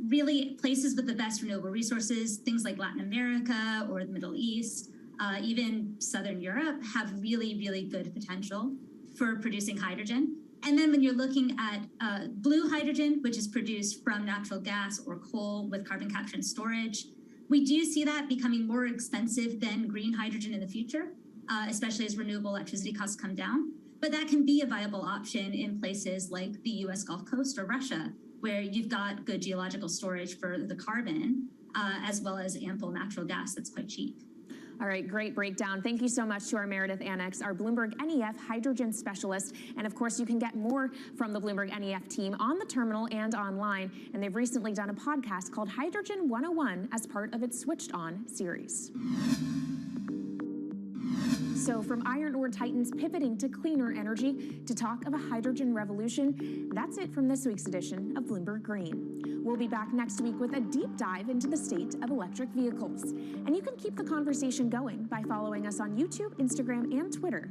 really places with the best renewable resources, things like Latin America or the Middle East, even Southern Europe, have really, really good potential for producing hydrogen. And then when you're looking at blue hydrogen, which is produced from natural gas or coal with carbon capture and storage, we do see that becoming more expensive than green hydrogen in the future, especially as renewable electricity costs come down. But that can be a viable option in places like the US Gulf Coast or Russia, where you've got good geological storage for the carbon, as well as ample natural gas that's quite cheap. All right, great breakdown. Thank you so much to our Meredith Annex, our Bloomberg NEF hydrogen specialist. And of course, you can get more from the Bloomberg NEF team on the terminal and online. And they've recently done a podcast called Hydrogen 101 as part of its Switched On series. So from iron ore titans pivoting to cleaner energy to talk of a hydrogen revolution, that's it from this week's edition of Bloomberg Green. We'll be back next week with a deep dive into the state of electric vehicles. And you can keep the conversation going by following us on YouTube, Instagram, and Twitter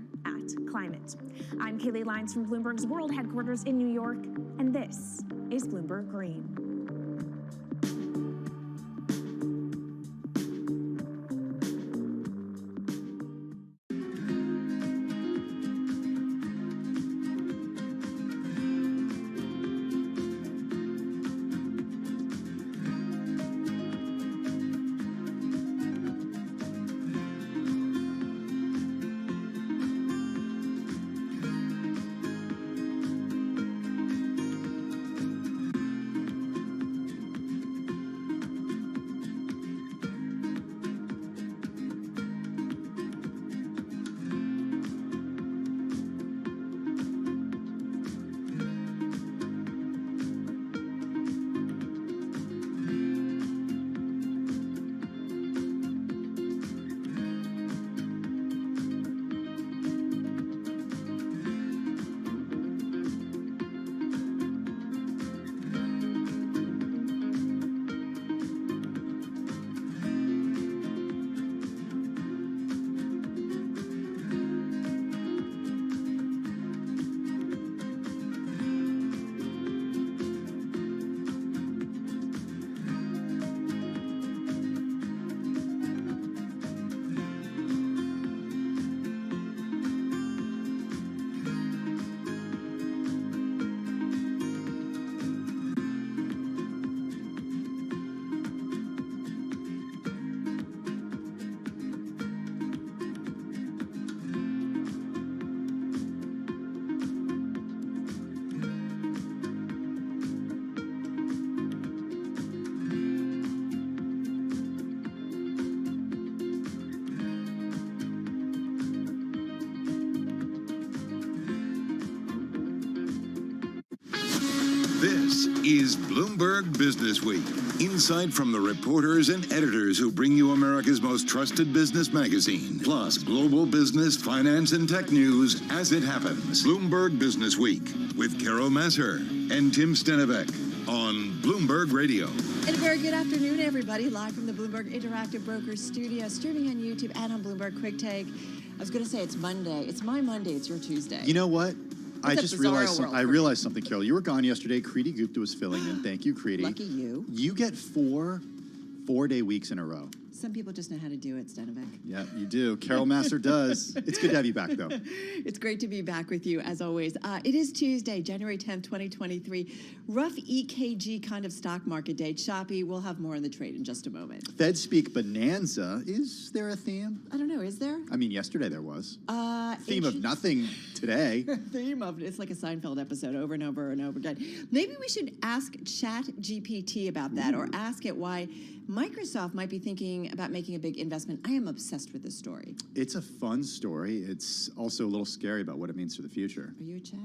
@Climate. I'm Kaylee Lyons from Bloomberg's World Headquarters in New York, and this is Bloomberg Green. This is Bloomberg Business Week. Insight from the reporters and editors who bring you America's most trusted business magazine. Plus, global business, finance, and tech news as it happens. Bloomberg Business Week with Carol Masser and Tim Stenevec on Bloomberg Radio. And a very good afternoon, everybody. Live from the Bloomberg Interactive Brokers studio, streaming on YouTube and on Bloomberg Quick Take. I was going to say it's Monday. It's my Monday. It's your Tuesday. You know what? I just realized something, Carol. You were gone yesterday. Kriti Gupta was filling in. Thank you, Kriti. Lucky you. You get four-day weeks in a row. Some people just know how to do it, Stenevec. Yeah, you do. Carol Masser does. It's good to have you back, though. It's great to be back with you, as always. It is Tuesday, January 10th, 2023. Rough EKG kind of stock market day. Choppy. We'll have more on the trade in just a moment. Fed speak bonanza. Is there a theme? I don't know. Is there? I mean, yesterday there was. Theme of nothing today. Theme of it's like a Seinfeld episode over and over and over again. Maybe we should ask ChatGPT about that, or ask it why Microsoft might be thinking about making a big investment. I am obsessed with this story. It's a fun story. It's also a little scary about what it means for the future. Are you a chat?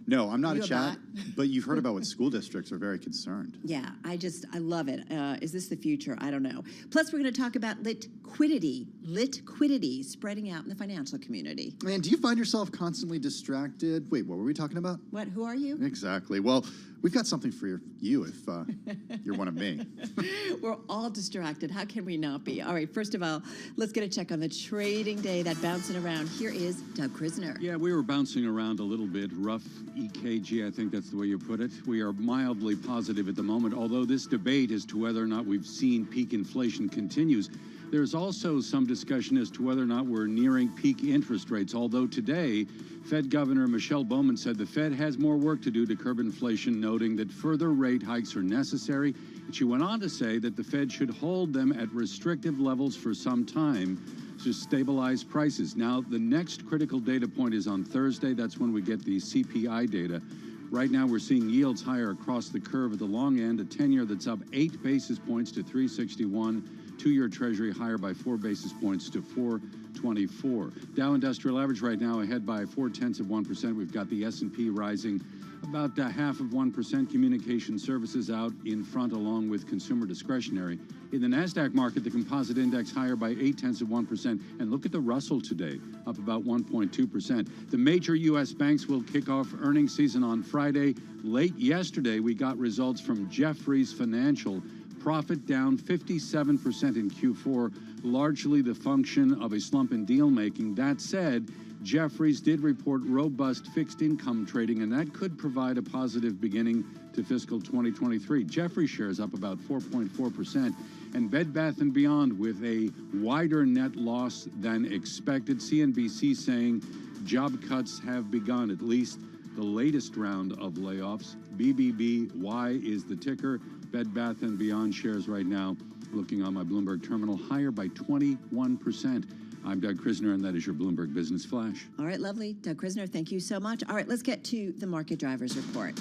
No, I'm not a chat, but you've heard about what school districts are very concerned. Yeah, I love it. Is this the future? I don't know. Plus, we're going to talk about litquidity spreading out in the financial community. Man, do you find yourself constantly distracted? Wait, what were we talking about? What, who are you? Exactly. Well, We've got something for you if you're one of me. We're all distracted. How can we not be? All right, first of all, let's get a check on the trading day, that bouncing around. Here is Doug Krisner. Yeah, we were bouncing around a little bit. Rough EKG, I think that's the way you put it. We are mildly positive at the moment, although this debate as to whether or not we've seen peak inflation continues. There's also some discussion as to whether or not we're nearing peak interest rates, although today, Fed Governor Michelle Bowman said the Fed has more work to do to curb inflation, noting that further rate hikes are necessary. And she went on to say that the Fed should hold them at restrictive levels for some time to stabilize prices. Now, the next critical data point is on Thursday. That's when we get the CPI data. Right now, we're seeing yields higher across the curve at the long end, a 10-year that's up 8 basis points to 361. 2-year Treasury higher by 4 basis points to 424. Dow Industrial Average right now ahead by 0.4%. We've got the S&P rising about 0.5%. Communication services out in front along with consumer discretionary. In the NASDAQ market, the composite index higher by 0.8%. And look at the Russell today, up about 1.2%. The major U.S. banks will kick off earnings season on Friday. Late yesterday, we got results from Jefferies Financial. Profit down 57% in Q4, largely the function of a slump in deal making. That said, Jefferies did report robust fixed income trading, and that could provide a positive beginning to fiscal 2023. Jefferies shares up about 4.4%, and Bed Bath & Beyond with a wider net loss than expected. CNBC saying job cuts have begun, at least the latest round of layoffs. BBBY is the ticker. Bed Bath & Beyond shares right now, looking on my Bloomberg terminal, higher by 21%. I'm Doug Krisner, and that is your Bloomberg Business Flash. All right, lovely. Doug Krisner, thank you so much. All right, let's get to the market drivers report.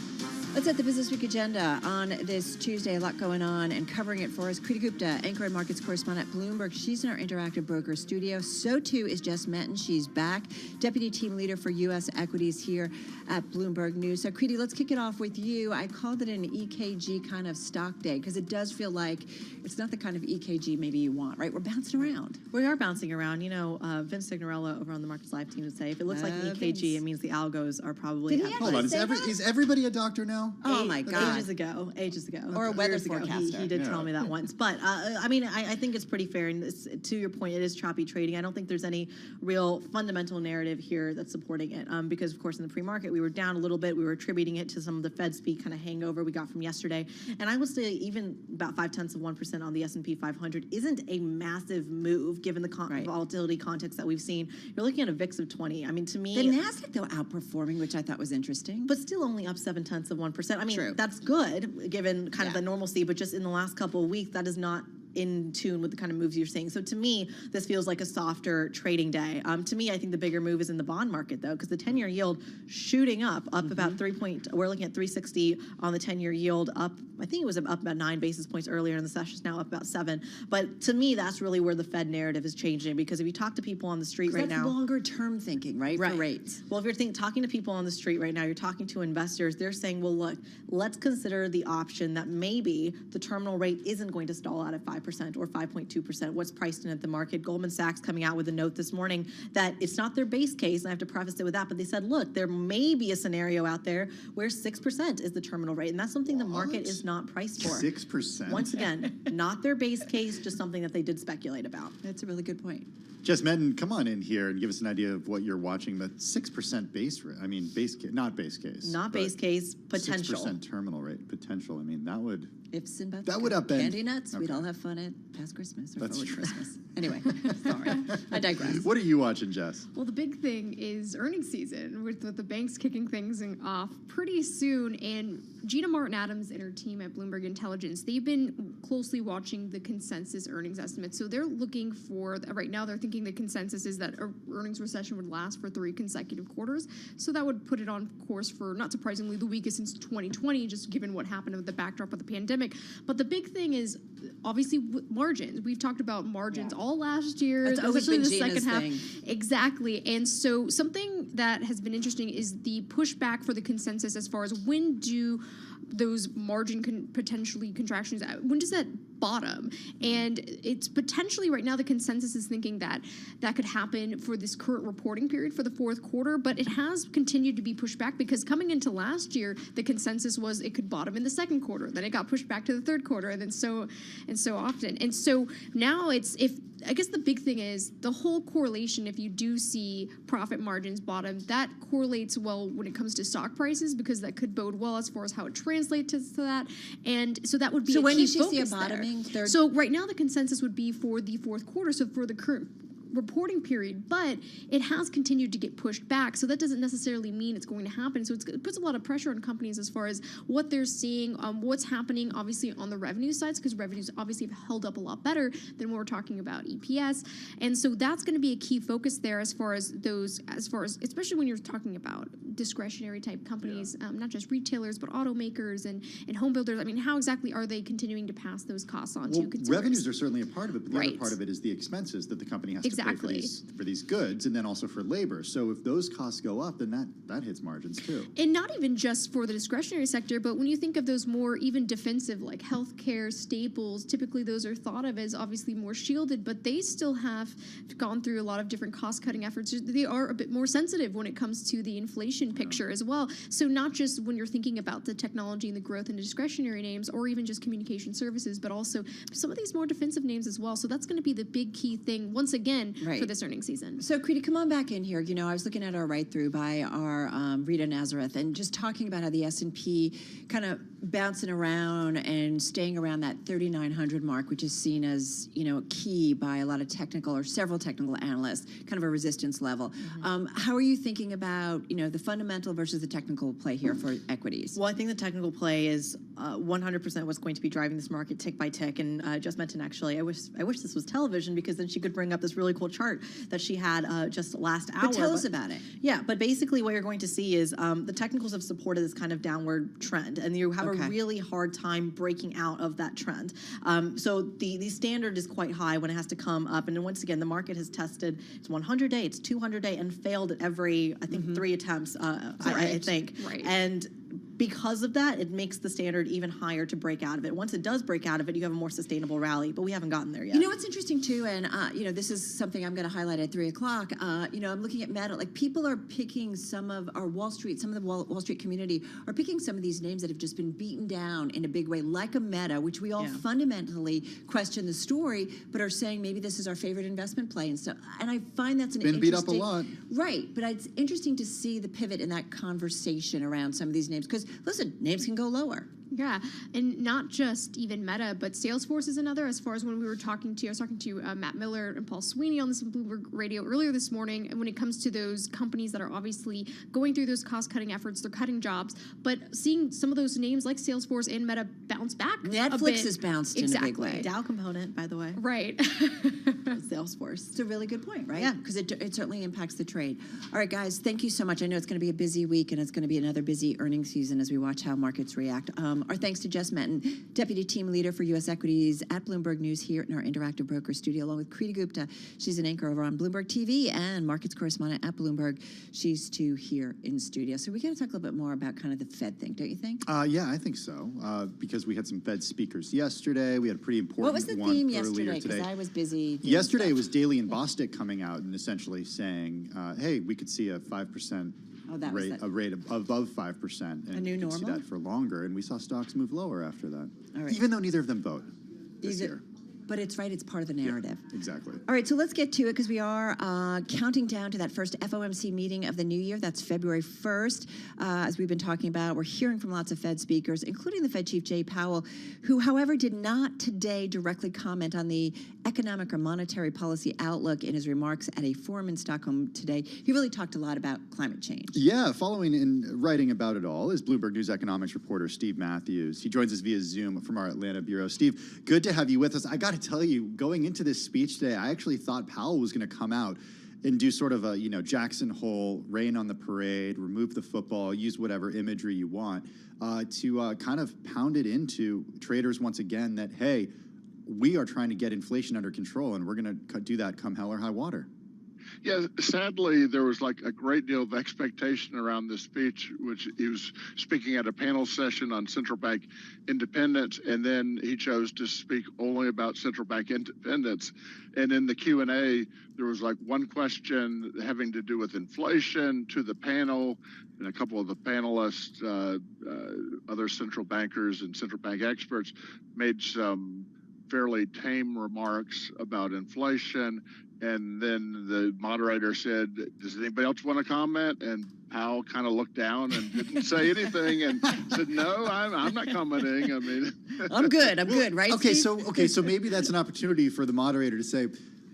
Let's set the Business Week agenda on this Tuesday. A lot going on, and covering it for us, Kriti Gupta, Anchor and Markets Correspondent at Bloomberg. She's in our Interactive Broker studio. So too is Jess Menton. She's back, Deputy Team Leader for U.S. Equities here at Bloomberg News. So Kriti, let's kick it off with you. I called it an EKG kind of stock day because it does feel like it's not the kind of EKG maybe you want, right? We're bouncing around. We are bouncing around. You know, Vince Signorella over on the Markets Live team would say, if it looks like an EKG, Vince. it means the algos are probably Did he at Hold on, is everybody a doctor now? Oh my God. Ages ago. Or a weather Years ago. forecaster. He did tell me that once. But, I mean, I think it's pretty fair. And to your point, it is choppy trading. I don't think there's any real fundamental narrative here that's supporting it. Because, of course, in the pre-market, we were down a little bit. We were attributing it to some of the Fed speak kind of hangover we got from yesterday. And I would say even about 0.5% on the S&P 500 isn't a massive move, given the volatility context that we've seen. You're looking at a VIX of 20. I mean, to me... The NASDAQ, though, outperforming, which I thought was interesting. But still only up 0.7%. I mean, True. that's good, given kind of the normalcy, but just in the last couple of weeks, that is not in tune with the kind of moves you're seeing. So to me, this feels like a softer trading day. To me, I think the bigger move is in the bond market, though, because the 10-year yield shooting up about we're looking at 360 on the 10-year yield, up, I think it was up about 9 basis points earlier in the session, now up about 7. But to me, that's really where the Fed narrative is changing, because if you talk to people on the street right now... That's longer term thinking, right? For rates. Well, if you're talking to people on the street right now, you're talking to investors, they're saying, well, look, let's consider the option that maybe the terminal rate isn't going to stall out at 5% or 5.2%, what's priced in at the market. Goldman Sachs coming out with a note this morning that it's not their base case, and I have to preface it with that, but they said, look, there may be a scenario out there where 6% is the terminal rate, and that's something the market is not priced for. 6%? Once again, not their base case, just something that they did speculate about. That's a really good point. Jess Menton, come on in here and give us an idea of what you're watching. The 6% base rate, I mean, not base case. Not base case, potential. 6% terminal rate, potential. I mean, that would... Ifs and buts. That would upend. Candy nuts. Okay. We'd all have fun at past Christmas or That's forward true. Christmas. Anyway, sorry. I digress. What are you watching, Jess? Well, the big thing is earnings season, with the banks kicking things off pretty soon. And Gina Martin-Adams and her team at Bloomberg Intelligence, they've been closely watching the consensus earnings estimates. So they're looking for, right now they're thinking the consensus is that a earnings recession would last for 3 consecutive quarters. So that would put it on course for, not surprisingly, the weakest since 2020, just given what happened with the backdrop of the pandemic. But the big thing is obviously margins. We've talked about margins all last year, especially the second half. Exactly. And so something that has been interesting is the pushback for the consensus as far as when do those margin potentially contractions, when does that bottom. And it's potentially right now the consensus is thinking that that could happen for this current reporting period for the fourth quarter, but it has continued to be pushed back because coming into last year, the consensus was it could bottom in the second quarter, then it got pushed back to the third quarter, and then so often. And so now I guess the big thing is the whole correlation, if you do see profit margins bottom, that correlates well when it comes to stock prices because that could bode well as far as how it translates to that. And so that would be So a when key does she see a focus bottoming? there. So right now the consensus would be for the fourth quarter, so for the current reporting period, but it has continued to get pushed back, so that doesn't necessarily mean it's going to happen. So it puts a lot of pressure on companies as far as what they're seeing, what's happening obviously on the revenue sides, because revenues obviously have held up a lot better than when we're talking about EPS, and so that's going to be a key focus there as far as especially when you're talking about discretionary type companies, not just retailers but automakers and home builders. I mean, how exactly are they continuing to pass those costs on to consumers? Revenues are certainly a part of it, but the Right. other part of it is the expenses that the company has to pay Exactly. for these goods, and then also for labor. So if those costs go up, then that hits margins too. And not even just for the discretionary sector, but when you think of those more even defensive like healthcare, staples, typically those are thought of as obviously more shielded, but they still have gone through a lot of different cost-cutting efforts. They are a bit more sensitive when it comes to the inflation picture as well. So not just when you're thinking about the technology and the growth in the discretionary names or even just communication services, but also some of these more defensive names as well. So that's going to be the big key thing once again for this earnings season. So, Kriti, come on back in here. You know, I was looking at our write-through by our Rita Nazareth and just talking about how the S&P kind of bouncing around and staying around that 3,900 mark, which is seen as, you know, key by a lot of technical or several technical analysts, kind of a resistance level. How are you thinking about, you know, the fundamental versus the technical play here for equities? Well, I think the technical play is 100% what's going to be driving this market tick by tick. And just mentioned, actually, I wish this was television because then she could bring up this really cool chart that she had just last hour. But tell us about it. Yeah, but basically what you're going to see is the technicals have supported this kind of downward trend, and you have a really hard time breaking out of that trend. So the standard is quite high when it has to come up. And then once again, the market has tested its 100-day, its 200-day, and failed at every, I think, 3 attempts, I think. Right. And because of that, it makes the standard even higher to break out of it. Once it does break out of it, you have a more sustainable rally, but we haven't gotten there yet. You know what's interesting too, and you know, this is something I'm going to highlight at 3 o'clock. You know, I'm looking at Meta. Like, people are picking some of our Wall Street, some of the Wall Street community are picking some of these names that have just been beaten down in a big way, like a Meta, which we all fundamentally question the story, but are saying maybe this is our favorite investment play and stuff. And I find that's an Been beat up a interesting, lot. right? But it's interesting to see the pivot in that conversation around some of these names because listen, names can go lower. Yeah, and not just even Meta, but Salesforce is another. As far as when I was talking to Matt Miller and Paul Sweeney on this Bloomberg Radio earlier this morning, and when it comes to those companies that are obviously going through those cost-cutting efforts, they're cutting jobs, but seeing some of those names like Salesforce and Meta bounce back. Netflix has bounced in a big way. Dow component, by the way. Right. Salesforce. It's a really good point, right? Yeah. Because it certainly impacts the trade. All right, guys, thank you so much. I know it's going to be a busy week, and it's going to be another busy earnings season as we watch how markets react. Our thanks to Jess Menton, Deputy Team Leader for U.S. Equities at Bloomberg News here in our Interactive Broker studio, along with Kriti Gupta. She's an anchor over on Bloomberg TV and markets correspondent at Bloomberg. She's too here in studio. So we got to talk a little bit more about kind of the Fed thing, don't you think? Yeah, I think so, because we had some Fed speakers yesterday. We had a pretty important What was the one theme earlier yesterday? today. Because I was busy doing Yesterday stuff. was Daly and Bostic coming out and essentially saying, hey, we could see a 5% that was rate, that. a rate above 5%. And A new we could see normal? that for longer. And we saw stocks move lower after that, All right. even though neither of them vote this Either- year. But it's right, it's part of the narrative. Exactly. All right, so let's get to it because we are counting down to that first FOMC meeting of the new year. That's February 1st. As we've been talking about, we're hearing from lots of Fed speakers, including the Fed Chief Jay Powell, who, however, did not today directly comment on the economic or monetary policy outlook in his remarks at a forum in Stockholm today. He really talked a lot about climate change. Yeah, following and writing about it all is Bloomberg News economics reporter Steve Matthews. He joins us via Zoom from our Atlanta bureau. Steve, good to have you with us. I got to tell you, going into this speech today, I actually thought Powell was going to come out and do sort of a, Jackson Hole, rain on the parade, remove the football, use whatever imagery you want, to kind of pound it into traders once again that, hey, we are trying to get inflation under control, and we're going to do that come hell or high water. Yeah, sadly, there was like a great deal of expectation around this speech, which he was speaking at a panel session on central bank independence, and then he chose to speak only about central bank independence. And in the Q&A, there was like one question having to do with inflation to the panel, and a couple of the panelists, other central bankers and central bank experts, made some fairly tame remarks about inflation. And then the moderator said, does anybody else want to comment? And Powell kind of looked down and didn't say anything and said, no, I'm not commenting. I mean, I'm good, right? Okay, Steve? so maybe that's an opportunity for the moderator to say,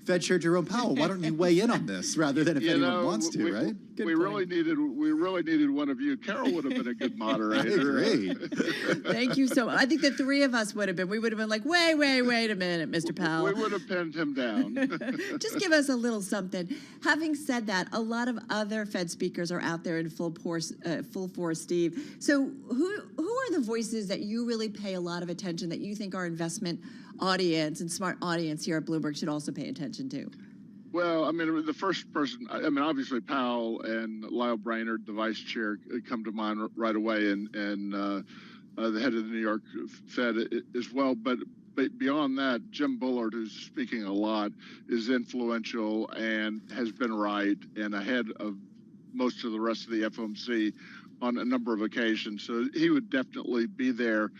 Fed Chair Jerome Powell, why don't you weigh in on this rather than if anyone wants to, right? We really needed one of you. Carol would have been a good moderator. I agree. Thank you so much. I think the three of us would have been. We would have been like, wait a minute, Mr. Powell. We would have pinned him down. Just give us a little something. Having said that, a lot of other Fed speakers are out there in full force, Steve. So who are the voices that you really pay a lot of attention, that you think our investment audience and smart audience here at Bloomberg should also pay attention to? Well, I mean, the first person, I mean, obviously Powell and Lyle Brainerd, the vice chair, come to mind right away, and the head of the New York Fed as well. But beyond that, Jim Bullard, who's speaking a lot, is influential and has been right and ahead of most of the rest of the FOMC on a number of occasions. So he would definitely be there.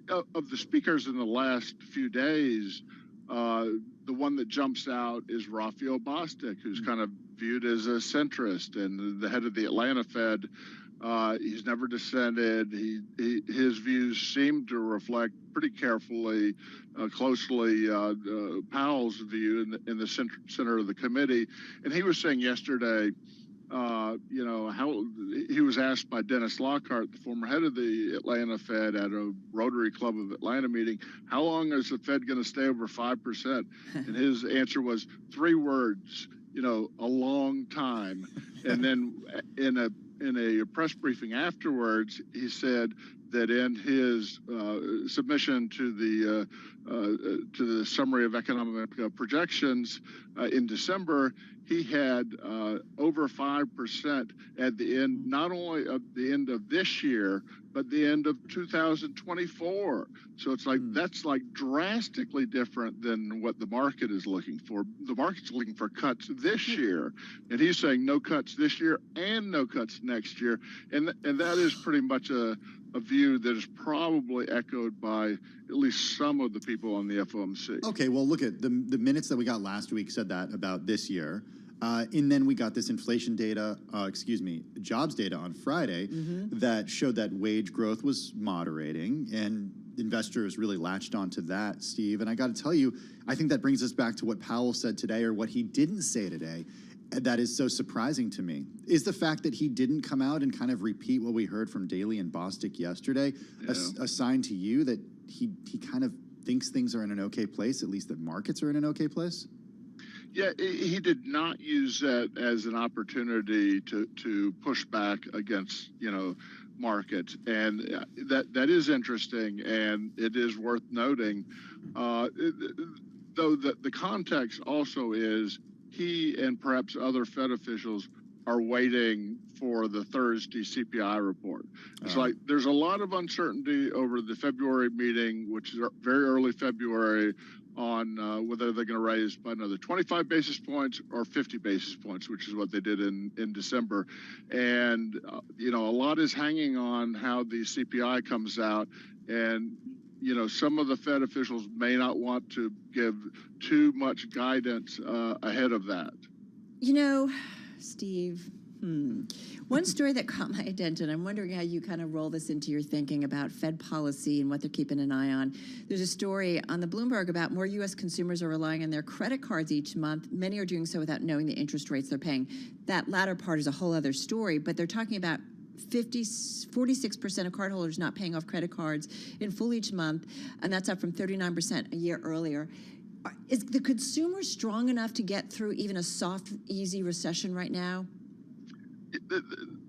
Of the speakers in the last few days, the one that jumps out is Raphael Bostic, who's kind of viewed as a centrist and the head of the Atlanta Fed. He's never dissented. His views seem to reflect pretty carefully, closely Powell's view in the center of the committee. And he was saying yesterday, how he was asked by Dennis Lockhart, the former head of the Atlanta Fed, at a Rotary Club of Atlanta meeting, how long is the Fed going to stay over 5%? And his answer was 3 words, a long time. And then in a press briefing afterwards, he said that in his submission to the summary of economic projections in December, he had over 5% at the end, not only of the end of this year, but the end of 2024. So it's like, that's like drastically different than what the market is looking for. The market's looking for cuts this year, and he's saying no cuts this year and no cuts next year. And that is pretty much a view that is probably echoed by at least some of the people on the FOMC. Okay, well, look at the minutes that we got last week said that about this year. And then we got this inflation data, jobs data on Friday that showed that wage growth was moderating, and investors really latched onto that, Steve. And I got to tell you, I think that brings us back to what Powell said today, or what he didn't say today. That is so surprising to me, is the fact that he didn't come out and kind of repeat what we heard from Daly and Bostic yesterday, a sign to you that he kind of thinks things are in an okay place, at least that markets are in an okay place? Yeah, he did not use that as an opportunity to push back against, markets. And that is interesting, and it is worth noting, though the context also is he and perhaps other Fed officials are waiting for the Thursday CPI report. It's like there's a lot of uncertainty over the February meeting, which is very early February, on whether they're going to raise by another 25 basis points or 50 basis points, which is what they did in December. And, a lot is hanging on how the CPI comes out. And, some of the Fed officials may not want to give too much guidance ahead of that. Steve, one story that caught my attention, I'm wondering how you kind of roll this into your thinking about Fed policy and what they're keeping an eye on. There's a story on the Bloomberg about more U.S. consumers are relying on their credit cards each month. Many are doing so without knowing the interest rates they're paying. That latter part is a whole other story, but they're talking about 46% of cardholders not paying off credit cards in full each month, and that's up from 39% a year earlier. Is the consumer strong enough to get through even a soft, easy recession right now?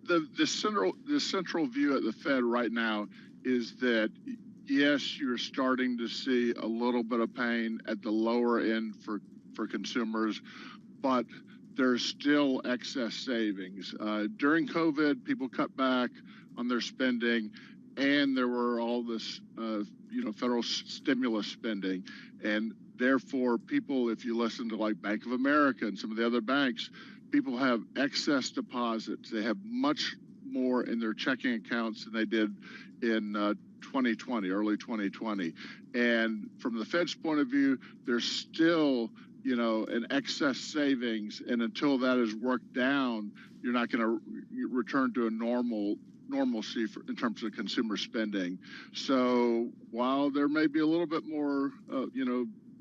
The central view at the Fed right now is that, yes, you're starting to see a little bit of pain at the lower end for consumers, but there's still excess savings. During COVID, people cut back on their spending, and there were all this, federal stimulus spending, and therefore, people, if you listen to like Bank of America and some of the other banks, people have excess deposits. They have much more in their checking accounts than they did in 2020, early 2020. And from the Fed's point of view, there's still, an excess savings, and until that is worked down, you're not going to return to a normalcy in terms of consumer spending. So while there may be a little bit more,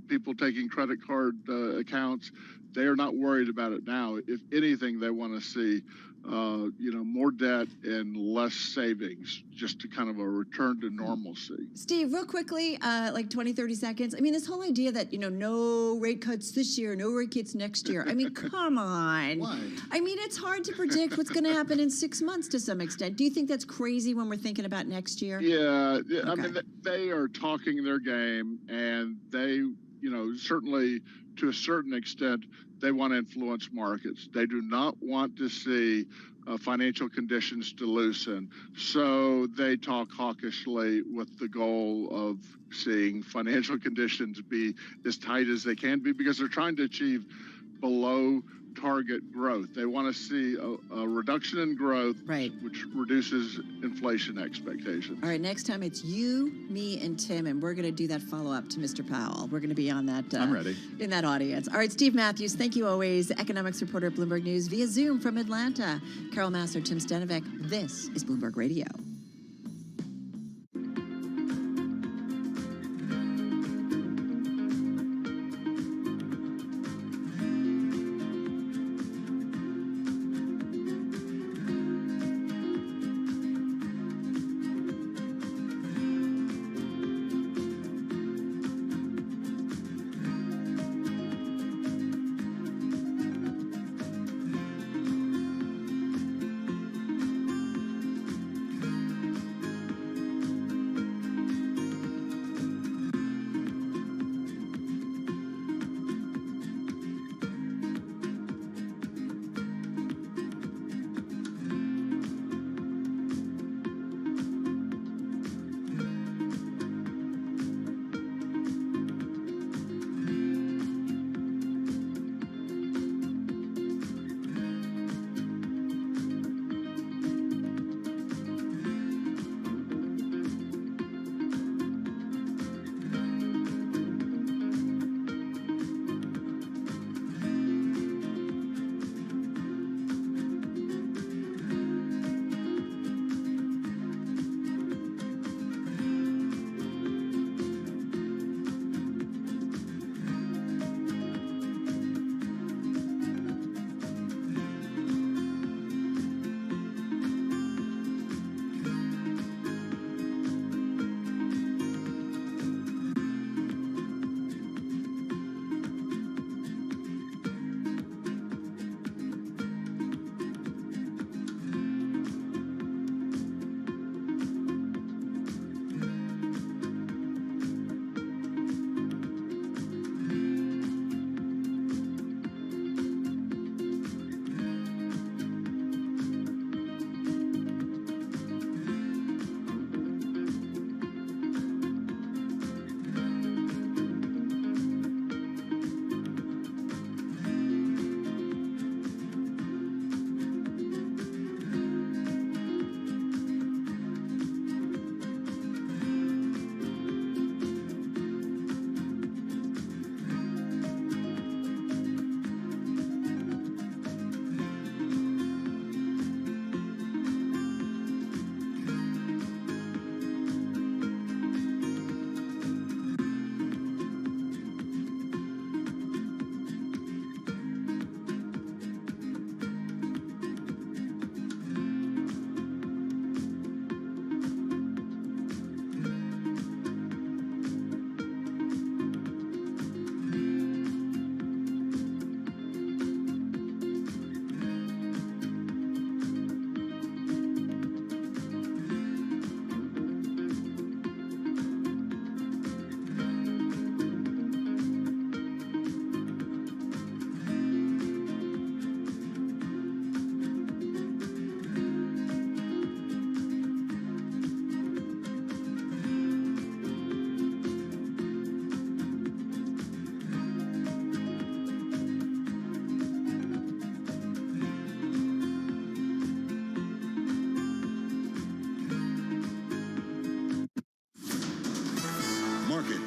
people taking credit card accounts, they are not worried about it now. If anything, they want to see, more debt and less savings, just to kind of a return to normalcy. Steve, real quickly, like 20, 30 seconds. I mean, this whole idea that, no rate cuts this year, no rate cuts next year. I mean, come on. Why? I mean, it's hard to predict what's going to happen in 6 months to some extent. Do you think that's crazy when we're thinking about next year? Yeah. Okay. I mean, they are talking their game, and they, certainly to a certain extent, they want to influence markets. They do not want to see financial conditions to loosen. So they talk hawkishly with the goal of seeing financial conditions be as tight as they can be, because they're trying to achieve below target growth. They want to see a reduction in growth, right, which reduces inflation expectations. All right, next time it's you, me, and Tim, and we're going to do that follow-up to Mr. Powell. We're going to be on that. I'm ready. In that audience. All right, Steve Matthews, thank you always. Economics reporter at Bloomberg News via Zoom from Atlanta. Carol Massar, Tim Stenovic. This is Bloomberg Radio.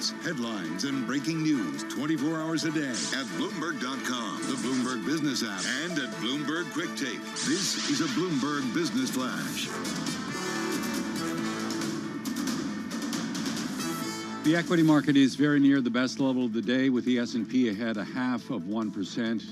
Facts, headlines, and breaking news 24 hours a day at Bloomberg.com, the Bloomberg Business app, and at Bloomberg Quick Tape. This is a Bloomberg Business Flash. The equity market is very near the best level of the day, with the S&P ahead 0.5%.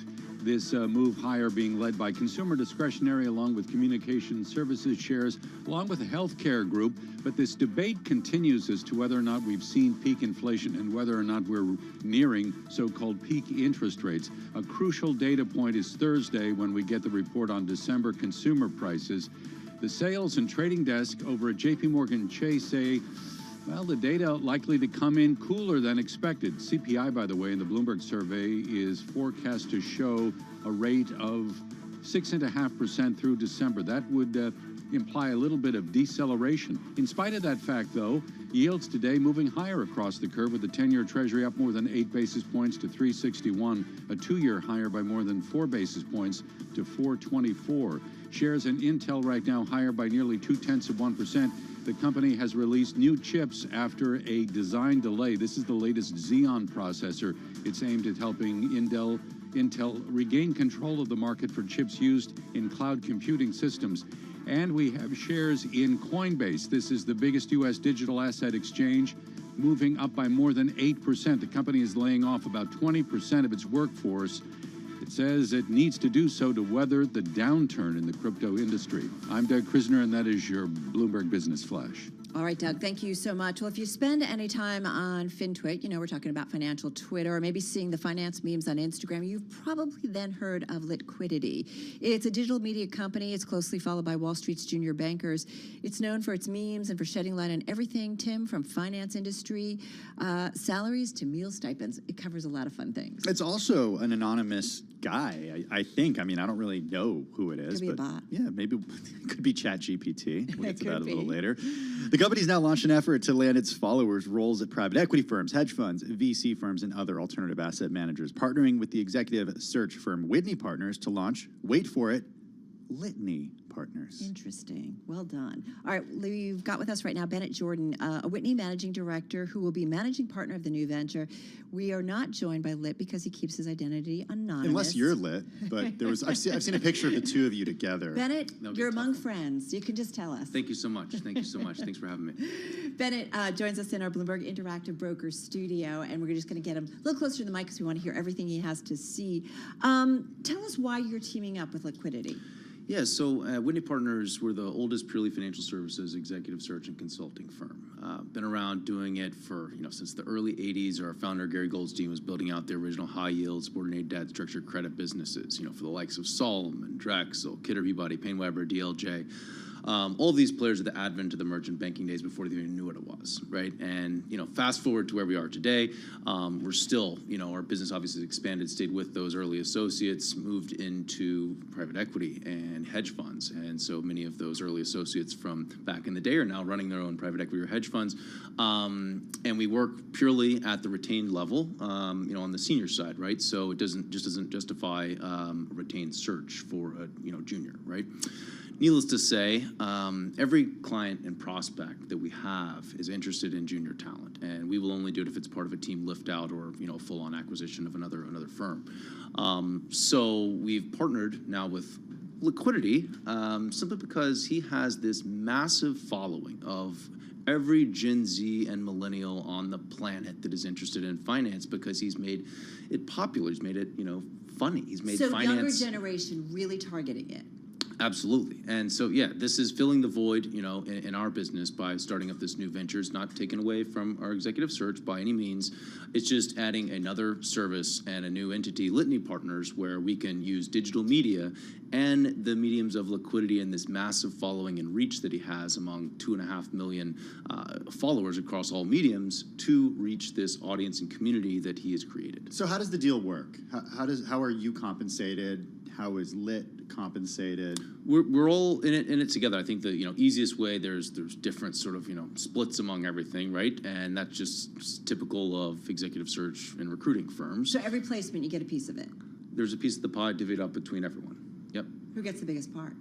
This move higher being led by consumer discretionary along with communication services shares, along with the healthcare group. But this debate continues as to whether or not we've seen peak inflation and whether or not we're nearing so-called peak interest rates. A crucial data point is Thursday when we get the report on December consumer prices. The sales and trading desk over at JP Morgan Chase say, well, the data likely to come in cooler than expected. CPI, by the way, in the Bloomberg survey is forecast to show a rate of 6.5% through December. That would imply a little bit of deceleration. In spite of that fact, though, yields today moving higher across the curve, with the 10-year Treasury up more than 8 basis points to 361, a 2-year higher by more than 4 basis points to 424. Shares in Intel right now higher by nearly 0.2%. The company has released new chips after a design delay. This is the latest Xeon processor. It's aimed at helping Intel regain control of the market for chips used in cloud computing systems. And we have shares in Coinbase. This is the biggest U.S. digital asset exchange, moving up by more than 8%. The company is laying off about 20% of its workforce. It says it needs to do so to weather the downturn in the crypto industry. I'm Doug Krisner, and that is your Bloomberg Business Flash. All right, Doug, thank you so much. Well, if you spend any time on FinTwit, you know, we're talking about financial Twitter, or maybe seeing the finance memes on Instagram, you've probably then heard of Litquidity. It's a digital media company. It's closely followed by Wall Street's junior bankers. It's known for its memes and for shedding light on everything, Tim, from finance industry, salaries to meal stipends. It covers a lot of fun things. It's also an anonymous guy, I think. I mean, I don't really know who it is. Could be a bot. Yeah, maybe it could be ChatGPT. We'll get to that a little be. later. The company's now launched an effort to land its followers roles at private equity firms, hedge funds, VC firms, and other alternative asset managers, partnering with the executive search firm Whitney Partners to launch, wait for it, Litany Partners. Interesting. Well done. All right, we've got with us right now Bennett Jordan, a Whitney managing director who will be managing partner of the new venture. We are not joined by Lit because he keeps his identity anonymous. Unless you're Lit, but there was I've seen a picture of the two of you together. Bennett, you're among friends. You can just tell us. Thank you so much. Thank you so much. Thanks for having me. Bennett joins us in our Bloomberg Interactive Brokers studio, and we're just going to get him a little closer to the mic because we want to hear everything he has to see. Tell us why you're teaming up with Litquidity. Yeah, so Whitney Partners, we're the oldest purely financial services executive search and consulting firm. Been around doing it for, since the early 80s. Our founder, Gary Goldstein, was building out the original high-yield subordinated debt structured credit businesses, for the likes of Solomon, Drexel, Kidder Peabody, Payne Weber, DLJ. All these players at the advent of the merchant banking days before they even knew what it was, right? And, fast forward to where we are today, we're still, our business obviously expanded, stayed with those early associates, moved into private equity and hedge funds. And so many of those early associates from back in the day are now running their own private equity or hedge funds. And we work purely at the retained level, on the senior side, right? So it doesn't justify a retained search for a, junior, right? Needless to say, every client and prospect that we have is interested in junior talent, and we will only do it if it's part of a team lift out or full-on acquisition of another firm. So we've partnered now with Litquidity simply because he has this massive following of every Gen Z and millennial on the planet that is interested in finance, because he's made it popular. He's made it funny. He's made finance. So younger generation really targeting it. Absolutely. And so, yeah, this is filling the void, in our business by starting up this new venture. It's not taken away from our executive search by any means. It's just adding another service and a new entity, Litany Partners, where we can use digital media and the mediums of Litquidity and this massive following and reach that he has among 2.5 million followers across all mediums to reach this audience and community that he has created. So how does the deal work? How are you compensated? How is Lit compensated? We're all in it together. I think the easiest way, there's different sort of splits among everything, right? And that's just typical of executive search and recruiting firms. So every placement you get a piece of it. There's a piece of the pie divvied up between everyone. Yep. Who gets the biggest part?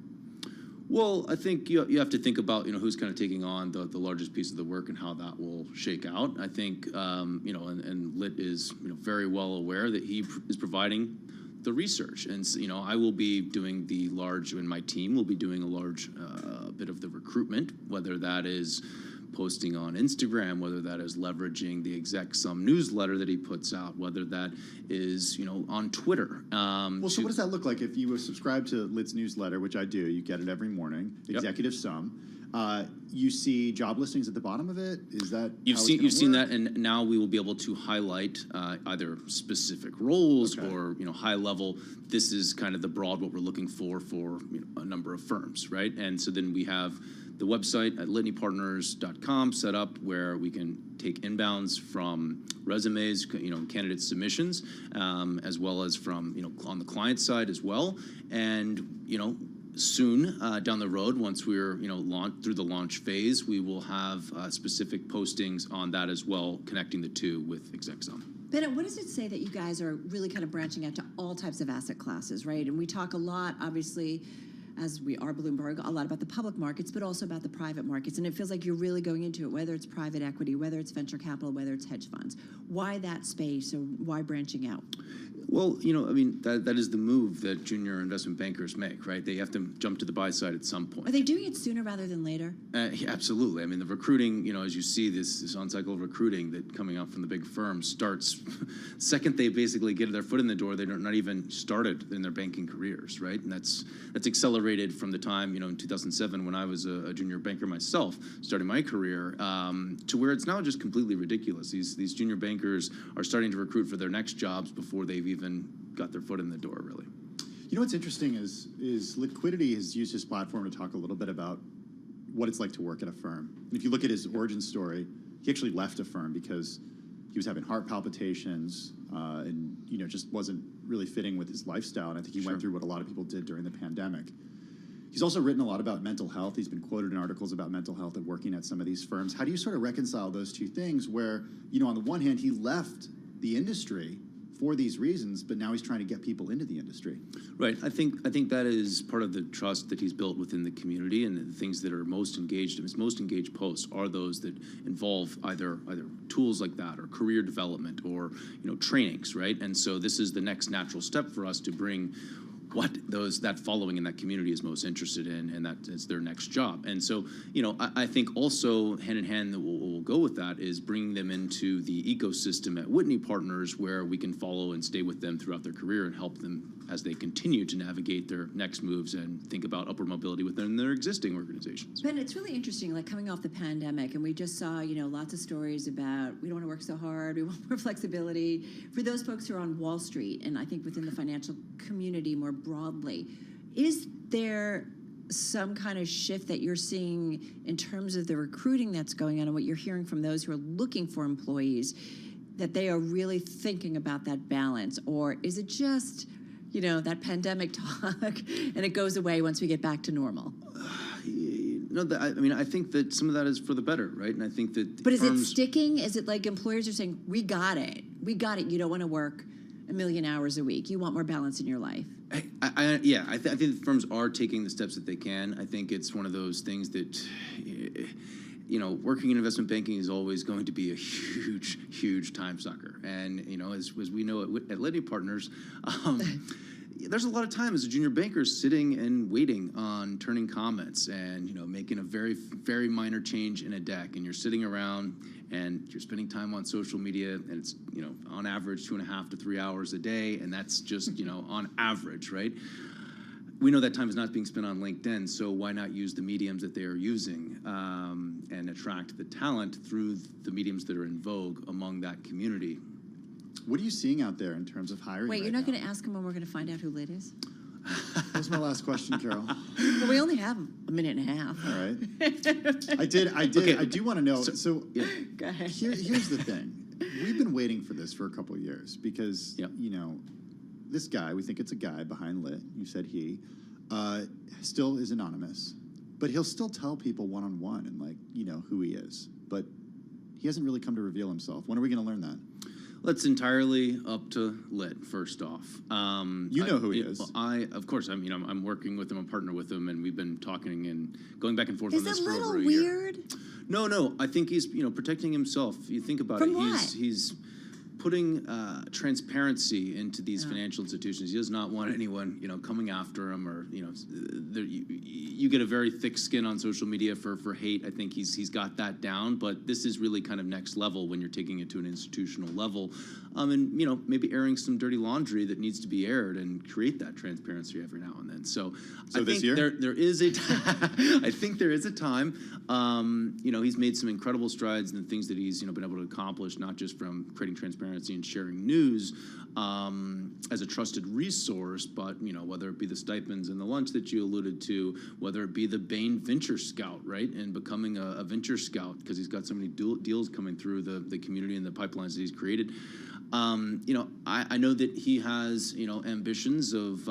Well, I think you have to think about who's kind of taking on the largest piece of the work and how that will shake out. I think and Lit is very well aware that he is providing the research, and I will be doing and my team will be doing a large bit of the recruitment, whether that is posting on Instagram, whether that is leveraging the ExecSum newsletter that he puts out, whether that is on Twitter. Well, so what does that look like if you were subscribed to Lit's newsletter, which I do? You get it every morning. Yep. Executive Sum. You see job listings at the bottom of it. Is that you've seen that, and now we will be able to highlight either specific roles or high level. This is kind of the broad what we're looking for a number of firms, right? And so then we have the website at litanypartners.com set up where we can take inbounds from resumes, candidate submissions, as well as from on the client side as well, and soon down the road, once we're through the launch phase, we will have specific postings on that as well, connecting the two with ExecSum. Bennett, what does it say that you guys are really kind of branching out to all types of asset classes, right? And we talk a lot, obviously, as we are Bloomberg, a lot about the public markets, but also about the private markets. And it feels like you're really going into it, whether it's private equity, whether it's venture capital, whether it's hedge funds. Why that space, or why branching out? Well, that is the move that junior investment bankers make, right? They have to jump to the buy side at some point. Are they doing it sooner rather than later? Yeah, absolutely. I mean, the recruiting, as you see this on-cycle recruiting that coming out from the big firms starts second they basically get their foot in the door. They're not even started in their banking careers, right? And that's accelerated from the time, in 2007 when I was a junior banker myself, starting my career, to where it's now just completely ridiculous. These junior bankers are starting to recruit for their next jobs before they've even got their foot in the door, really. What's interesting is Liquidity has used his platform to talk a little bit about what it's like to work at a firm. And if you look at his origin story, he actually left a firm because he was having heart palpitations and just wasn't really fitting with his lifestyle. And I think he went through what a lot of people did during the pandemic. He's also written a lot about mental health. He's been quoted in articles about mental health and working at some of these firms. How do you sort of reconcile those two things where, on the one hand, he left the industry for these reasons, but now he's trying to get people into the industry? Right. I think that is part of the trust that he's built within the community, and the things that are most engaged. His most engaged posts are those that involve either tools like that, or career development, or trainings. Right. And so this is the next natural step for us to bring what that following in that community is most interested in, and that is their next job. And so, I think also hand in hand that we'll go with that is bringing them into the ecosystem at Whitney Partners, where we can follow and stay with them throughout their career and help them as they continue to navigate their next moves and think about upward mobility within their existing organizations. Ben, it's really interesting, like coming off the pandemic, and we just saw, lots of stories about we don't want to work so hard, we want more flexibility. For those folks who are on Wall Street, and I think within the financial community more broadly, is there some kind of shift that you're seeing in terms of the recruiting that's going on and what you're hearing from those who are looking for employees, that they are really thinking about that balance? Or is it just, that pandemic talk and it goes away once we get back to normal? No, I think that some of that is for the better, right? And I think that But is it sticking? Is it like employers are saying, we got it. You don't want to work 1 million hours a week. You want more balance in your life. I think the firms are taking the steps that they can. I think it's one of those things that, working in investment banking is always going to be a huge, huge time sucker. And, as we know at Liddy Partners, there's a lot of time as a junior banker sitting and waiting on turning comments and, making a very, very minor change in a deck. And you're sitting around and you're spending time on social media, and it's, on average 2.5 to 3 hours a day. And that's just, on average, right? We know that time is not being spent on LinkedIn, so why not use the mediums that they are using and attract the talent through the mediums that are in vogue among that community? What are you seeing out there in terms of hiring? Wait, you're not going to ask him when we're going to find out who Lit is? That was my last question, Carol. Well, we only have a minute and a half. All right. I did. Okay. I do want to know. So Go ahead. Here's the thing. We've been waiting for this for a couple of years because, this guy, we think it's a guy behind Lit, you said he, still is anonymous. But he'll still tell people one-on-one and, who he is. But he hasn't really come to reveal himself. When are we going to learn that? That's entirely up to Lit. First off, you know who he is. Of course. I mean, I'm working with him. I'm partner with him, and we've been talking and going back and forth Is on this it for a over little a year. weird? No. I think he's protecting himself. You think about From it. what? He's putting transparency into these financial institutions. He does not want anyone coming after him, or you get a very thick skin on social media for hate. I think he's got that down, but this is really kind of next level when you're taking it to an institutional level, and maybe airing some dirty laundry that needs to be aired and create that transparency every now and then. So I this think year? there is a I think there is a time. He's made some incredible strides in the things that he's been able to accomplish, not just from creating transparency and sharing news as a trusted resource, but whether it be the stipends and the lunch that you alluded to, whether it be the Bain Venture Scout, right, and becoming a venture scout because he's got so many deals coming through the community and the pipelines that he's created. I know that he has ambitions of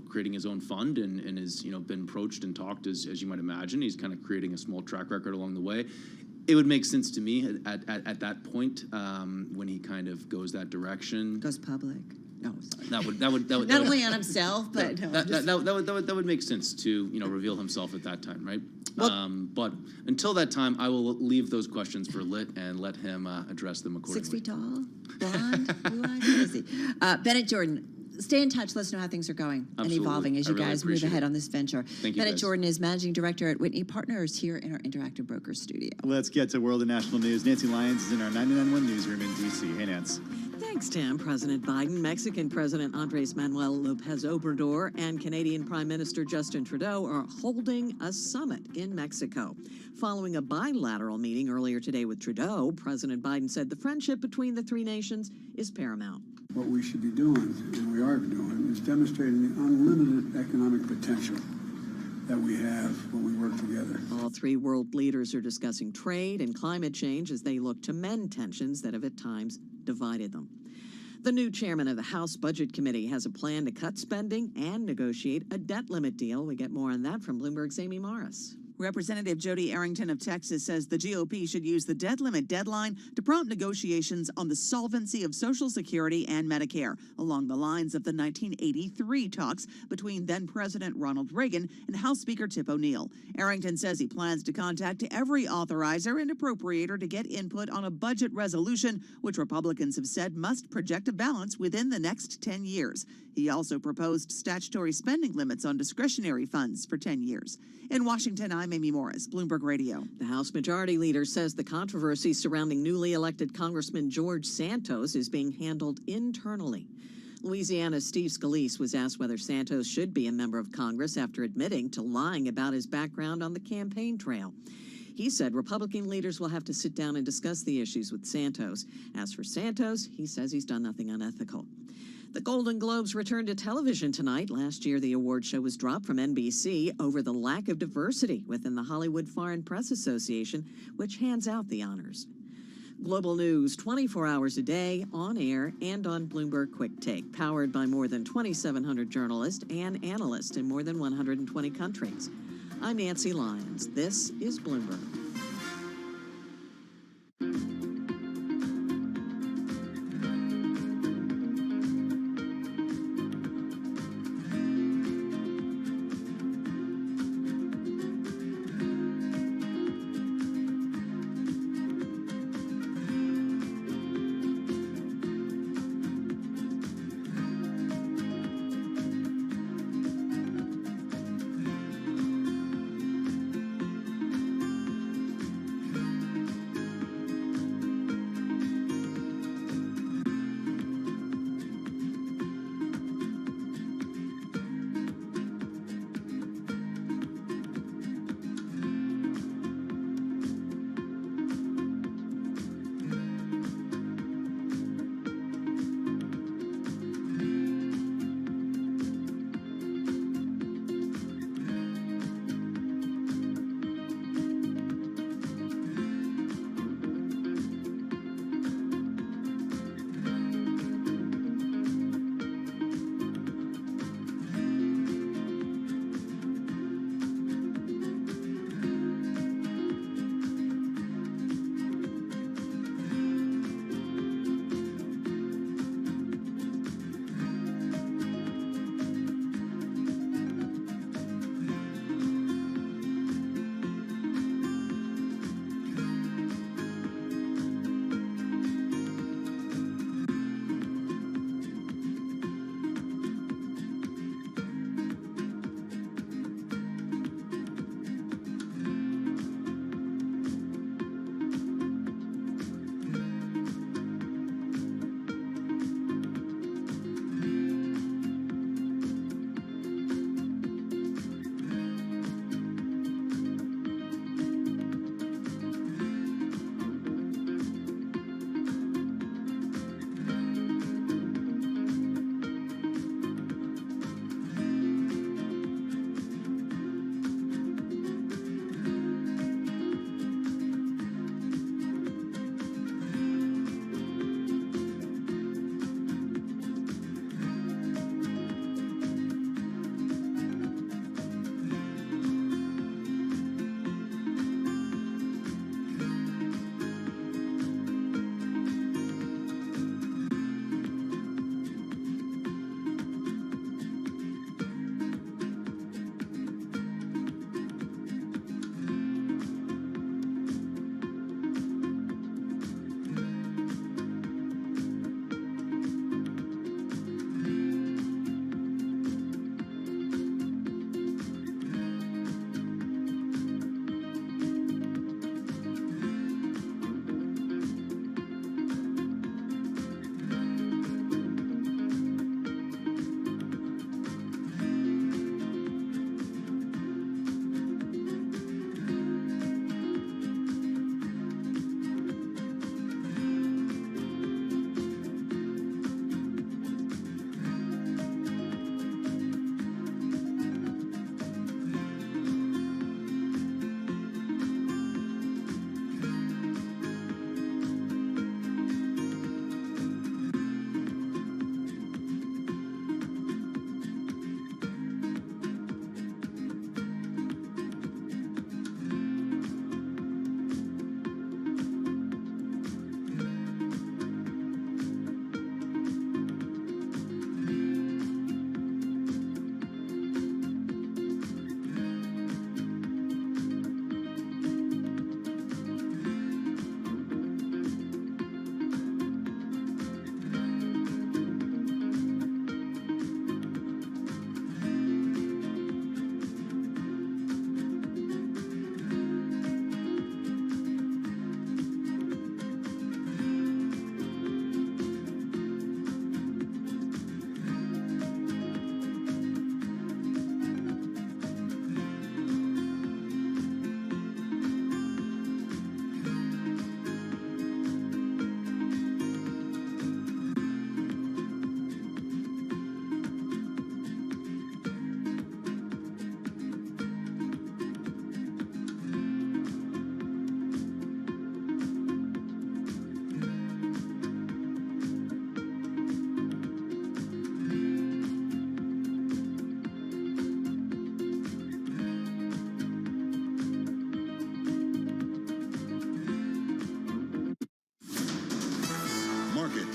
creating his own fund and has been approached and talked as you might imagine. He's kind of creating a small track record along the way. It would make sense to me at that point when he kind of goes that direction. Goes public. No, sorry. That would Not only on himself, but that would make sense to reveal himself at that time, right? But until that time, I will leave those questions for Lit and let him address them accordingly. 6 feet tall, blonde, blue-eyed, who is he? Bennett Jordan. Stay in touch. Let us know how things are going and evolving as you guys move ahead on this venture. Thank you, Bennett guys. Jordan is managing director at Whitney Partners here in our Interactive Brokers studio. Let's get to world and national news. Nancy Lyons is in our 99.1 newsroom in D.C. Hey, Nance. Thanks, Tim. President Biden, Mexican President Andres Manuel Lopez Obrador, and Canadian Prime Minister Justin Trudeau are holding a summit in Mexico. Following a bilateral meeting earlier today with Trudeau, President Biden said the friendship between the three nations is paramount. What we should be doing, and we are doing, is demonstrating the unlimited economic potential that we have when we work together. All three world leaders are discussing trade and climate change as they look to mend tensions that have at times divided them. The new chairman of the House Budget Committee has a plan to cut spending and negotiate a debt limit deal. We get more on that from Bloomberg's Amy Morris. Representative Jody Arrington of Texas says the GOP should use the debt limit deadline to prompt negotiations on the solvency of Social Security and Medicare, along the lines of the 1983 talks between then-President Ronald Reagan and House Speaker Tip O'Neill. Arrington says he plans to contact every authorizer and appropriator to get input on a budget resolution, which Republicans have said must project a balance within the next 10 years. He also proposed statutory spending limits on discretionary funds for 10 years. In Washington, I'm Amy Morris, Bloomberg Radio. The House Majority Leader says the controversy surrounding newly elected Congressman George Santos is being handled internally. Louisiana's Steve Scalise was asked whether Santos should be a member of Congress after admitting to lying about his background on the campaign trail. He said Republican leaders will have to sit down and discuss the issues with Santos. As for Santos, he says he's done nothing unethical. The Golden Globes returned to television tonight. Last year, the award show was dropped from NBC over the lack of diversity within the Hollywood Foreign Press Association, which hands out the honors. Global news 24 hours a day, on air, and on Bloomberg Quick Take, powered by more than 2,700 journalists and analysts in more than 120 countries. I'm Nancy Lyons. This is Bloomberg.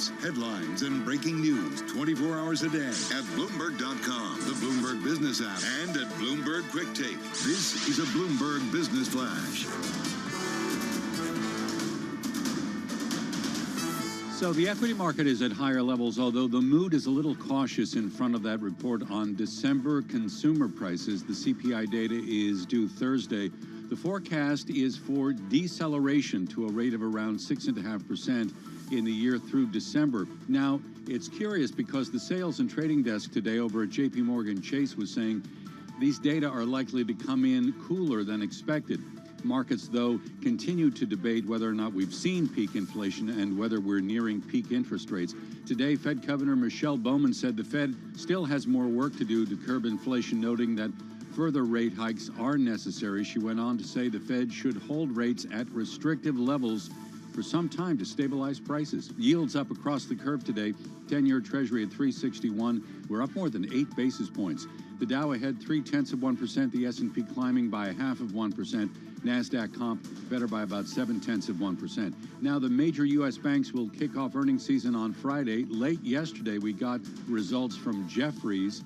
Facts, headlines, and breaking news 24 hours a day at Bloomberg.com, the Bloomberg Business app, and at Bloomberg Quick Take. This is a Bloomberg Business Flash. So the equity market is at higher levels, although the mood is a little cautious in front of that report on December consumer prices. The CPI data is due Thursday. The forecast is for deceleration to a rate of around 6.5% in the year through December. Now, it's curious because the sales and trading desk today over at JP Morgan Chase was saying these data are likely to come in cooler than expected. Markets, though, continue to debate whether or not we've seen peak inflation and whether we're nearing peak interest rates. Today, Fed Governor Michelle Bowman said the Fed still has more work to do to curb inflation, noting that further rate hikes are necessary. She went on to say the Fed should hold rates at restrictive levels for some time to stabilize prices. Yields up across the curve today. 10-year Treasury at 361. We're up more than 8 basis points. The Dow ahead 0.3%. The S&P climbing by 0.5%. NASDAQ comp better by about 0.7%. Now, the major U.S. banks will kick off earnings season on Friday. Late yesterday, we got results from Jefferies.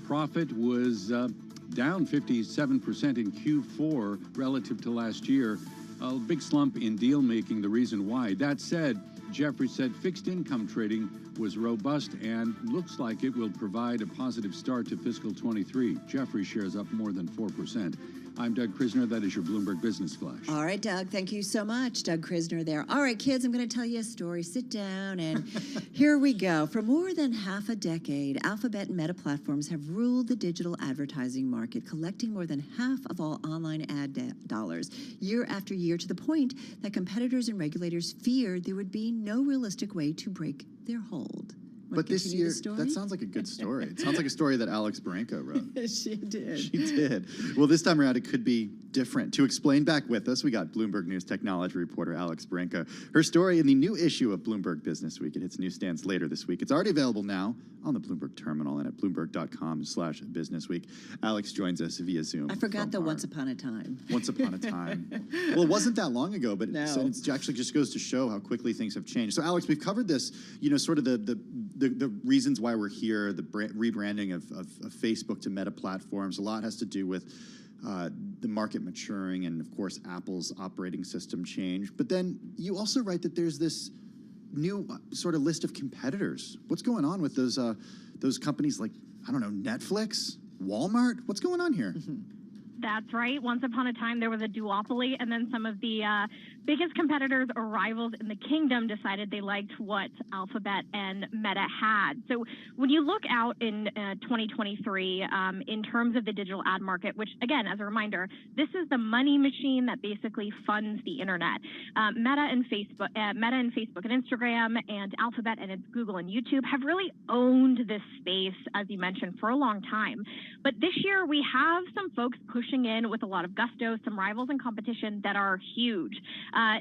Profit was down 57% in Q4 relative to last year. A big slump in deal making, the reason why. That said, Jefferies said fixed income trading was robust and looks like it will provide a positive start to fiscal 23. Jefferies shares up more than 4%. I'm Doug Krisner. That is your Bloomberg Business Flash. All right, Doug, thank you so much. Doug Krisner there. All right, kids, I'm going to tell you a story. Sit down, and here we go. For more than half a decade, Alphabet and Meta platforms have ruled the digital advertising market, collecting more than half of all online ad dollars year after year, to the point that competitors and regulators feared there would be no realistic way to break their hold. But this year, that sounds like a good story. It sounds like a story that Alex Branco wrote. She did. She did. Well, this time around, it could be different. To explain, back with us, we got Bloomberg News technology reporter Alex Branco. Her story in the new issue of Bloomberg Business Week. It hits newsstands later this week. It's already available now on the Bloomberg terminal and at Bloomberg.com/businessweek. Alex joins us via Zoom. I forgot the Once Upon a Time. Once Upon a Time. Well, it wasn't that long ago, but No. it actually just goes to show how quickly things have changed. So, Alex, we've covered this, sort of the reasons why we're here, the rebranding of Facebook to Meta platforms. A lot has to do with the market maturing and, of course, Apple's operating system change. But then you also write that there's this new sort of list of competitors. What's going on with those companies like, I don't know, Netflix, Walmart? What's going on here? That's right. Once upon a time, there was a duopoly, and then some of the biggest competitors or rivals in the kingdom decided they liked what Alphabet and Meta had. So when you look out in 2023, in terms of the digital ad market, which, again, as a reminder, this is the money machine that basically funds the internet. Meta and Facebook and Instagram and Alphabet and Google and YouTube have really owned this space, as you mentioned, for a long time. But this year, we have some folks pushing in with a lot of gusto, some rivals and competition that are huge.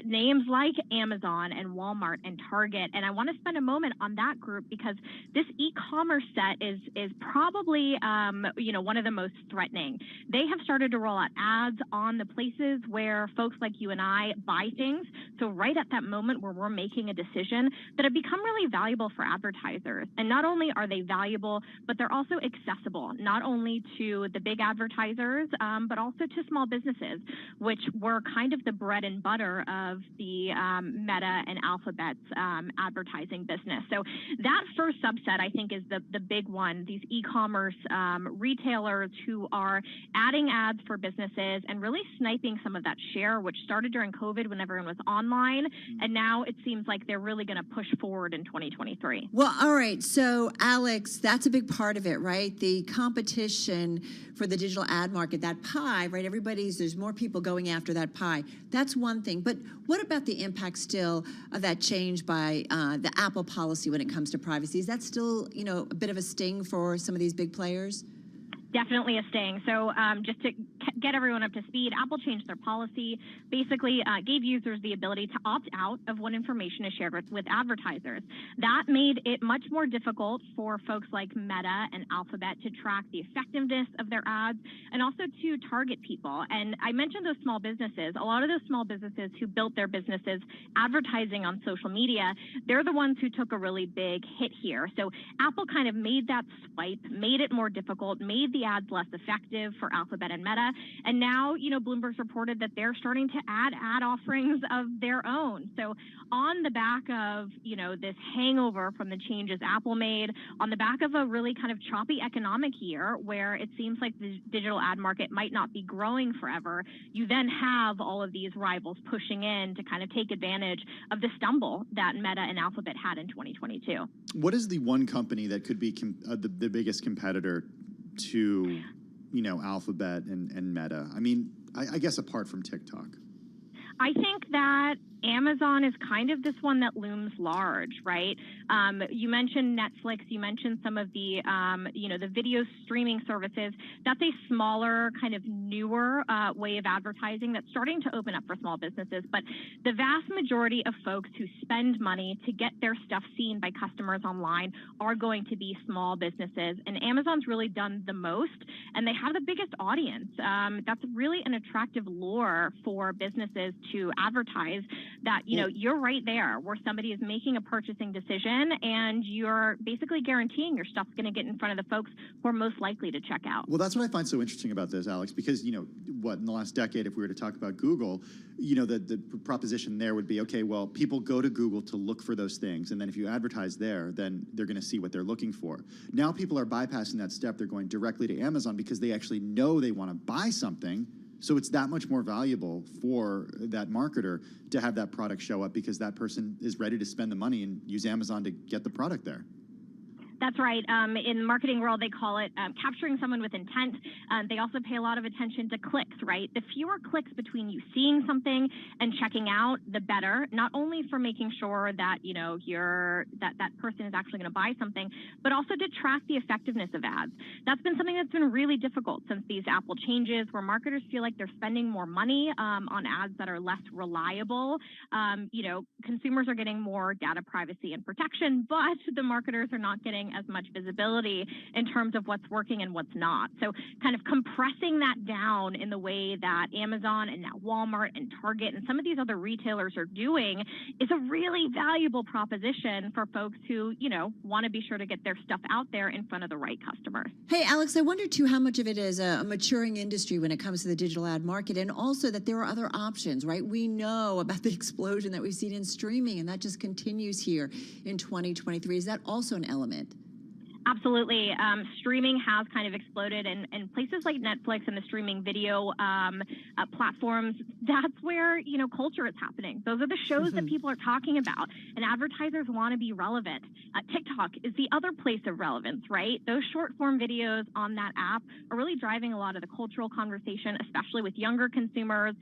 Names like Amazon and Walmart and Target. And I want to spend a moment on that group because this e-commerce set is probably one of the most threatening. They have started to roll out ads on the places where folks like you and I buy things. So right at that moment where we're making a decision, that have become really valuable for advertisers. And not only are they valuable, but they're also accessible, not only to the big advertisers, but also to small businesses, which were kind of the bread and butter of the Meta and Alphabet's advertising business. So that first subset, I think, is the big one. These e-commerce retailers who are adding ads for businesses and really sniping some of that share, which started during COVID when everyone was online. And now it seems like they're really going to push forward in 2023. Well, all right. So, Alex, that's a big part of it, right? The competition for the digital ad market, that pie, right? There's more people going after that pie. That's one thing. But what about the impact still of that change by the Apple policy when it comes to privacy? Is that still, a bit of a sting for some of these big players? Definitely a sting. So just to get everyone up to speed, Apple changed their policy, basically gave users the ability to opt out of what information is shared with advertisers. That made it much more difficult for folks like Meta and Alphabet to track the effectiveness of their ads and also to target people. And I mentioned those small businesses. A lot of those small businesses who built their businesses advertising on social media, they're the ones who took a really big hit here. So Apple kind of made that swipe, made it more difficult, made the ads less effective for Alphabet and Meta. And now, Bloomberg's reported that they're starting to add ad offerings of their own. So on the back of, this hangover from the changes Apple made, on the back of a really kind of choppy economic year where it seems like the digital ad market might not be growing forever, you then have all of these rivals pushing in to kind of take advantage of the stumble that Meta and Alphabet had in 2022. What is the one company that could be the biggest competitor to, Alphabet and Meta? I mean, I guess apart from TikTok. I think that Amazon is kind of this one that looms large, right? You mentioned Netflix, you mentioned some of the, the video streaming services. That's a smaller, kind of newer way of advertising that's starting to open up for small businesses. But the vast majority of folks who spend money to get their stuff seen by customers online are going to be small businesses. And Amazon's really done the most, and they have the biggest audience. That's really an attractive lure for businesses to advertise. That you're right there where somebody is making a purchasing decision and you're basically guaranteeing your stuff's going to get in front of the folks who are most likely to check out. Well, that's what I find so interesting about this, Alex, because in the last decade, if we were to talk about Google, the proposition there would be, okay, well, people go to Google to look for those things, and then if you advertise there, then they're going to see what they're looking for. Now people are bypassing that step. They're going directly to Amazon because they actually know they want to buy something. So it's that much more valuable for that marketer to have that product show up because that person is ready to spend the money and use Amazon to get the product there. That's right. In the marketing world, they call it capturing someone with intent. They also pay a lot of attention to clicks, right? The fewer clicks between you seeing something and checking out, the better. Not only for making sure that that person is actually going to buy something, but also to track the effectiveness of ads. That's been something that's been really difficult since these Apple changes, where marketers feel like they're spending more money on ads that are less reliable. Consumers are getting more data privacy and protection, but the marketers are not getting as much visibility in terms of what's working and what's not. So kind of compressing that down in the way that Amazon and now Walmart and Target and some of these other retailers are doing is a really valuable proposition for folks who, want to be sure to get their stuff out there in front of the right customers. Hey, Alex, I wonder too how much of it is a maturing industry when it comes to the digital ad market, and also that there are other options, right? We know about the explosion that we've seen in streaming, and that just continues here in 2023. Is that also an element? Absolutely. Streaming has kind of exploded, and places like Netflix and the streaming video platforms, that's where, culture is happening. Those are the shows that people are talking about, and advertisers want to be relevant. TikTok is the other place of relevance, right? Those short form videos on that app are really driving a lot of the cultural conversation, especially with younger consumers,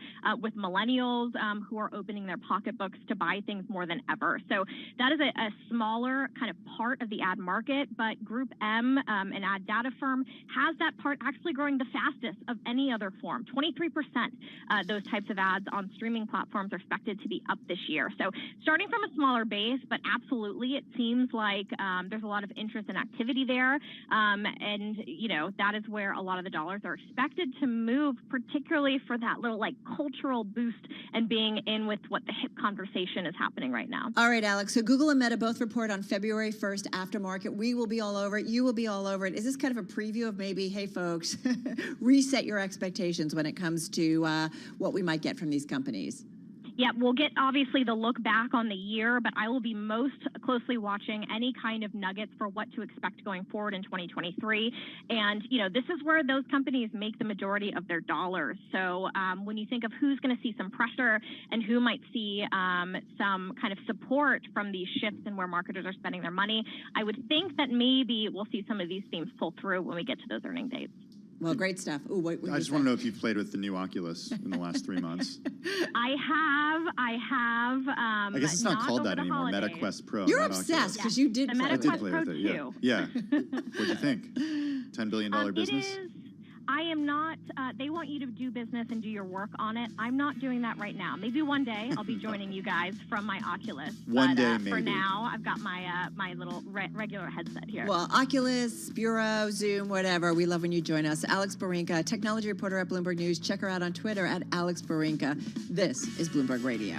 with millennials who are opening their pocketbooks to buy things more than ever. So that is a smaller kind of part of the ad market, but Group M, an ad data firm, has that part actually growing the fastest of any other form. 23% those types of ads on streaming platforms are expected to be up this year. So starting from a smaller base, but absolutely it seems like there's a lot of interest and activity there. And, that is where a lot of the dollars are expected to move, particularly for that little cultural boost and being in with what the hip conversation is happening right now. All right, Alex. So Google and Meta both report on February 1st aftermarket. We will be all over it. You will be all over it. Is this kind of a preview of maybe, hey, folks, reset your expectations when it comes to what we might get from these companies? Yeah, we'll get obviously the look back on the year, but I will be most closely watching any kind of nuggets for what to expect going forward in 2023. And, this is where those companies make the majority of their dollars. So when you think of who's going to see some pressure and who might see some kind of support from these shifts in where marketers are spending their money, I would think that maybe we'll see some of these themes pull through when we get to those earning dates. Well, great stuff. Ooh, what I just want to know if you've played with the new Oculus in the last 3 months. I have. I guess it's not called that anymore. Holidays. MetaQuest Pro. You're obsessed because you did play with it. I did play with it. Yeah. Yeah. What'd you think? $10 billion business. I am not, they want you to do business and do your work on it. I'm not doing that right now. Maybe one day I'll be joining you guys from my Oculus. One day, For maybe. now, I've got my my little regular headset here. Well, Oculus, Bureau, Zoom, whatever. We love when you join us. Alex Barinka, technology reporter at Bloomberg News. Check her out on Twitter at Alex Barinka. This is Bloomberg Radio.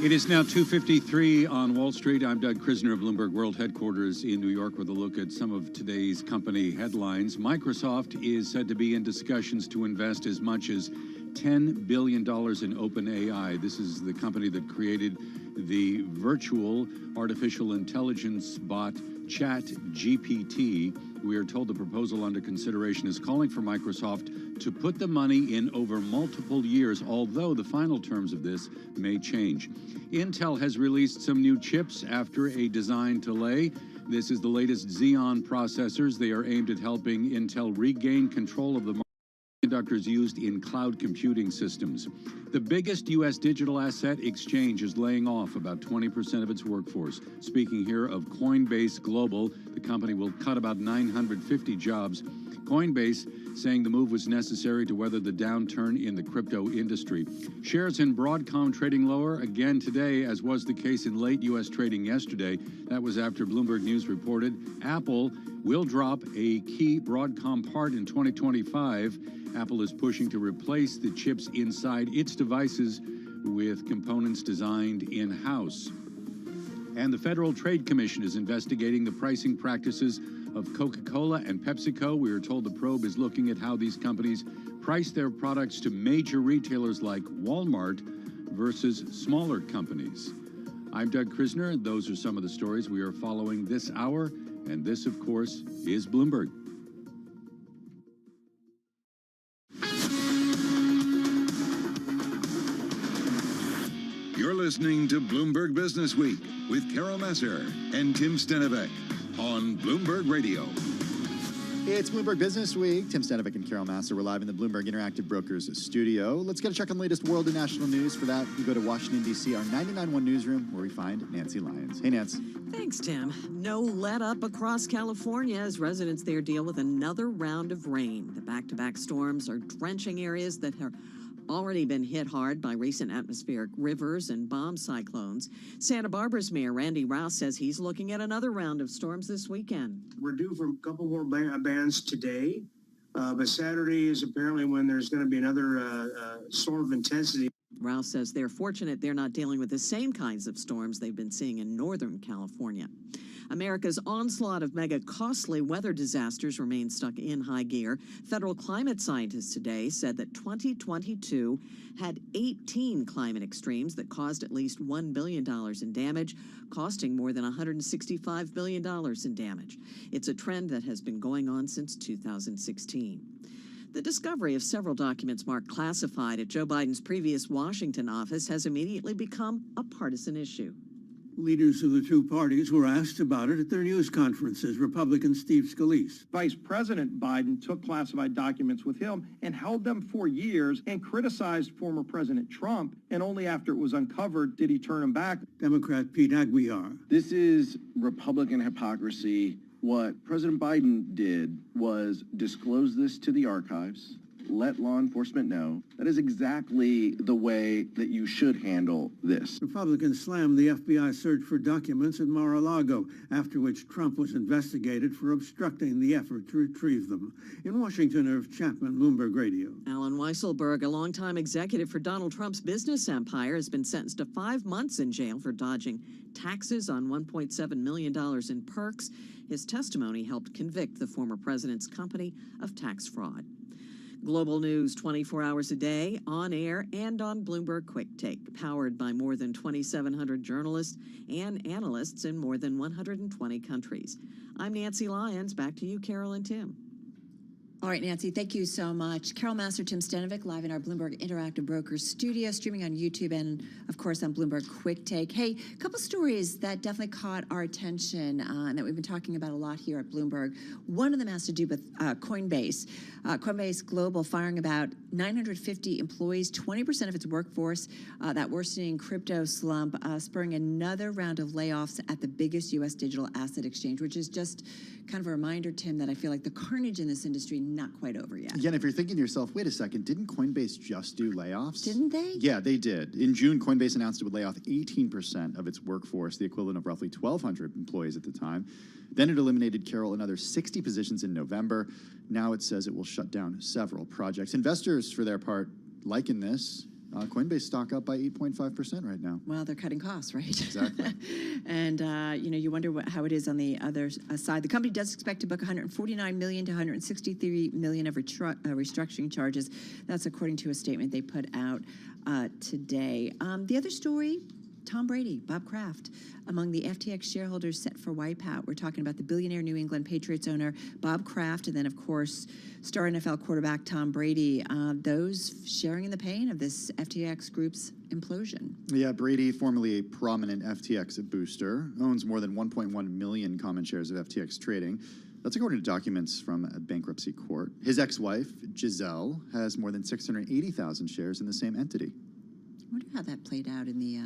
It is now 2:53 on Wall Street. I'm Doug Krisner of Bloomberg World Headquarters in New York with a look at some of today's company headlines. Microsoft is said to be in discussions to invest as much as $10 billion in OpenAI. This is the company that created the virtual artificial intelligence bot ChatGPT. We are told the proposal under consideration is calling for Microsoft to put the money in over multiple years, although the final terms of this may change. Intel has released some new chips after a design delay. This is the latest Xeon processors. They are aimed at helping Intel regain control of the semiconductors used in cloud computing systems. The biggest U.S. digital asset exchange is laying off about 20% of its workforce. Speaking here of Coinbase Global, the company will cut about 950 jobs. Coinbase saying the move was necessary to weather the downturn in the crypto industry. Shares in Broadcom trading lower again today, as was the case in late U.S. trading yesterday. That was after Bloomberg News reported Apple will drop a key Broadcom part in 2025. Apple is pushing to replace the chips inside its devices with components designed in-house. And the Federal Trade Commission is investigating the pricing practices of Coca-Cola and PepsiCo. We are told the probe is looking at how these companies price their products to major retailers like Walmart versus smaller companies. I'm Doug Krisner. Those are some of the stories we are following this hour. And this, of course, is Bloomberg. You're listening to Bloomberg Business Week with Carol Messer and Tim Stenovec on Bloomberg Radio. It's Bloomberg Business Week. Tim Stenovec and Carol Masser. We're live in the Bloomberg Interactive Brokers studio. Let's get a check on the latest world and national news. For that, we go to Washington, D.C., our 99.1 newsroom, where we find Nancy Lyons. Hey, Nance. Thanks, Tim. No let up across California as residents there deal with another round of rain. The back-to-back storms are drenching areas that have already been hit hard by recent atmospheric rivers and bomb cyclones. Santa Barbara's Mayor Randy Rouse says he's looking at another round of storms this weekend. We're due for a couple more bands today, but Saturday is apparently when there's going to be another storm of intensity. Rouse says they're fortunate they're not dealing with the same kinds of storms they've been seeing in Northern California. America's onslaught of mega costly weather disasters remains stuck in high gear. Federal climate scientists today said that 2022 had 18 climate extremes that caused at least $1 billion in damage, costing more than $165 billion in damage. It's a trend that has been going on since 2016. The discovery of several documents marked classified at Joe Biden's previous Washington office has immediately become a partisan issue. Leaders of the two parties were asked about it at their news conferences. Republican Steve Scalise. Vice President Biden took classified documents with him and held them for years and criticized former President Trump, and only after it was uncovered did he turn them back. Democrat Pete Aguiar. This is Republican hypocrisy. What President Biden did was disclose this to the archives, let law enforcement know. That is exactly the way that you should handle this. Republicans slammed the FBI search for documents at Mar-a-Lago, after which Trump was investigated for obstructing the effort to retrieve them. In Washington, Irv Chapman, Bloomberg Radio. Alan Weisselberg, a longtime executive for Donald Trump's business empire, has been sentenced to 5 months in jail for dodging taxes on $1.7 million in perks. His testimony helped convict the former president's company of tax fraud. Global news 24 hours a day, on air and on Bloomberg Quick Take, powered by more than 2,700 journalists and analysts in more than 120 countries. I'm Nancy Lyons. Back to you, Carol and Tim. All right, Nancy, thank you so much. Carol Masser, Tim Stenovec, live in our Bloomberg Interactive Brokers studio, streaming on YouTube and, of course, on Bloomberg Quick Take. Hey, a couple stories that definitely caught our attention and that we've been talking about a lot here at Bloomberg. One of them has to do with Coinbase. Coinbase Global firing about 950 employees, 20% of its workforce. That worsening crypto slump spurring another round of layoffs at the biggest U.S. digital asset exchange, which is just kind of a reminder, Tim, that I feel like the carnage in this industry not quite over yet. Yeah, and if you're thinking to yourself, wait a second, didn't Coinbase just do layoffs? Didn't they? Yeah, they did. In June, Coinbase announced it would lay off 18% of its workforce, the equivalent of roughly 1,200 employees at the time. Then it eliminated, Carol, another 60 positions in November. Now it says it will shut down several projects. Investors, for their part, liken this. Coinbase stock up by 8.5% right now. Well, they're cutting costs, right? Exactly. And, you wonder how it is on the other side. The company does expect to book $149 million to $163 million of restructuring charges. That's according to a statement they put out today. The other story, Tom Brady, Bob Kraft, among the FTX shareholders set for wipeout. We're talking about the billionaire New England Patriots owner, Bob Kraft, and then, of course, star NFL quarterback Tom Brady, those sharing in the pain of this FTX group's implosion. Yeah, Brady, formerly a prominent FTX booster, owns more than 1.1 million common shares of FTX trading. That's according to documents from a bankruptcy court. His ex-wife, Giselle, has more than 680,000 shares in the same entity. I wonder how that played out in the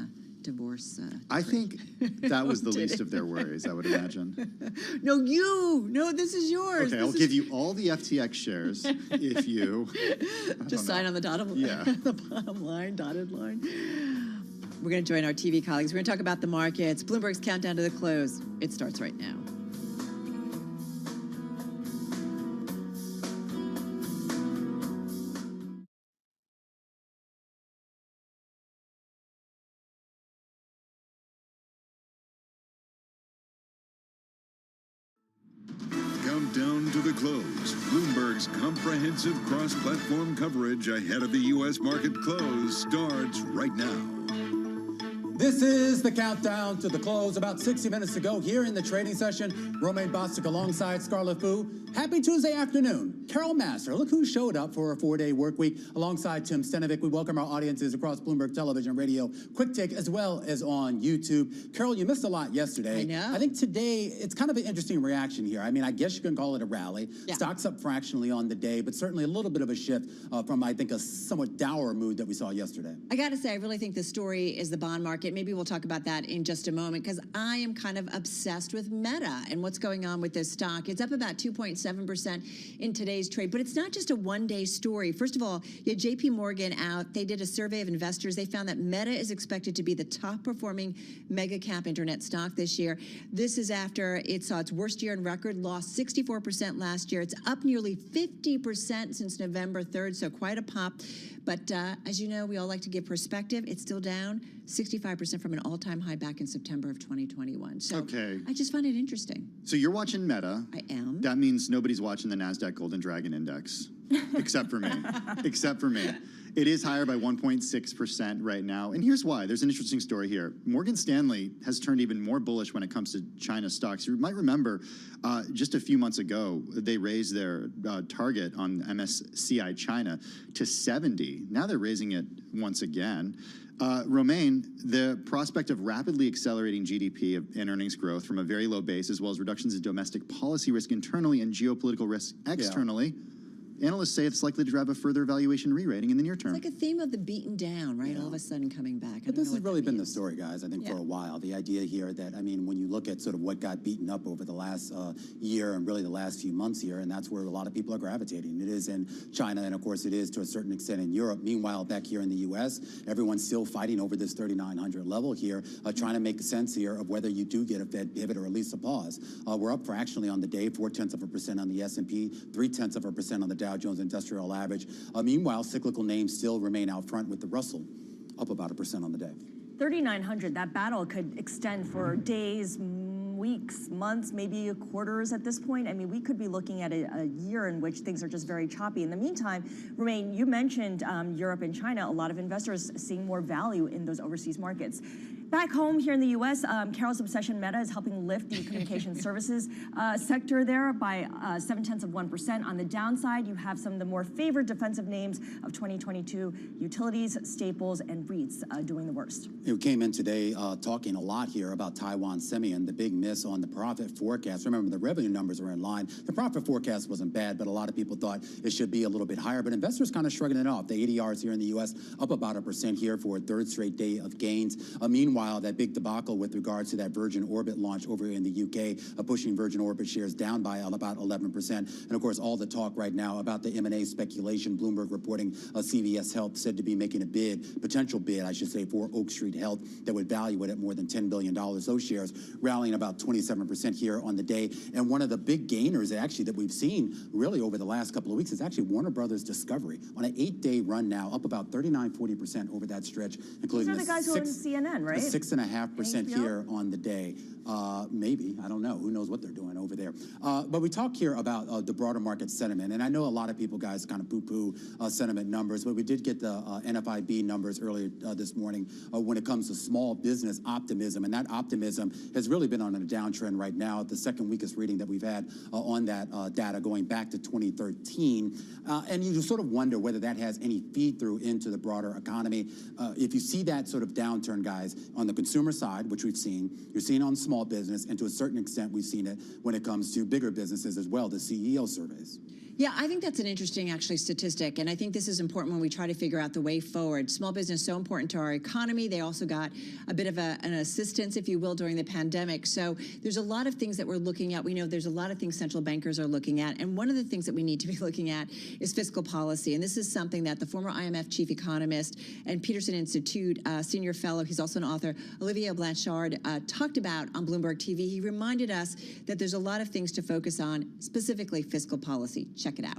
divorce. I think that was the least of their worries, I would imagine. No, this is yours. Okay, I'll give you all the FTX shares if you just sign on the dotted line. Yeah. The bottom line, dotted line. We're going to join our TV colleagues. We're going to talk about the markets. Bloomberg's countdown to the close. It starts right now. countdown to the close. Bloomberg's comprehensive cross-platform coverage ahead of the U.S. market close starts right now. This is the countdown to the close. About 60 minutes to go here in the trading session. Romaine Bostic alongside Scarlett Fu. Happy Tuesday afternoon. Carol Master, look who showed up for a 4-day work week alongside Tim Stenovic. We welcome our audiences across Bloomberg Television, Radio, Quick Take, as well as on YouTube. Carol, you missed a lot yesterday. I know. I think today it's kind of an interesting reaction here. I mean, I guess you can call it a rally. Yeah. Stocks up fractionally on the day, but certainly a little bit of a shift from, I think, a somewhat dour mood that we saw yesterday. I got to say, I really think the story is the bond market. Maybe we'll talk about that in just a moment, because I am kind of obsessed with Meta and what's going on with this stock. It's up about 2.7% in today's trade, but it's not just a one-day story. First of all, you had JP Morgan out. They did a survey of investors. They found that Meta is expected to be the top-performing mega-cap internet stock this year. This is after it saw its worst year in record, lost 64% last year. It's up nearly 50% since November 3rd, so quite a pop. But as you know, we all like to give perspective. It's still down 65% from an all-time high back in September of 2021. So okay. I just find it interesting. So you're watching Meta. I am. That means nobody's watching the NASDAQ Golden Dragon Index, except for me. Except for me. It is higher by 1.6% right now. And here's why. There's an interesting story here. Morgan Stanley has turned even more bullish when it comes to China stocks. You might remember just a few months ago, they raised their target on MSCI China to 70. Now they're raising it once again. Romaine, the prospect of rapidly accelerating GDP and earnings growth from a very low base, as well as reductions in domestic policy risk internally and geopolitical risk externally, analysts say it's likely to drive a further valuation re-rating in the near term. It's like a theme of the beaten down, right? All of a sudden coming back. But this has really been the story, guys, I think, for a while. The idea here that, I mean, when you look at sort of what got beaten up over the last year and really the last few months here, and that's where a lot of people are gravitating. It is in China, and of course it is to a certain extent in Europe. Meanwhile, back here in the U.S., everyone's still fighting over this 3,900 level here, trying to make sense here of whether you do get a Fed pivot or at least a pause. We're up fractionally on the day, 0.4% on the S&P, 0.3% on the Dow Jones Industrial Average. Meanwhile, cyclical names still remain out front with the Russell up about 1% on the day. 3,900, that battle could extend for days, weeks, months, maybe quarters at this point. I mean, we could be looking at a year in which things are just very choppy. In the meantime, Romaine, you mentioned Europe and China. A lot of investors seeing more value in those overseas markets. Back home here in the U.S., Carol's obsession Meta is helping lift the communication services sector there by 0.7%. On the downside, you have some of the more favored defensive names of 2022, utilities, staples, and REITs doing the worst. We came in today talking a lot here about Taiwan Semi and the big miss on the profit forecast. Remember, the revenue numbers are in line. The profit forecast wasn't bad, but a lot of people thought it should be a little bit higher. But investors kind of shrugging it off. The ADRs here in the U.S. up about 1% here for a third straight day of gains. Meanwhile, that big debacle with regards to that Virgin Orbit launch over in the UK, pushing Virgin Orbit shares down by about 11%. And of course, all the talk right now about the M&A speculation. Bloomberg reporting CVS Health said to be making a bid, potential bid, I should say, for Oak Street Health that would value it at more than $10 billion. Those shares rallying about 27% here on the day. And one of the big gainers actually that we've seen really over the last couple of weeks is actually Warner Brothers Discovery on an 8-day run now, up about 39-40% over that stretch, including These are the guys who are in CNN, right? 6.5% here on the day. Maybe, I don't know. Who knows what they're doing over there. But we talk here about the broader market sentiment. And I know a lot of people, guys, kind of poo-poo sentiment numbers, but we did get the NFIB numbers earlier this morning when it comes to small business optimism. And that optimism has really been on a downtrend right now. The second weakest reading that we've had on that data going back to 2013. And you just sort of wonder whether that has any feed through into the broader economy. If you see that sort of downturn, guys, on the consumer side, which we've seen, you're seeing on small business, and to a certain extent, we've seen it when it comes to bigger businesses as well, the CEO surveys. Yeah, I think that's an interesting, actually, statistic, and I think this is important when we try to figure out the way forward. Small business so important to our economy. They also got a bit of an assistance, if you will, during the pandemic. So there's a lot of things that we're looking at. We know there's a lot of things central bankers are looking at, and one of the things that we need to be looking at is fiscal policy. And this is something that the former IMF chief economist and Peterson Institute senior fellow, he's also an author, Olivier Blanchard, talked about on Bloomberg TV. He reminded us that there's a lot of things to focus on, specifically fiscal policy. Check it out.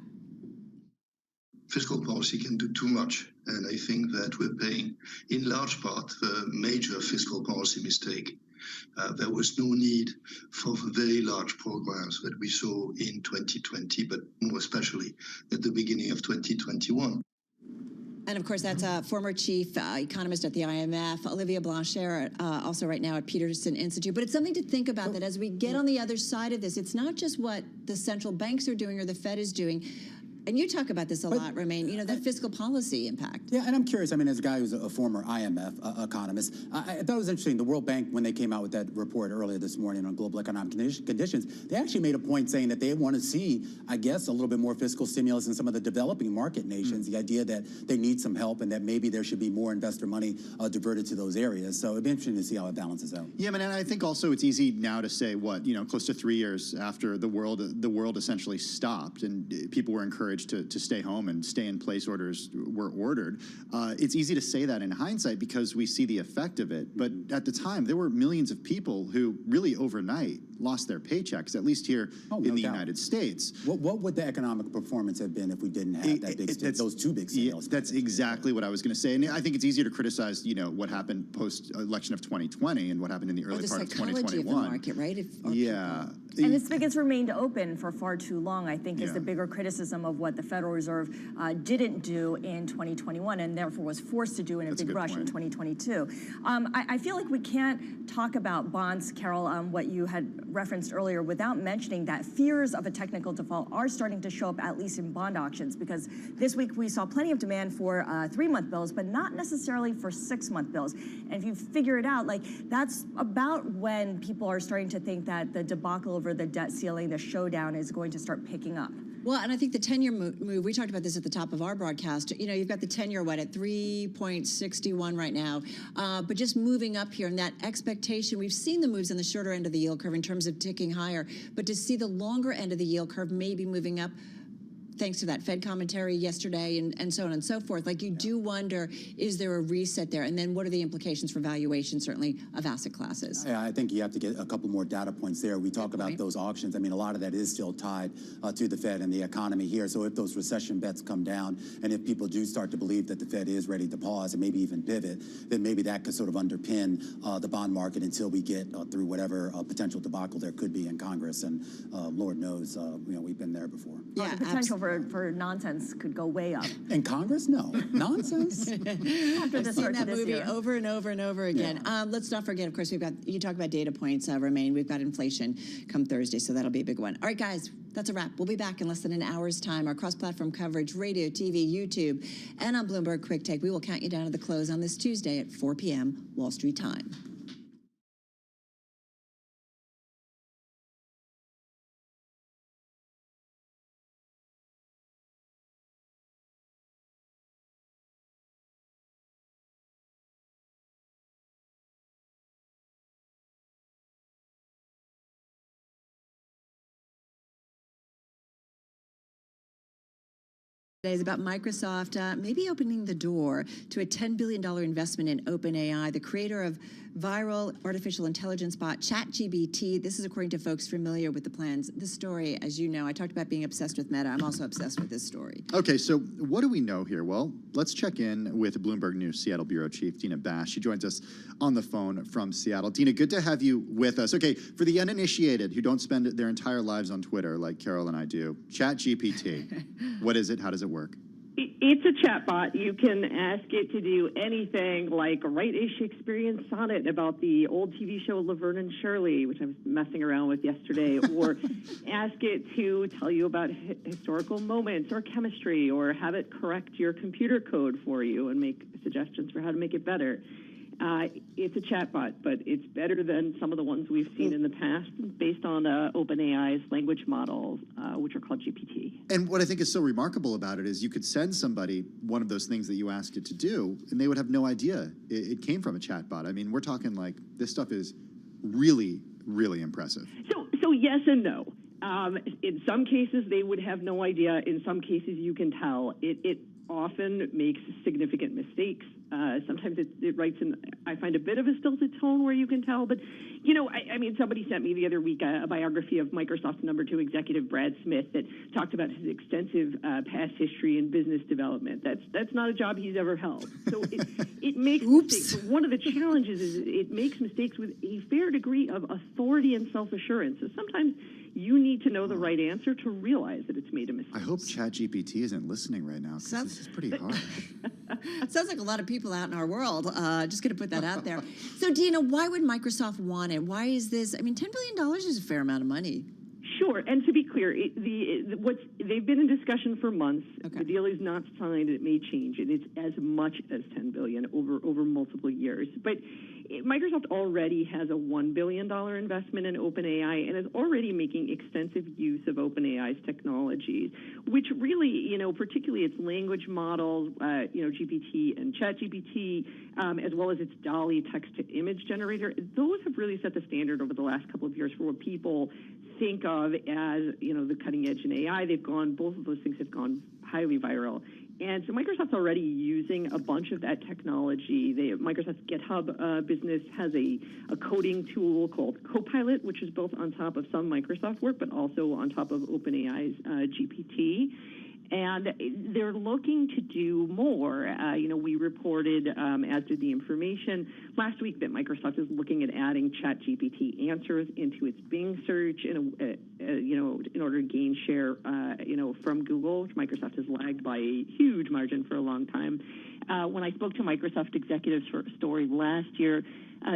Fiscal policy can do too much, and I think that we're paying, in large part, a major fiscal policy mistake there was no need for very large programs that we saw in 2020, but more especially at the beginning of 2021. And of course, that's former chief economist at the IMF, Olivia Blanchard, also right now at Peterson Institute. But it's something to think about that as we get on the other side of this, it's not just what the central banks are doing or the Fed is doing. And you talk about this a lot, Romain, you know, that fiscal policy impact. Yeah, and I'm curious, I mean, as a guy who's a former IMF economist, I thought it was interesting, the World Bank, when they came out with that report earlier this morning on global economic conditions, they actually made a point saying that they want to see, I guess, a little bit more fiscal stimulus in some of the developing market nations, the idea that they need some help and that maybe there should be more investor money diverted to those areas. So it'd be interesting to see how it balances out. Yeah, man, and I think also it's easy now to say, what, you know, close to 3 years after the world essentially stopped and people were encouraged to stay home and stay in place orders were ordered. It's easy to say that in hindsight because we see the effect of it. But at the time, there were millions of people who really overnight lost their paychecks, at least here in the United States. What would the economic performance have been if we didn't have those two big stimulus? That's exactly what I was going to say. And I think it's easier to criticize, you know, what happened post-election of 2020 and what happened in the early part of 2021. Of the market, right? Yeah. And the spigots remained open for far too long, I think, is the bigger criticism of what the Federal Reserve didn't do in 2021 and therefore was forced to do in a big rush in 2022. I feel like we can't talk about bonds, Carol, what you had referenced earlier, without mentioning that fears of a technical default are starting to show up, at least in bond auctions, because this week we saw plenty of demand for 3-month bills, but not necessarily for 6-month bills. And if you figure it out, like, that's about when people are starting to think that the debacle over the debt ceiling, the showdown, is going to start picking up. Well, and I think the 10-year move, we talked about this at the top of our broadcast, you know, you've got the 10-year, at 3.61 right now, but just moving up here and that expectation, we've seen the moves on the shorter end of the yield curve in terms of ticking higher, but to see the longer end of the yield curve maybe moving up, thanks to that Fed commentary yesterday and so on and so forth. Like, you do wonder, is there a reset there? And then what are the implications for valuation, certainly, of asset classes? Yeah, I think you have to get a couple more data points there. We talk about those auctions. I mean, a lot of that is still tied to the Fed and the economy here. So if those recession bets come down and if people do start to believe that the Fed is ready to pause and maybe even pivot, then maybe that could sort of underpin the bond market until we get through whatever potential debacle there could be in Congress. And Lord knows, you know, we've been there before. Yeah, the potential for nonsense could go way up. In Congress? No. Nonsense? After I've seen that movie over and over and over again. Yeah. Let's not forget, of course, you talk about data points, Romain. We've got inflation come Thursday, so that'll be a big one. All right, guys, that's a wrap. We'll be back in less than an hour's time. Our cross-platform coverage, radio, TV, YouTube, and on Bloomberg Quick Take. We will count you down to the close on this Tuesday at 4 p.m. Wall Street time. Is about Microsoft maybe opening the door to a $10 billion investment in OpenAI, the creator of viral artificial intelligence bot ChatGPT. This is according to folks familiar with the plans. This story, as you know, I talked about being obsessed with Meta. I'm also obsessed with this story. Okay, so what do we know here? Well, let's check in with Bloomberg News Seattle Bureau Chief Dina Bash. She joins us on the phone from Seattle. Dina, good to have you with us. Okay, for the uninitiated who don't spend their entire lives on Twitter like Carol and I do, ChatGPT, what is it? How does it work? It's a chatbot. You can ask it to do anything, like write a Shakespearean sonnet about the old TV show Laverne and Shirley, which I was messing around with yesterday, or ask it to tell you about historical moments or chemistry, or have it correct your computer code for you and make suggestions for how to make it better. It's a chatbot, but it's better than some of the ones we've seen in the past based on OpenAI's language models, which are called GPT. And what I think is so remarkable about it is you could send somebody one of those things that you asked it to do, and they would have no idea it came from a chatbot. I mean, we're talking like this stuff is really, really impressive. So yes and no. In some cases, they would have no idea. In some cases, you can tell. often makes significant mistakes. Sometimes it writes in, I find, a bit of a stilted tone where you can tell. But, I mean, somebody sent me the other week a biography of Microsoft's number 2 executive, Brad Smith, that talked about his extensive past history in business development. That's not a job he's ever held. So it makes mistakes. One of the challenges is it makes mistakes with a fair degree of authority and self-assurance. So sometimes you need to know the right answer to realize that it's made a mistake. I hope ChatGPT isn't listening right now, because this is pretty harsh. Sounds like a lot of people out in our world. Just going to put that out there. So, Dina, why would Microsoft want it? Why is this? I mean, $10 billion is a fair amount of money. Sure, and to be clear, they've been in discussion for months. Okay. The deal is not signed; it may change, and it's as much as $10 billion over multiple years. But Microsoft already has a $1 billion investment in OpenAI and is already making extensive use of OpenAI's technologies, which really, particularly its language models, GPT and ChatGPT, as well as its DALL-E text-to-image generator. Those have really set the standard over the last couple of years for what people think of as, the cutting edge in AI. Both of those things have gone highly viral. And so Microsoft's already using a bunch of that technology. Microsoft's GitHub business has a coding tool called Copilot, which is built on top of some Microsoft work, but also on top of OpenAI's GPT. And they're looking to do more. We reported, as did the information last week, that Microsoft is looking at adding ChatGPT answers into its Bing search in order to gain share, from Google, which Microsoft has lagged by a huge margin for a long time. When I spoke to Microsoft executives for a story last year,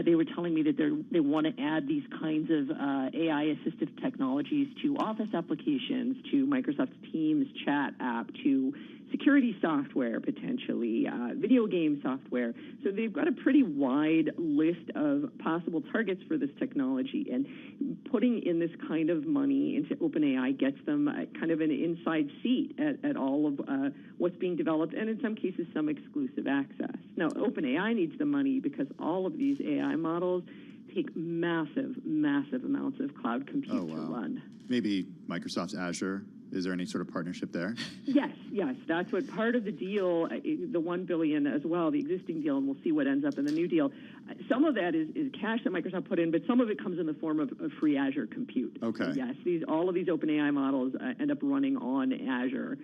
they were telling me that they want to add these kinds of AI-assistive technologies to Office applications, to Microsoft Teams chat app, to security software, potentially, video game software. So they've got a pretty wide list of possible targets for this technology, and putting in this kind of money into OpenAI gets them kind of an inside seat at all of what's being developed, and in some cases, some exclusive access. Now, OpenAI needs the money because all of these AI models take massive, massive amounts of cloud compute to run. Maybe Microsoft's Azure. Is there any sort of partnership there? Yes. That's what part of the deal, the $1 billion as well, the existing deal, and we'll see what ends up in the new deal. Some of that is cash that Microsoft put in, but some of it comes in the form of free Azure compute. Okay. So yes, all of these OpenAI models end up running on Azure,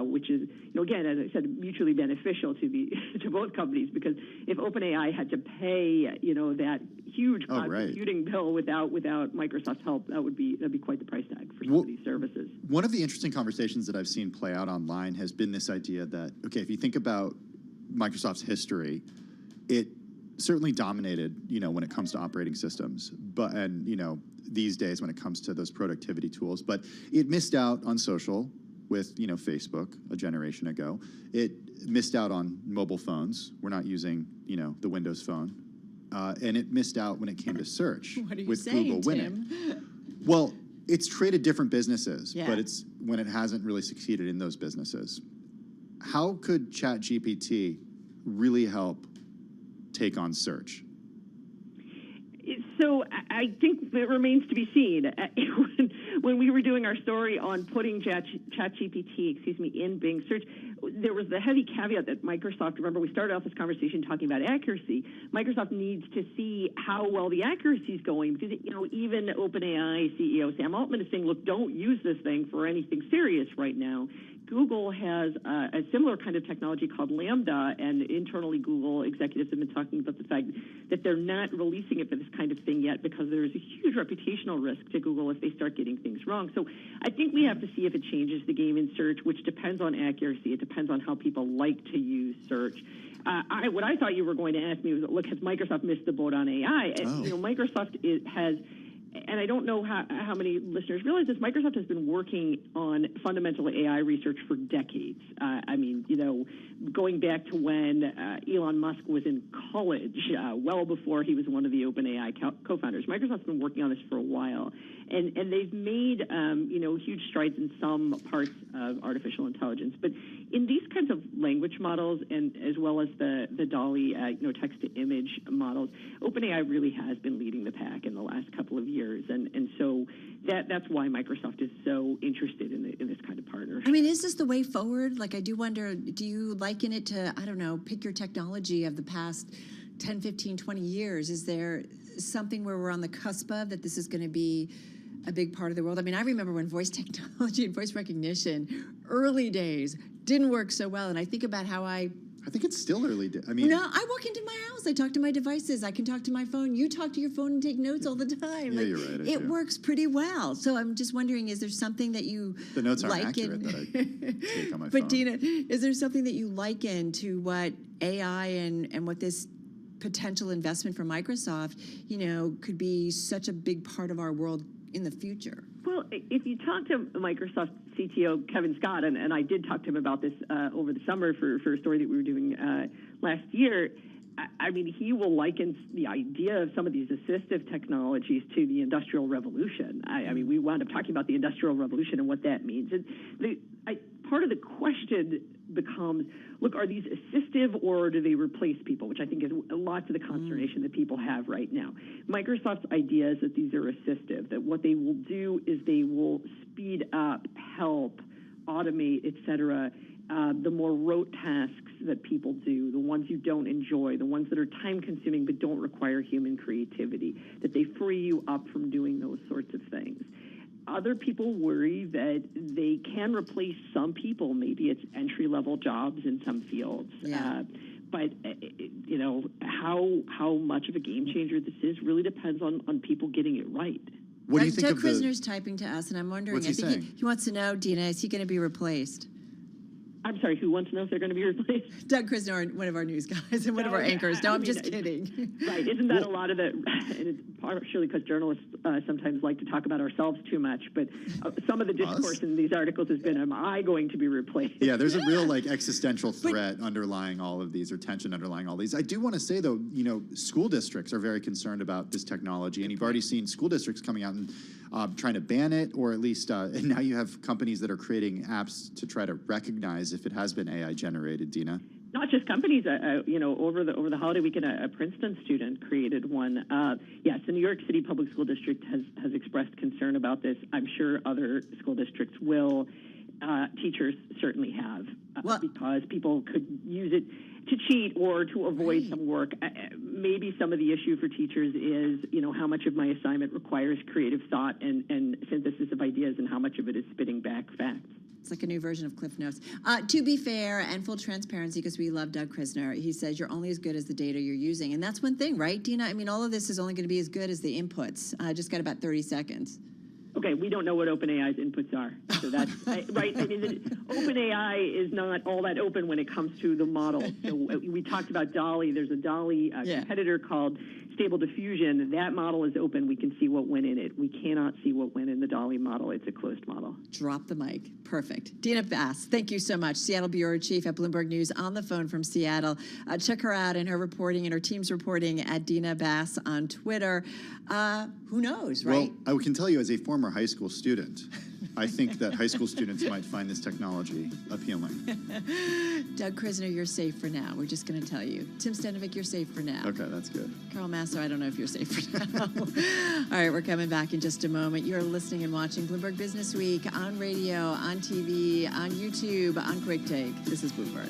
which is, again, as I said, mutually beneficial to both companies, because if OpenAI had to pay, that huge cloud computing bill without Microsoft's help, that'd be quite the price tag for some of these services. One of the interesting conversations that I've seen play out online has been this idea that, okay, if you think about Microsoft's history, it certainly dominated, when it comes to operating systems, these days when it comes to those productivity tools, but it missed out on social with, Facebook a generation ago. It missed out on mobile phones. We're not using, the Windows phone. And it missed out when it came to search with Google winning. Well, it's traded different businesses, but it's when it hasn't really succeeded in those businesses. How could ChatGPT really help take on search? So I think it remains to be seen. When we were doing our story on putting ChatGPT, in Bing search, there was the heavy caveat that Microsoft, remember we started off this conversation talking about accuracy, Microsoft needs to see how well the accuracy is going, because, even OpenAI CEO Sam Altman is saying, look, don't use this thing for anything serious right now. Google has a similar kind of technology called Lambda, and internally Google executives have been talking about the fact that they're not releasing it for this kind of thing yet because there's a huge reputational risk to Google if they start getting things wrong. So I think we have to see if it changes the game in search, which depends on accuracy. It depends on how people like to use search. What I thought you were going to ask me was, look, has Microsoft missed the boat on AI? Microsoft has... And I don't know how many listeners realize this. Microsoft has been working on fundamental AI research for decades. Going back to when Elon Musk was in college, well before he was one of the OpenAI co-founders. Microsoft's been working on this for a while. And they've made, huge strides in some parts of artificial intelligence. But in these kinds of language models, and as well as the DALL-E, text-to-image models, OpenAI really has been leading the pack in the last couple of years. years, and so that's why Microsoft is so interested in this kind of partnership. I mean, is this the way forward? Like, I do wonder, do you liken it to, I don't know, pick your technology of the past 10, 15, 20 years? Is there something where we're on the cusp of that this is going to be a big part of the world? I mean, I remember when voice technology and voice recognition, early days, didn't work so well. And I think about how I think it's still early. I mean, no, I walk into my house, I talk to my devices, I can talk to my phone. You talk to your phone and take notes all the time. Yeah, you're right. It works pretty well. So I'm just wondering, is there something that you the notes aren't liken? accurate that I take on my phone. But Dina, is there something that you liken to what AI and what this potential investment from Microsoft, could be such a big part of our world in the future? Well, if you talk to Microsoft CTO Kevin Scott, and I did talk to him about this over the summer for a story that we were doing last year, I mean, he will liken the idea of some of these assistive technologies to the Industrial Revolution. I mean, we wound up talking about the Industrial Revolution and what that means. And part of the question becomes, look, are these assistive or do they replace people, which I think is lots of the consternation that people have right now. Microsoft's idea is that these are assistive, that what they will do is they will speed up, help, automate, et cetera, the more rote tasks that people do, the ones you don't enjoy, the ones that are time-consuming but don't require human creativity, that they free you up from doing those sorts of things. Other people worry that they can replace some people. Maybe it's entry-level jobs in some fields. Yeah. But how much of a game changer this is really depends on people getting it right. What do you think Doug of the... Krisner's typing to us, and I'm wondering, What's he saying? He wants to know, Dina, is he going to be replaced? I'm sorry, who wants to know if they're going to be replaced? Doug Krisner, one of our news guys and one of our anchors. No, I'm just kidding. Right, isn't that a lot of it? And it's partially because journalists sometimes like to talk about ourselves too much, but some of the discourse in these articles has been, am I going to be replaced? Yeah, there's a real existential threat underlying all of these, or tension underlying all these. I do want to say, though, school districts are very concerned about this technology, and you've already seen school districts coming out and trying to ban it, or at least, and now you have companies that are creating apps to try to recognize if it has been AI generated. Dina? Not just companies. Over the holiday weekend, a Princeton student created one. Yes, the New York City Public School District has expressed concern about this. I'm sure other school districts will. Teachers certainly have, because people could use it to cheat or to avoid some work. Maybe some of the issue for teachers is, how much of my assignment requires creative thought and synthesis of ideas, and how much of it is spitting back facts. It's like a new version of Cliff Notes. To be fair and full transparency, because we love Doug Krisner, he says you're only as good as the data you're using. And that's one thing, right, Dina? I mean, all of this is only going to be as good as the inputs. I just got about 30 seconds. Okay, we don't know what OpenAI's inputs are. So that's right. I mean, OpenAI is not all that open when it comes to the model. So we talked about DALL-E. There's a DALL-E competitor called Stable Diffusion. That model is open. We can see what went in it. We cannot see what went in the DALL-E model. It's a closed model. Drop the mic. Perfect. Dina Bass, thank you so much. Seattle Bureau Chief at Bloomberg News on the phone from Seattle. Check her out and her reporting and her team's reporting at Dina Bass on Twitter. Who knows, right? Well, I can tell you as a former high school student, I think that high school students might find this technology appealing. Doug Krisner, you're safe for now. We're just going to tell you. Tim Stenovic, you're safe for now. Okay, that's good. Carl Masso, I don't know if you're safe for now. All right, we're coming back in just a moment. You're listening and watching Bloomberg Business Week on radio, on TV, on YouTube, on Quick Take. This is Bloomberg.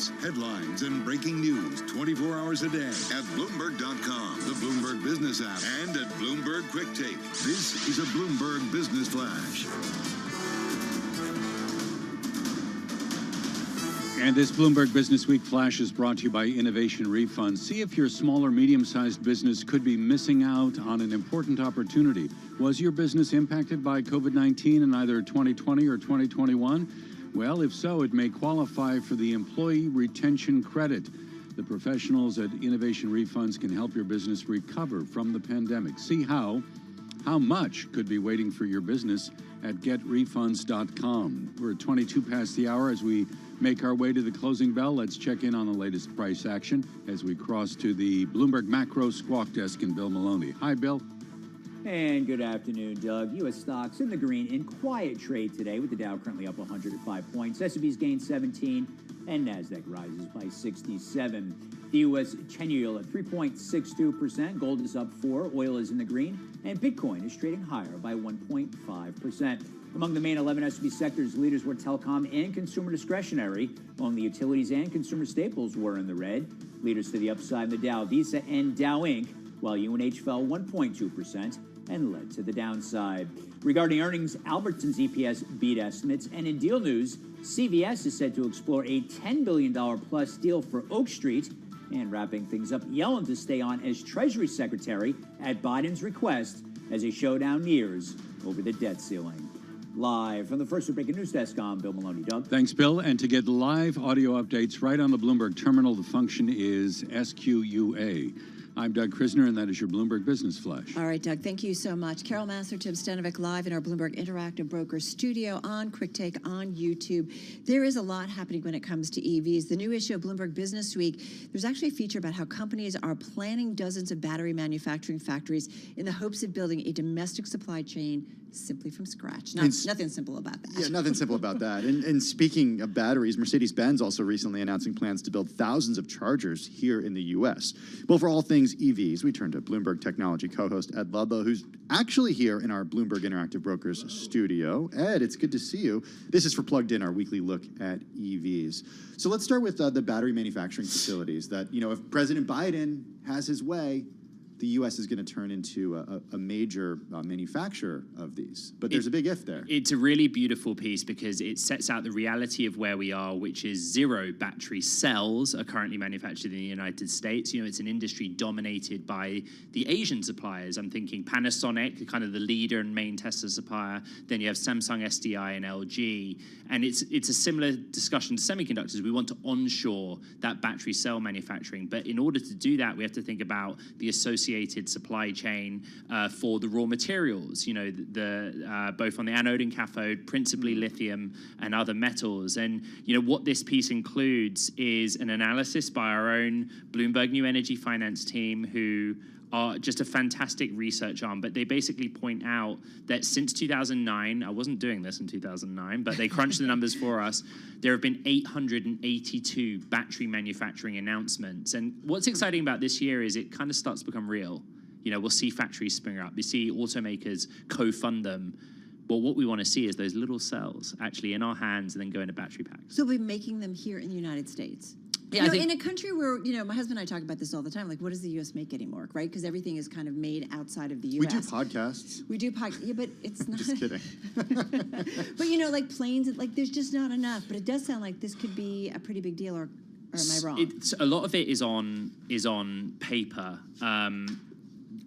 debates, headlines, and breaking news 24 hours a day at Bloomberg.com, the Bloomberg Business app, and at Bloomberg Quick Take. This is a Bloomberg Business Flash. And this Bloomberg Business Week Flash is brought to you by Innovation Refunds. See if your small or medium-sized business could be missing out on an important opportunity. Was your business impacted by COVID-19 in either 2020 or 2021? Well, if so, it may qualify for the Employee Retention Credit. The professionals at Innovation Refunds can help your business recover from the pandemic. See how much could be waiting for your business at getrefunds.com. We're at 22 past the hour. As we make our way to the closing bell, let's check in on the latest price action as we cross to the Bloomberg Macro Squawk Desk and Bill Maloney. Hi, Bill. And good afternoon, Doug. U.S. stocks in the green in quiet trade today, with the Dow currently up 105 points. S&P's gained 17, and NASDAQ rises by 67. The U.S. 10-year yield at 3.62%. Gold is up 4. Oil is in the green. And Bitcoin is trading higher by 1.5%. Among the main 11 S&P sectors, leaders were telecom and consumer discretionary. Among the utilities and consumer staples were in the red. Leaders to the upside, the Dow, Visa, and Dow Inc., while UNH fell 1.2% and led to the downside. Regarding earnings, Albertsons EPS beat estimates. And in deal news, CVS is said to explore a $10 billion plus deal for Oak Street. And wrapping things up, Yellen to stay on as Treasury Secretary at Biden's request as a showdown nears over the debt ceiling. Live from the First Breaking News Desk, I'm Bill Maloney. Doug? Thanks, Bill. And to get live audio updates right on the Bloomberg terminal, the function is SQUA. I'm Doug Krisner, and that is your Bloomberg Business Flash. All right, Doug, thank you so much. Carol Massar, Tim Stanovic, live in our Bloomberg Interactive Broker studio on Quick Take on YouTube. There is a lot happening when it comes to EVs. The new issue of Bloomberg Business Week, there's actually a feature about how companies are planning dozens of battery manufacturing factories in the hopes of building a domestic supply chain simply from scratch. Nothing simple about that. Yeah, nothing simple about that. And speaking of batteries, Mercedes-Benz also recently announcing plans to build thousands of chargers here in the U.S. Well, for all things EVs, we turn to Bloomberg Technology co-host Ed Ludlow, who's actually here in our Bloomberg Interactive Brokers studio. Ed, it's good to see you. This is for Plugged In, our weekly look at EVs. So let's start with the battery manufacturing facilities that, if President Biden has his way, the U.S. is going to turn into a major manufacturer of these. But there's a big if there. It's a really beautiful piece because it sets out the reality of where we are, which is 0 battery cells are currently manufactured in the United States. It's an industry dominated by the Asian suppliers. I'm thinking Panasonic, kind of the leader and main Tesla supplier. Then you have Samsung, SDI, and LG. And it's a similar discussion to semiconductors. We want to onshore that battery cell manufacturing. But in order to do that, we have to think about the associated supply chain for the raw materials, both on the anode and cathode, principally lithium and other metals. And, what this piece includes is an analysis by our own Bloomberg New Energy Finance team, who are just a fantastic research arm, but they basically point out that since 2009, I wasn't doing this in 2009, but they crunched the numbers for us, there have been 882 battery manufacturing announcements. And what's exciting about this year is it kind of starts to become real. We'll see factories spring up. We see automakers co-fund them. But what we want to see is those little cells actually in our hands and then go into battery packs. So we'll be making them here in the United States. Yeah, in a country where, my husband and I talk about this all the time, like, what does the U.S. make anymore, right? Because everything is kind of made outside of the U.S. We do podcasts. We do podcasts, yeah, but it's not. Just kidding. But, like planes, there's just not enough. But it does sound like this could be a pretty big deal, or am I wrong? A lot of it is on paper.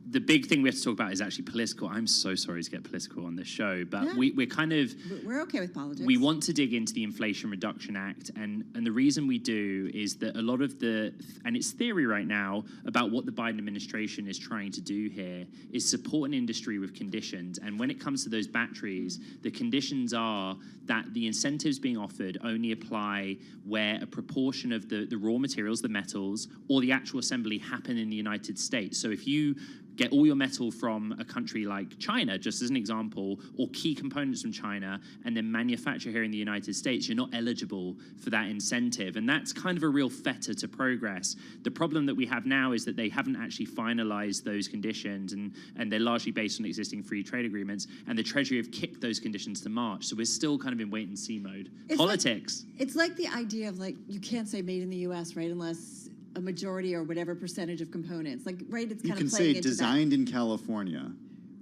The big thing we have to talk about is actually political. I'm so sorry to get political on this show, but we're kind of... We're okay with politics. We want to dig into the Inflation Reduction Act, and the reason we do is that a lot of and it's theory right now about what the Biden administration is trying to do here is support an industry with conditions. And when it comes to those batteries, the conditions are that the incentives being offered only apply where a proportion of the raw materials, the metals, or the actual assembly happen in the United States. So if you get all your metal from a country like China, just as an example, or key components from China, and then manufacture here in the United States, you're not eligible for that incentive. And that's kind of a real fetter to progress. The problem that we have now is that they haven't actually finalized those conditions, and they're largely based on existing free trade agreements, and the Treasury have kicked those conditions to March. So we're still kind of in wait-and-see mode. Politics. It's like the idea of, like, you can't say made in the U.S., right, unless a majority or whatever percentage of components, like, right, it's You kind can of playing say into designed in California,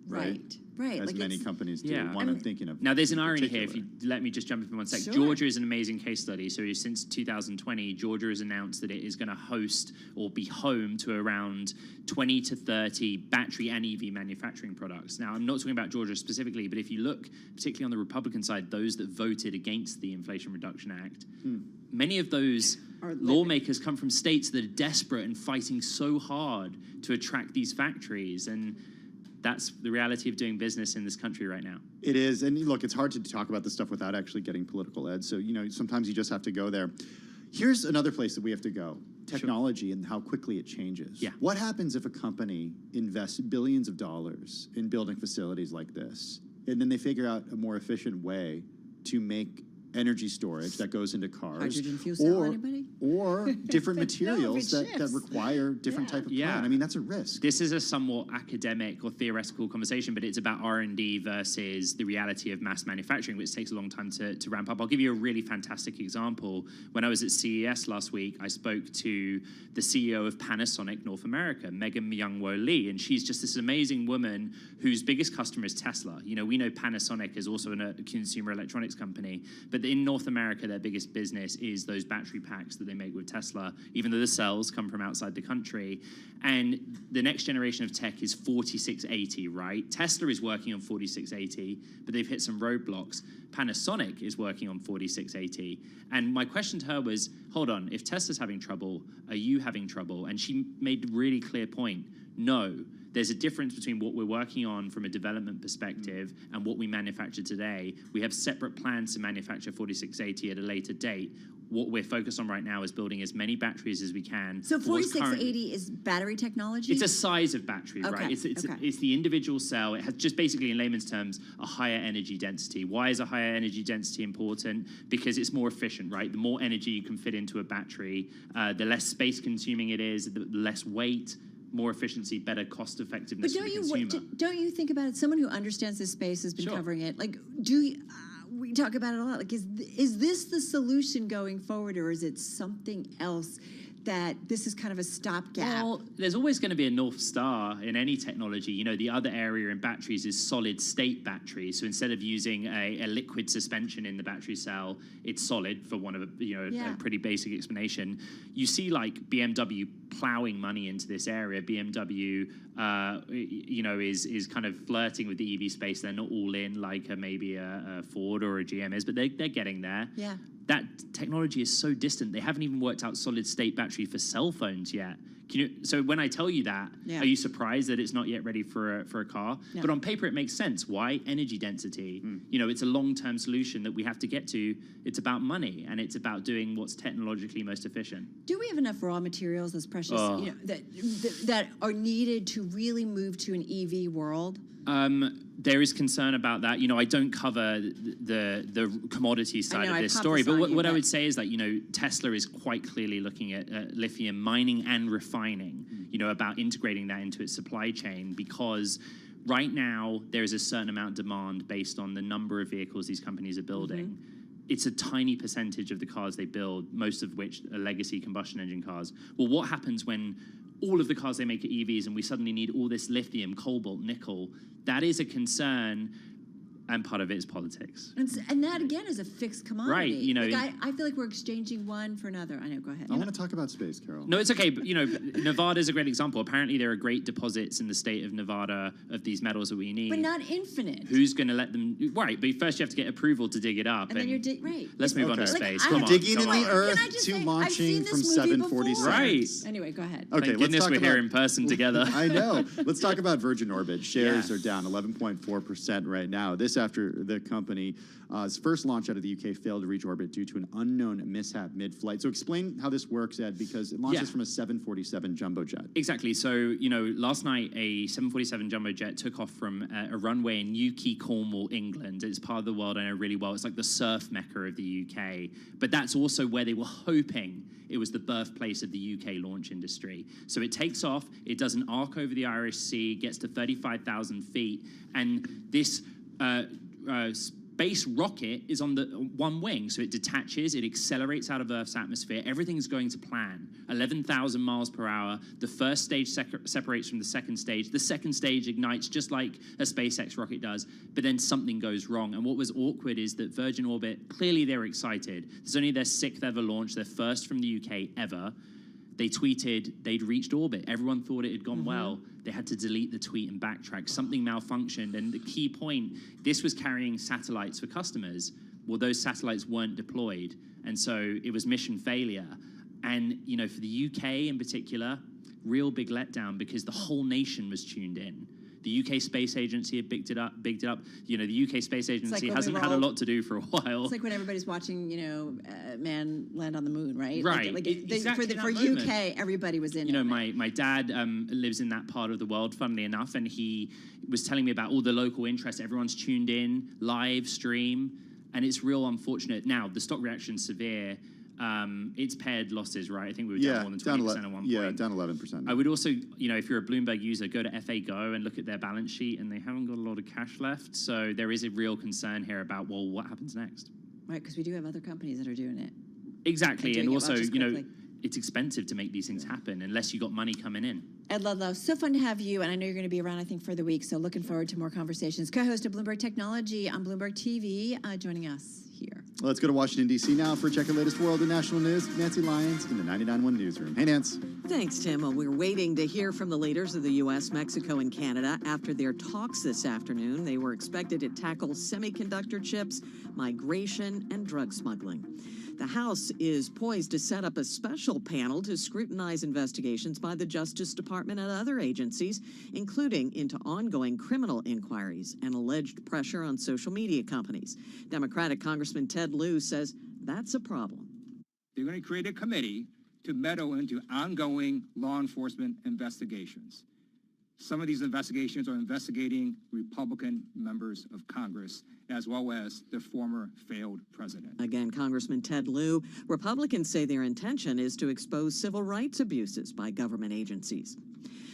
right? Right. As like many companies do. One I'm thinking of. Now, there's an irony here. If you let me just jump in for 1 sec. Sure. Georgia is an amazing case study. So since 2020, Georgia has announced that it is going to host or be home to around 20 to 30 battery and EV manufacturing products. Now, I'm not talking about Georgia specifically, but if you look, particularly on the Republican side, those that voted against the Inflation Reduction Act, many of those lawmakers come from states that are desperate and fighting so hard to attract these factories. And that's the reality of doing business in this country right now. It is. And look, it's hard to talk about this stuff without actually getting political, Ed. So, sometimes you just have to go there. Here's another place that we have to go. Technology and how quickly it changes. Yeah. What happens if a company invests billions of dollars in building facilities like this, and then they figure out a more efficient way to make energy storage that goes into cars, hydrogen fuel cell, anybody? or different materials that shifts. require different type of plant. I mean, that's a risk. This is a somewhat academic or theoretical conversation, but it's about R&D versus the reality of mass manufacturing, which takes a long time to ramp up. I'll give you a really fantastic example. When I was at CES last week, I spoke to the CEO of Panasonic North America, Megan Myungwo Lee, and she's just this amazing woman whose biggest customer is Tesla. We know Panasonic is also a consumer electronics company, but in North America, their biggest business is those battery packs that they make with Tesla, even though the cells come from outside the country. And the next generation of tech is 4680, right? Tesla is working on 4680, but they've hit some roadblocks. Panasonic is working on 4680. And my question to her was, hold on, if Tesla's having trouble, are you having trouble? And she made a really clear point. No. There's a difference between what we're working on from a development perspective and what we manufacture today. We have separate plans to manufacture 4680 at a later date. What we're focused on right now is building as many batteries as we can. So 4680 is battery technology? It's a size of battery, right? It's the individual cell. It has just basically, in layman's terms, a higher energy density. Why is a higher energy density important? Because it's more efficient, right? The more energy you can fit into a battery, the less space consuming it is, the less weight, more efficiency, better cost effectiveness for the consumer. Don't you think about it? Someone who understands this space has been covering it. Like, we talk about it a lot. Like, is this the solution going forward, or is it something else that this is kind of a stopgap? Well, there's always going to be a North Star in any technology. The other area in batteries is solid state batteries. So instead of using a liquid suspension in the battery cell, it's solid, for one of a pretty basic explanation. You see like BMW plowing money into this area. BMW, is kind of flirting with the EV space. They're not all in like maybe a Ford or a GM is, but they're getting there. Yeah. That technology is so distant. They haven't even worked out solid state battery for cell phones yet. So when I tell you that, are you surprised that it's not yet ready for a car? No. But on paper, it makes sense. Why? Energy density. It's a long-term solution that we have to get to. It's about money, and it's about doing what's technologically most efficient. Do we have enough raw materials that's precious, that are needed to really move to an EV world? There is concern about that. I don't cover the commodity side of this story, but what I would say is that, Tesla is quite clearly looking at lithium mining and refining, about integrating that into its supply chain, because right now there is a certain amount of demand based on the number of vehicles these companies are building. It's a tiny percentage of the cars they build, most of which are legacy combustion engine cars. Well, what happens when all of the cars they make are EVs and we suddenly need all this lithium, cobalt, nickel? That is a concern, and part of it is politics. And that, again, is a fixed commodity. Right, I feel like we're exchanging one for another. I know, go ahead. I want to talk about space, Carol. No, it's okay, but, Nevada is a great example. Apparently, there are great deposits in the state of Nevada of these metals that we need. But not infinite. Who's going to let them? Right, but first you have to get approval to dig it up. And then you're right. Let's move on to space. Like, Come on. Digging come in the on. Earth to launching from 747. Right. Anyway, go ahead. Okay, Thank goodness we're here in person together. I know. Let's talk about Virgin Orbit. Shares are down 11.4% right now. This this after the company's first launch out of the UK failed to reach orbit due to an unknown mishap mid-flight. So explain how this works, Ed, because it launches from a 747 jumbo jet. Exactly. So, last night a 747 jumbo jet took off from a runway in Newquay, Cornwall, England. It's part of the world I know really well. It's like the surf mecca of the UK. But that's also where they were hoping it was the birthplace of the UK launch industry. So it takes off, it does an arc over the Irish Sea, gets to 35,000 feet, and this space rocket is on the one wing, so it detaches, it accelerates out of Earth's atmosphere, everything's going to plan, 11,000 miles per hour, the first stage separates from the second stage ignites just like a SpaceX rocket does, but then something goes wrong. And what was awkward is that Virgin Orbit, clearly they're excited, it's only their 6th ever launch, their first from the UK ever. They tweeted they'd reached orbit. Everyone thought it had gone well. They had to delete the tweet and backtrack. Something malfunctioned. And the key point, this was carrying satellites for customers. Well, those satellites weren't deployed. And so it was mission failure. And, for the UK in particular, real big letdown because the whole nation was tuned in. The UK Space Agency had bigged it up. The UK Space Agency hasn't had a lot to do for a while. It's like when everybody's watching, man land on the moon, right? Right. For UK, everybody was in. My dad lives in that part of the world, funnily enough, and he was telling me about all the local interest. Everyone's tuned in, live stream, and it's real unfortunate. Now, the stock reaction's severe. It's paired losses, right? I think we were down more than 20% at one point. Yeah, down 11%. I would also, if you're a Bloomberg user, go to FA Go and look at their balance sheet, and they haven't got a lot of cash left. So there is a real concern here about, well, what happens next? Right, because we do have other companies that are doing it. Exactly, and also, it's expensive to make these things happen unless you got money coming in. Ed Ludlow, so fun to have you, and I know you're going to be around, I think, for the week, so looking forward to more conversations. Co-host of Bloomberg Technology on Bloomberg TV, joining us here. Well, let's go to Washington, D.C. now for a check of the latest world and national news. Nancy Lyons in the 99.1 newsroom. Hey, Nance. Thanks, Tim. Well, we're waiting to hear from the leaders of the U.S., Mexico, and Canada after their talks this afternoon. They were expected to tackle semiconductor chips, migration, and drug smuggling. The House is poised to set up a special panel to scrutinize investigations by the Justice Department and other agencies, including into ongoing criminal inquiries and alleged pressure on social media companies. Democratic Congressman Ted Lieu says that's a problem. They're going to create a committee to meddle into ongoing law enforcement investigations. Some of these investigations are investigating Republican members of Congress, as well as the former failed president. Again, Congressman Ted Lieu. Republicans say their intention is to expose civil rights abuses by government agencies.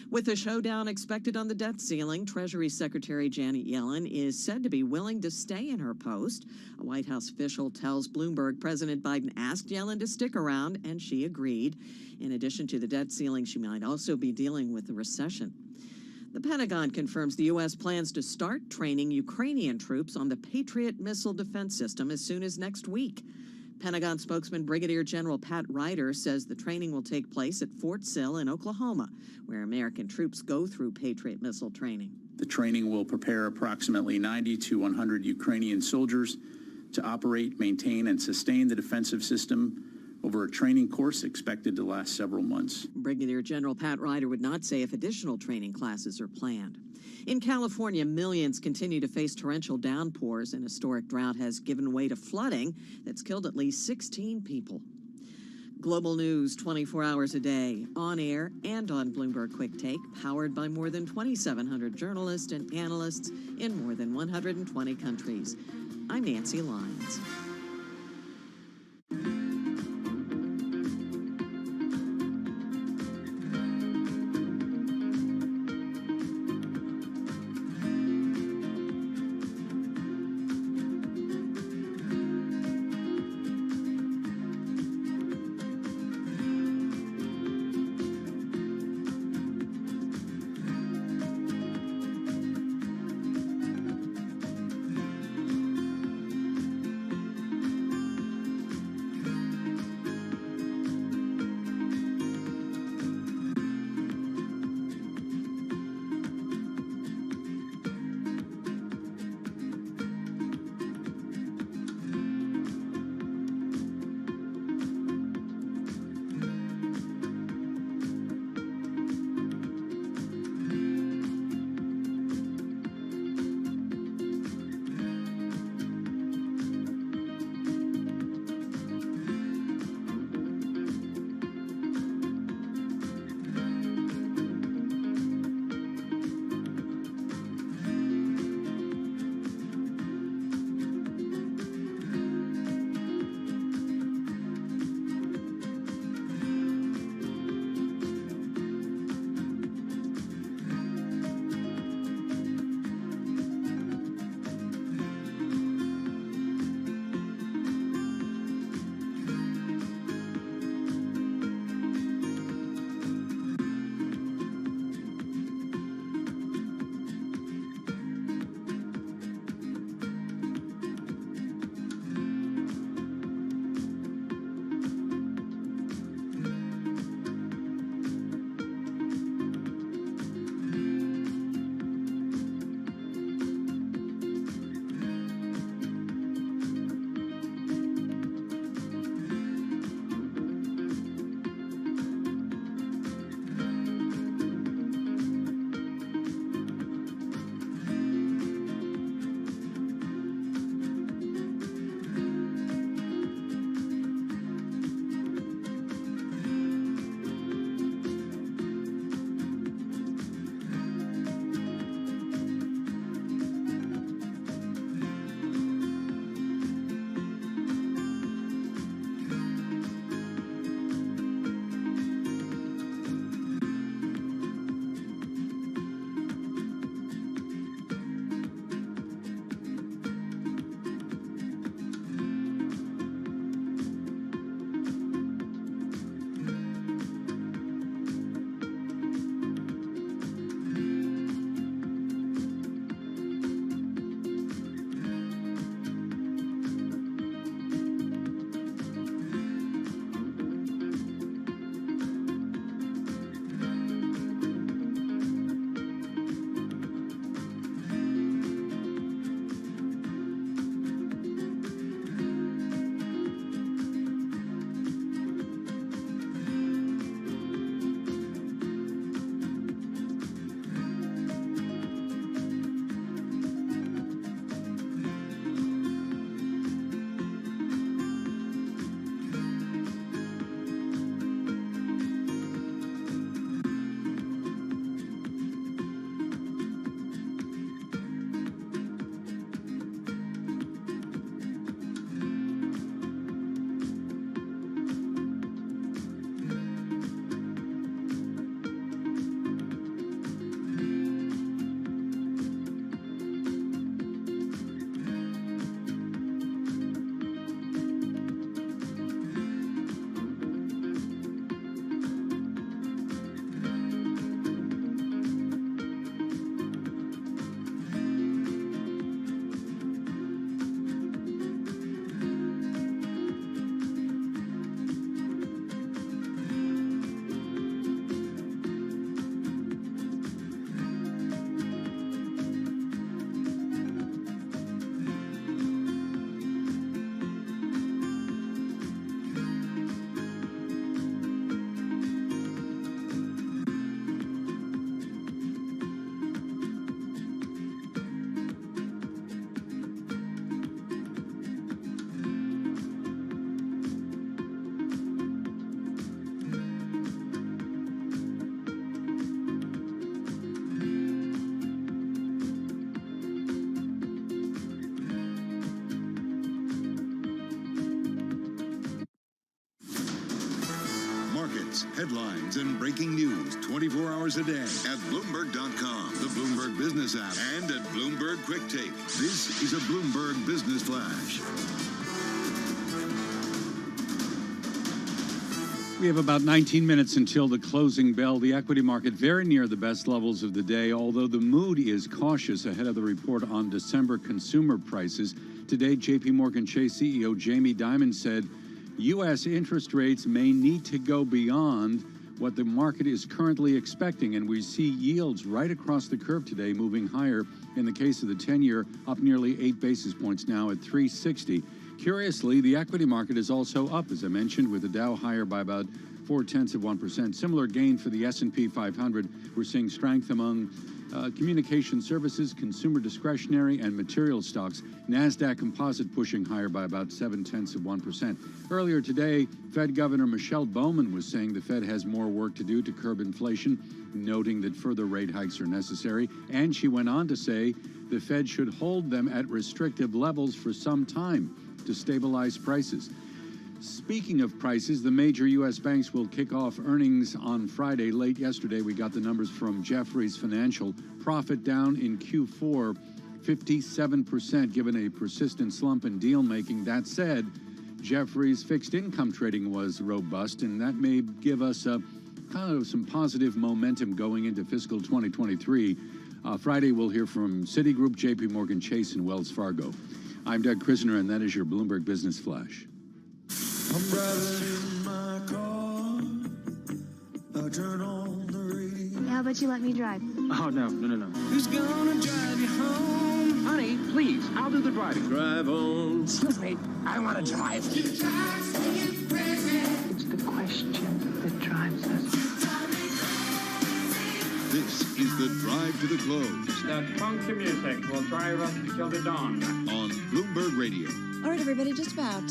With a showdown expected on the debt ceiling, Treasury Secretary Janet Yellen is said to be willing to stay in her post. A White House official tells Bloomberg President Biden asked Yellen to stick around, and she agreed. In addition to the debt ceiling, she might also be dealing with the recession. The Pentagon confirms the U.S. plans to start training Ukrainian troops on the Patriot missile defense system as soon as next week. Pentagon spokesman Brigadier General Pat Ryder says the training will take place at Fort Sill in Oklahoma, where American troops go through Patriot missile training. The training will prepare approximately 90 to 100 Ukrainian soldiers to operate, maintain, and sustain the defensive system over a training course expected to last several months. Brigadier General Pat Ryder would not say if additional training classes are planned. In California, millions continue to face torrential downpours. An historic drought has given way to flooding that's killed at least 16 people. Global news 24 hours a day, on air and on Bloomberg Quick Take, powered by more than 2,700 journalists and analysts in more than 120 countries. I'm Nancy Lyons. Facts, headlines, and breaking news 24 hours a day at Bloomberg.com, the Bloomberg Business app, and at Bloomberg Quick Take. This is a Bloomberg Business Flash. We have about 19 minutes until the closing bell. The equity market very near the best levels of the day, although the mood is cautious ahead of the report on December consumer prices. Today, J.P. Morgan Chase CEO Jamie Dimon said U.S. interest rates may need to go beyond what the market is currently expecting, and we see yields right across the curve today moving higher. In the case of the 10-year, up nearly 8 basis points now at 360. Curiously, the equity market is also up, as I mentioned, with the Dow higher by about 0.4%. Similar gain for the S&P 500. We're seeing strength among communication services, consumer discretionary, and material stocks. NASDAQ Composite pushing higher by about 0.7%. Earlier today, Fed Governor Michelle Bowman was saying the Fed has more work to do to curb inflation, noting that further rate hikes are necessary. And she went on to say the Fed should hold them at restrictive levels for some time to stabilize prices. Speaking of prices, the major U.S. banks will kick off earnings on Friday. Late yesterday, we got the numbers from Jefferies Financial. Profit down in Q4, 57%, given a persistent slump in deal making. That said, Jefferies fixed income trading was robust, and that may give us a kind of some positive momentum going into fiscal 2023. Friday, we'll hear from Citigroup, J.P. Morgan Chase, and Wells Fargo. I'm Doug Krisner, and that is your Bloomberg Business Flash. I'm driving in my car. I turn on the radio. How about you let me drive? Oh, no. Who's gonna drive you home? Honey, please, I'll do the driving. Drive on. Excuse me, I want to drive. It's the question that drives us. This is the Drive to the Close. That funky music will drive us till the dawn. On Bloomberg Radio. All right, everybody, just about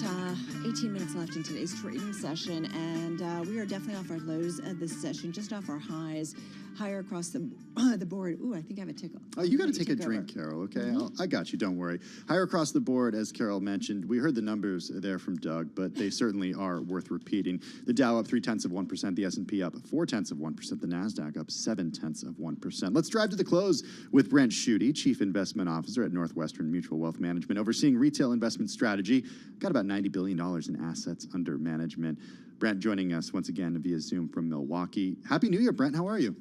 18 minutes left in today's trading session, and we are definitely off our lows this session, just off our highs, higher across the board. Ooh, I think I have a tickle. Oh, you got to take a drink, Carol, okay? Mm-hmm. I got you, don't worry. Higher across the board, as Carol mentioned. We heard the numbers there from Doug, but they certainly are worth repeating. The Dow up 0.3%, the S&P up 0.4%, the NASDAQ up 0.7%. Let's drive to the close with Brent Schutte, Chief Investment Officer at Northwestern Mutual Wealth Management, overseeing retail investment strategy. Got about $90 billion in assets under management. Brent joining us once again via Zoom from Milwaukee. Happy New Year, Brent. How are you?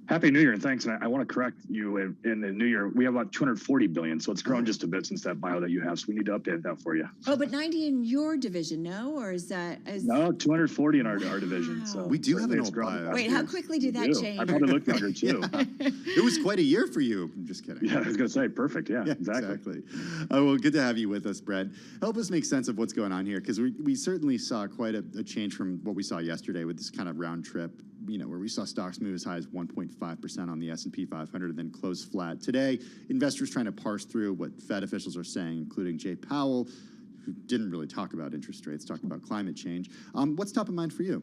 Happy New Year, and thanks. And I want to correct you. In the New Year, we have about 240 billion, so it's grown just a bit since that bio that you have. So we need to update that for you. Oh, but 90 in your division, no? Or is that... No, 240 in our division. So we do have an old bio. Wait, how quickly did that change? I probably look younger, too. It was quite a year for you. I'm just kidding. Yeah, I was going to say, perfect. Yeah, exactly. Well, good to have you with us, Brent. Help us make sense of what's going on here, because we certainly saw quite a change from what we saw yesterday with this kind of round trip, where we saw stocks move as high as 1.5% on the S&P 500 and then close flat. Today, investors trying to parse through what Fed officials are saying, including Jay Powell, who didn't really talk about interest rates, talked about climate change. What's top of mind for you?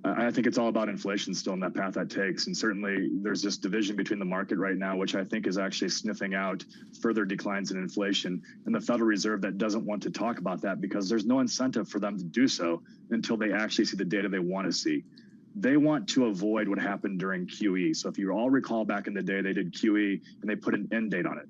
I think it's all about inflation still in that path that takes. And certainly there's this division between the market right now, which I think is actually sniffing out further declines in inflation, and the Federal Reserve that doesn't want to talk about that because there's no incentive for them to do so until they actually see the data they want to see. They want to avoid what happened during QE. So if you all recall back in the day, they did QE and they put an end date on it.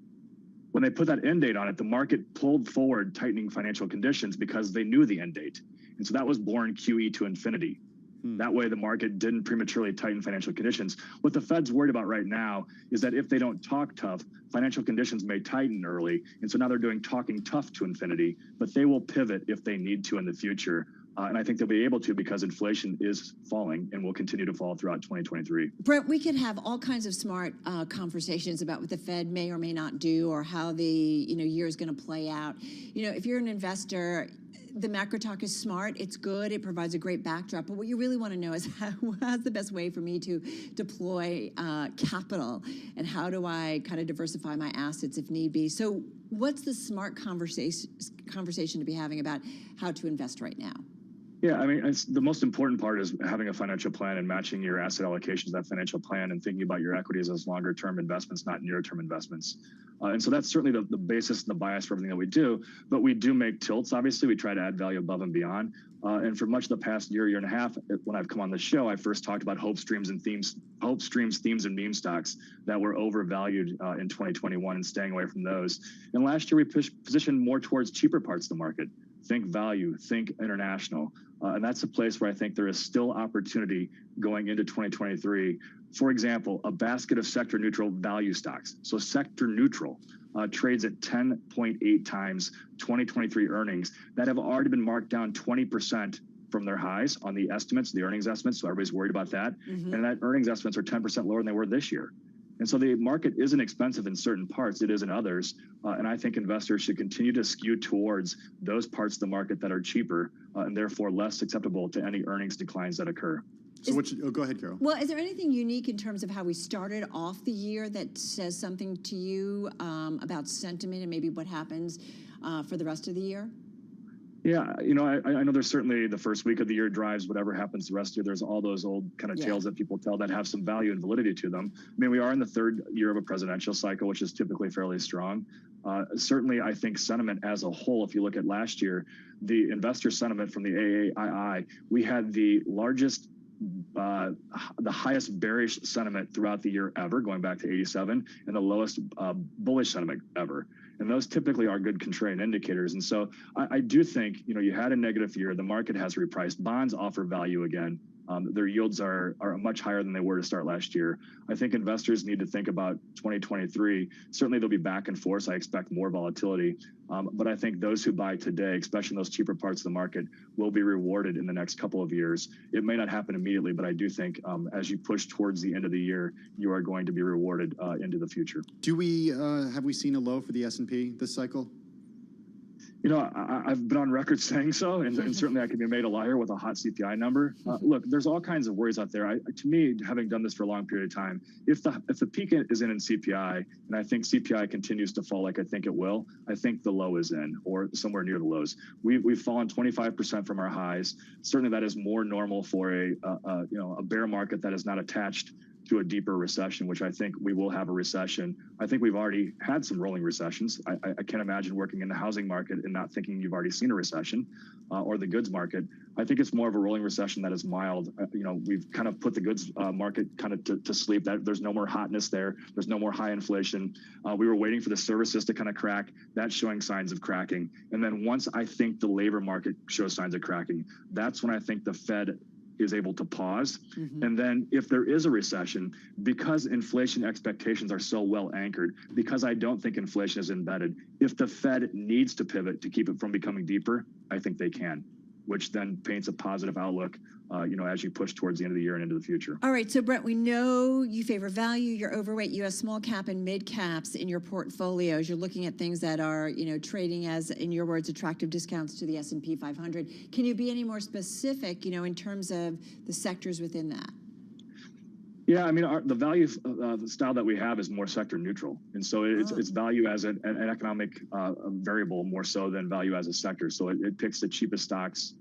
When they put that end date on it, the market pulled forward tightening financial conditions because they knew the end date. And so that was born QE to infinity. That way the market didn't prematurely tighten financial conditions. What the Fed's worried about right now is that if they don't talk tough, financial conditions may tighten early. And so now they're doing talking tough to infinity, but they will pivot if they need to in the future. And I think they'll be able to because inflation is falling and will continue to fall throughout 2023. Brent, we could have all kinds of smart conversations about what the Fed may or may not do or how the year is going to play out. If you're an investor, the macro talk is smart. It's good. It provides a great backdrop. But what you really want to know is how's the best way for me to deploy capital, and how do I kind of diversify my assets if need be? So what's the smart conversation to be having about how to invest right now? Yeah, I mean, the most important part is having a financial plan and matching your asset allocations to that financial plan and thinking about your equities as longer-term investments, not near-term investments. And so that's certainly the basis and the bias for everything that we do. But we do make tilts, obviously. We try to add value above and beyond. And for much of the past year and a half, when I've come on the show, I first talked about hope streams, themes, and meme stocks that were overvalued in 2021 and staying away from those. And last year, we positioned more towards cheaper parts of the market. Think value, think international. And that's a place where I think there is still opportunity going into 2023. For example, a basket of sector neutral value stocks. So sector neutral trades at 10.8 times 2023 earnings that have already been marked down 20% from their highs on the estimates, the earnings estimates. So everybody's worried about that. And that earnings estimates are 10% lower than they were this year. And so the market isn't expensive in certain parts, it is in others. And I think investors should continue to skew towards those parts of the market that are cheaper and therefore less susceptible to any earnings declines that occur. So go ahead, Carol. Well, is there anything unique in terms of how we started off the year that says something to you about sentiment and maybe what happens for the rest of the year? Yeah, you know, I know there's certainly the first week of the year drives whatever happens the rest of the year. There's all those old kind of tales that people tell that have some value and validity to them. I mean, we are in the third year of a presidential cycle, which is typically fairly strong. Certainly, I think sentiment as a whole, if you look at last year, the investor sentiment from the AAII, we had the largest the highest bearish sentiment throughout the year ever, going back to 87, and the lowest bullish sentiment ever. And those typically are good contrarian indicators. And so I do think, you know, you had a negative year. The market has repriced. Bonds offer value again. Their yields are much higher than they were to start last year. I think investors need to think about 2023. Certainly, there'll be back and forth. I expect more volatility. But I think those who buy today, especially in those cheaper parts of the market, will be rewarded in the next couple of years. It may not happen immediately, but I do think as you push towards the end of the year, you are going to be rewarded into the future. Do we have we seen a low for the S&P this cycle? You know, I've been on record saying so, and certainly I can be made a liar with a hot CPI number. Look, there's all kinds of worries out there. To me, having done this for a long period of time, if the peak is in CPI, and I think CPI continues to fall like I think it will, I think the low is in, or somewhere near the lows. We've fallen 25% from our highs. Certainly, that is more normal for a bear market that is not attached to a deeper recession, which I think we will have a recession. I think we've already had some rolling recessions. I can't imagine working in the housing market and not thinking you've already seen a recession or the goods market. I think it's more of a rolling recession that is mild. You know, we've kind of put the goods market kind of to sleep. There's no more hotness there. There's no more high inflation. We were waiting for the services to kind of crack. That's showing signs of cracking. And then once I think the labor market shows signs of cracking, that's when I think the Fed is able to pause. And then if there is a recession, because inflation expectations are so well anchored, because I don't think inflation is embedded, if the Fed needs to pivot to keep it from becoming deeper, I think they can, which then paints a positive outlook, you know, as you push towards the end of the year and into the future. All right, so Brent, we know you favor value, you're overweight U.S. small cap and mid caps in your portfolios. You're looking at things that are, you know, trading as, in your words, attractive discounts to the S&P 500. Can you be any more specific, you know, in terms of the sectors within that? Yeah, I mean, the value style that we have is more sector neutral. And so it's value as an economic variable more so than value as a sector. So it picks the cheapest stocks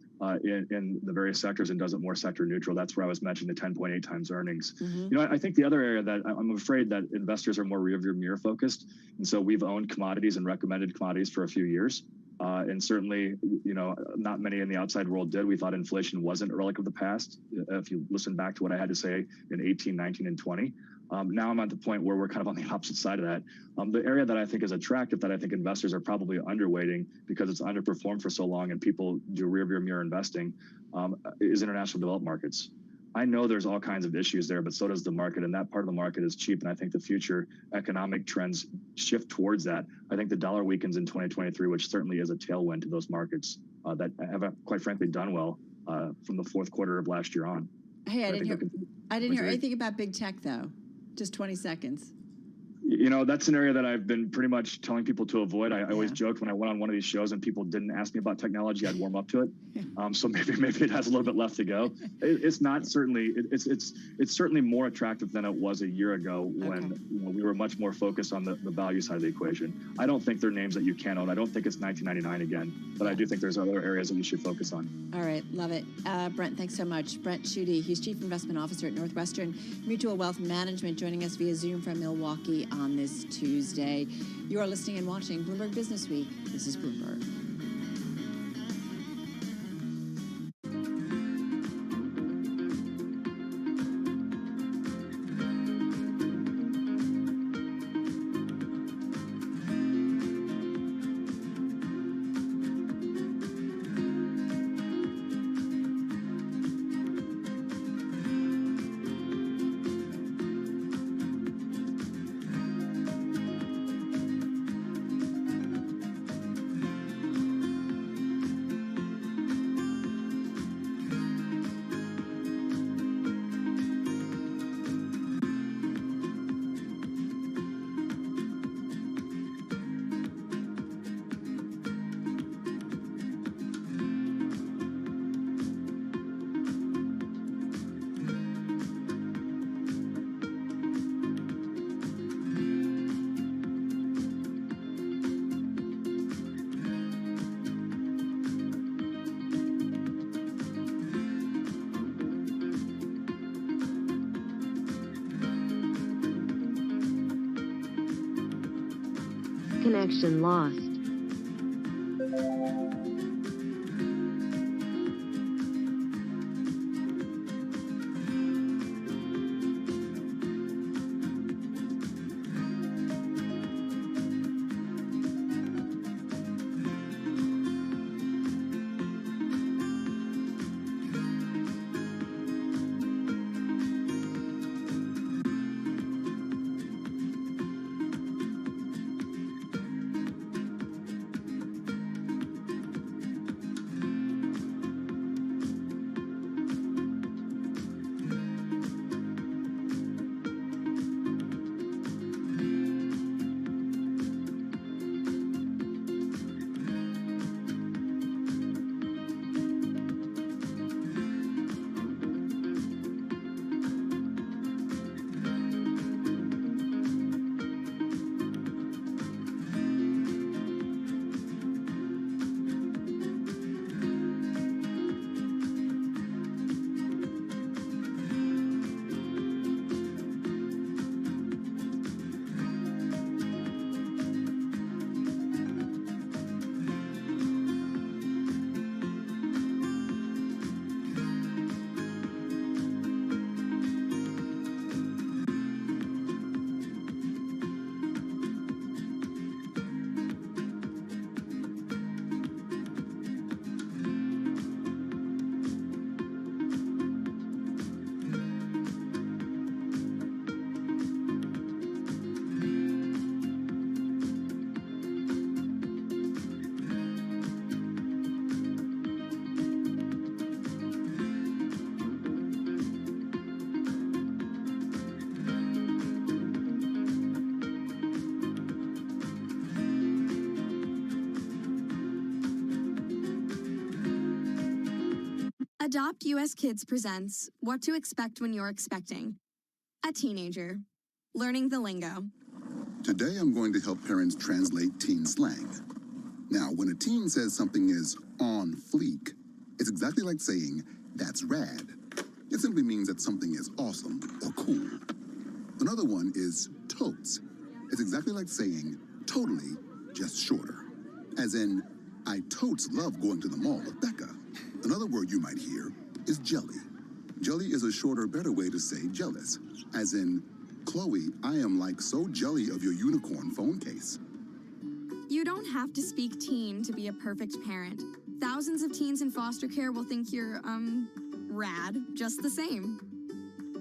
in the various sectors and does it more sector neutral. That's where I was mentioning the 10.8 times earnings. You know, I think the other area that I'm afraid that investors are more rearview mirror focused. And so we've owned commodities and recommended commodities for a few years. And certainly, you know, not many in the outside world did. We thought inflation wasn't a relic of the past. If you listen back to what I had to say in 18, 19, and 20. Now I'm at the point where we're kind of on the opposite side of that. The area that I think is attractive that I think investors are probably underweighting because it's underperformed for so long and people do rearview mirror investing is international developed markets. I know there's all kinds of issues there, but so does the market, and that part of the market is cheap, and I think the future economic trends shift towards that. I think the dollar weakens in 2023, which certainly is a tailwind to those markets that have, quite frankly, done well from the fourth quarter of last year on. Hey, I didn't hear anything about big tech, though. Just 20 seconds. You know, that's an area that I've been pretty much telling people to avoid. I always joked when I went on one of these shows and people didn't ask me about technology, I'd warm up to it. So maybe it has a little bit left to go. It's not certainly, it's certainly more attractive than it was a year ago when we were much more focused on the value side of the equation. I don't think they're names that you can own. I don't think it's 1999 again, but I do think there's other areas that you should focus on. All right, love it. Brent, thanks so much. Brent Schutte, he's Chief Investment Officer at Northwestern Mutual Wealth Management, joining us via Zoom from Milwaukee on this Tuesday. You are listening and watching Bloomberg Business Week. This is Bloomberg. Connection lost. Adopt US Kids presents What to Expect When You're Expecting. A teenager. Learning the lingo. Today I'm going to help parents translate teen slang. Now, when a teen says something is on fleek, it's exactly like saying, that's rad. It simply means that something is awesome or cool. Another one is totes. It's exactly like saying, totally, just shorter. As in, I totes love going to the mall with Becca. Another word you might hear is jelly. Jelly is a shorter, better way to say jealous. As in, Chloe, I am like so jelly of your unicorn phone case. You don't have to speak teen to be a perfect parent. Thousands of teens in foster care will think you're, rad, just the same.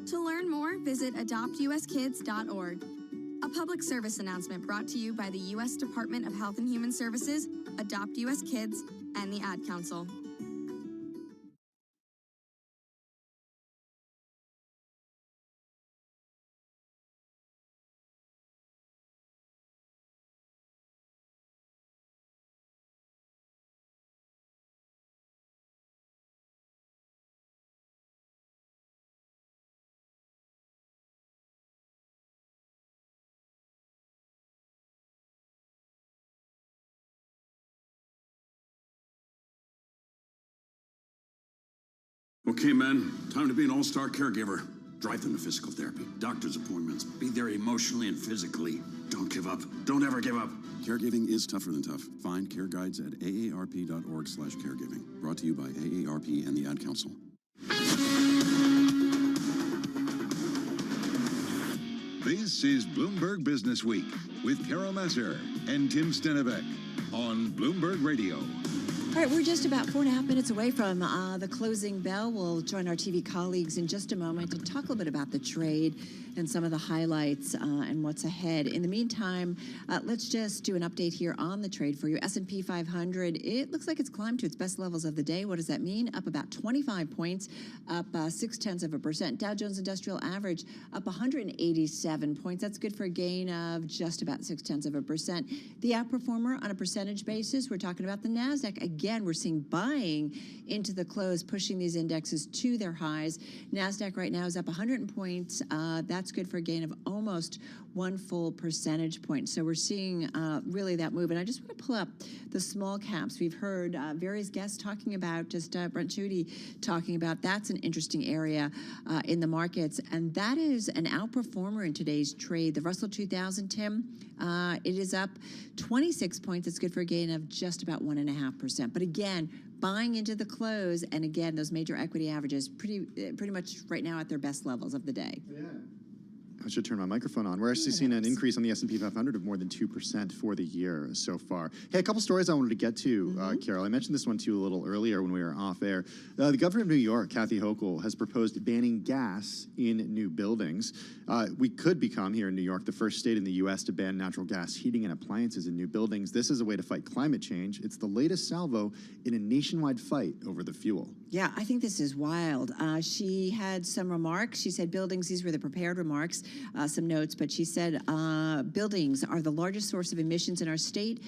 To learn more, visit adoptuskids.org. A public service announcement brought to you by the U.S. Department of Health and Human Services, Adopt U.S. Kids, and the Ad Council. Okay, men, time to be an all-star caregiver. Drive them to physical therapy, doctor's appointments, be there emotionally and physically. Don't give up. Don't ever give up. Caregiving is tougher than tough. Find care guides at aarp.org/caregiving. Brought to you by AARP and the Ad Council. This is Bloomberg Business Week with Carol Masser and Tim Stenivek on Bloomberg Radio. All right, we're just about 4.5 minutes away from the closing bell. We'll join our TV colleagues in just a moment to talk a little bit about the trade and some of the highlights and what's ahead. In the meantime, let's just do an update here on the trade for you. S&P 500, it looks like it's climbed to its best levels of the day. What does that mean? Up about 25 points, up 0.6%. Dow Jones Industrial Average up 187 points. That's good for a gain of just about 0.6%. The outperformer on a percentage basis, we're talking about the NASDAQ. Again, we're seeing buying into the close, pushing these indexes to their highs. NASDAQ right now is up 100 points. That's good for a gain of almost 1 full percentage point. So we're seeing really that move. And I just want to pull up the small caps. We've heard various guests talking about, just Brent Judy talking about, that's an interesting area in the markets. And that is an outperformer in today's trade. The Russell 2000, Tim, it is up 26 points. It's good for a gain of just about 1.5%. But again, buying into the close, and again, those major equity averages pretty much right now at their best levels of the day. Yeah. I should turn my microphone on. We're actually seeing an increase on the S&P 500 of more than 2% for the year so far. Hey, a couple stories I wanted to get to, Carol. I mentioned this one to you a little earlier when we were off air. The governor of New York, Kathy Hochul, has proposed banning gas in new buildings. We could become, here in New York, the first state in the U.S. to ban natural gas heating and appliances in new buildings. This is a way to fight climate change. It's the latest salvo in a nationwide fight over the fuel. Yeah, I think this is wild. She had some remarks. She said buildings, these were the prepared remarks, some notes, but she said buildings are the largest source of emissions in our state,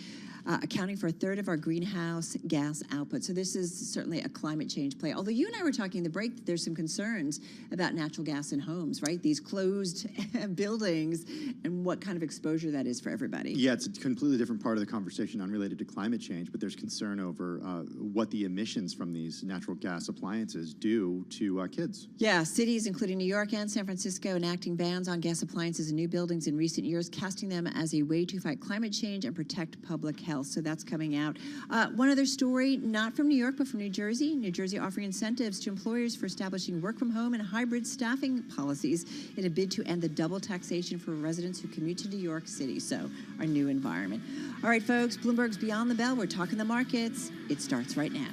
accounting for 1/3 of our greenhouse gas output. So this is certainly a climate change play. Although you and I were talking in the break that there's some concerns about natural gas in homes, right? These closed buildings and what kind of exposure that is for everybody. Yeah, it's a completely different part of the conversation unrelated to climate change, but there's concern over what the emissions from these natural gas appliances do to kids. Yeah, cities including New York and San Francisco enacting bans on gas appliances in new buildings in recent years, casting them as a way to fight climate change and protect public health. So that's coming out. One other story, not from New York, but from New Jersey. New Jersey offering incentives to employers for establishing work from home and hybrid staffing policies in a bid to end the double taxation for residents who commute to New York City. So our new environment. All right, folks, Bloomberg's Beyond the Bell. We're talking the markets. It starts right now.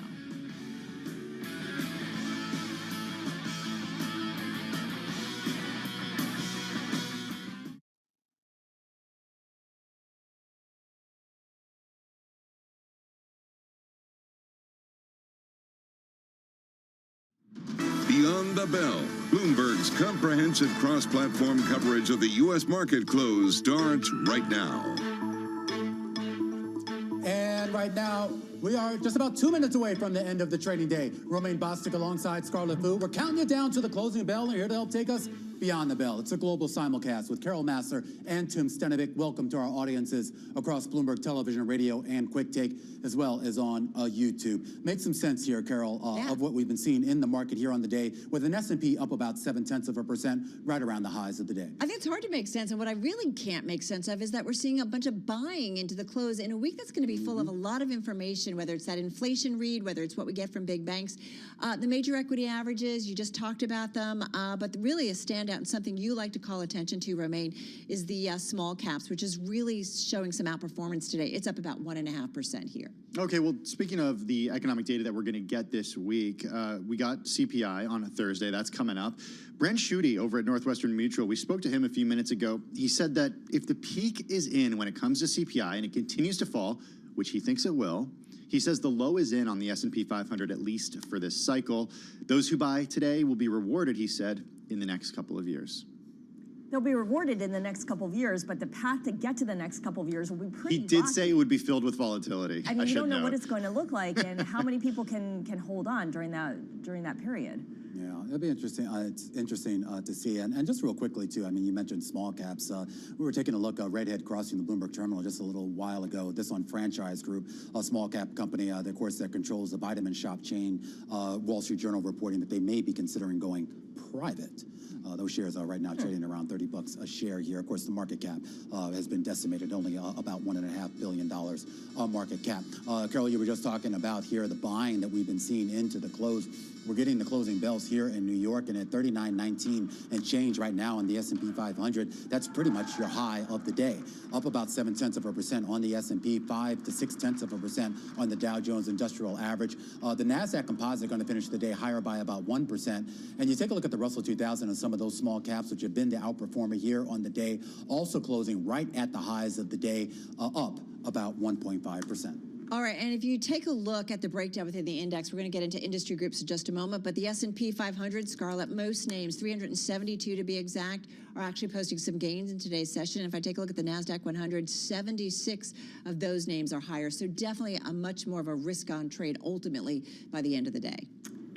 Beyond the Bell, Bloomberg's comprehensive cross-platform coverage of the U.S. market close starts right now. And right now, we are just about 2 minutes away from the end of the trading day. Romaine Bostic alongside Scarlett Fu. We're counting you down to the closing bell, and here to help take us Beyond the Bell. It's a global simulcast with Carol Masser and Tim Stenivek. Welcome to our audiences across Bloomberg Television, Radio, and Quick Take, as well as on YouTube. Make some sense here, Carol, of what we've been seeing in the market here on the day, with an S&P up about 0.7%, right around the highs of the day. I think it's hard to make sense, and what I really can't make sense of is that we're seeing a bunch of buying into the close in a week that's going to be full of a lot of information, whether it's that inflation read, whether it's what we get from big banks. The major equity averages, you just talked about them, but really a standout and something you like to call attention to, Romaine, is the small caps, which is really showing some outperformance today. It's up about 1.5% here. Okay, well, speaking of the economic data that we're going to get this week, we got CPI on a Thursday. That's coming up. Brent Judy over at Northwestern Mutual, we spoke to him a few minutes ago. He said that if the peak is in when it comes to CPI and it continues to fall, which he thinks it will, he says the low is in on the S&P 500, at least for this cycle. Those who buy today will be rewarded, he said, in the next couple of years. They'll be rewarded in the next couple of years, but the path to get to the next couple of years will be pretty He did rocky. say it would be filled with volatility. I mean, you don't know what it's going to look like and how many people can hold on during that period. Yeah, it'll be interesting. It's interesting to see. And just real quickly, too, I mean, you mentioned small caps. We were taking a look at Redhead crossing the Bloomberg terminal just a little while ago. This on Franchise Group, a small cap company, of course, that controls the vitamin shop chain. Wall Street Journal reporting that they may be considering going private. Those shares are right now trading around $30 a share here. Of course, the market cap has been decimated, only about $1.5 billion market cap. Carol, you were just talking about here the buying that we've been seeing into the close. We're getting the closing bells here in New York, and at 39.19 and change right now on the S&P 500. That's pretty much your high of the day, up about 0.7% on the S&P, 5 to 0.6% on the Dow Jones Industrial Average. The Nasdaq Composite going to finish the day higher by about 1%. And you take a look at the Russell 2000 and some of those small caps, which have been the outperformer here on the day, also closing right at the highs of the day, up about 1.5%. All right, and if you take a look at the breakdown within the index, we're going to get into industry groups in just a moment, but the S&P 500, Scarlett, most names, 372 to be exact, are actually posting some gains in today's session. If I take a look at the NASDAQ 100, 76 of those names are higher, so definitely a much more of a risk-on trade ultimately by the end of the day.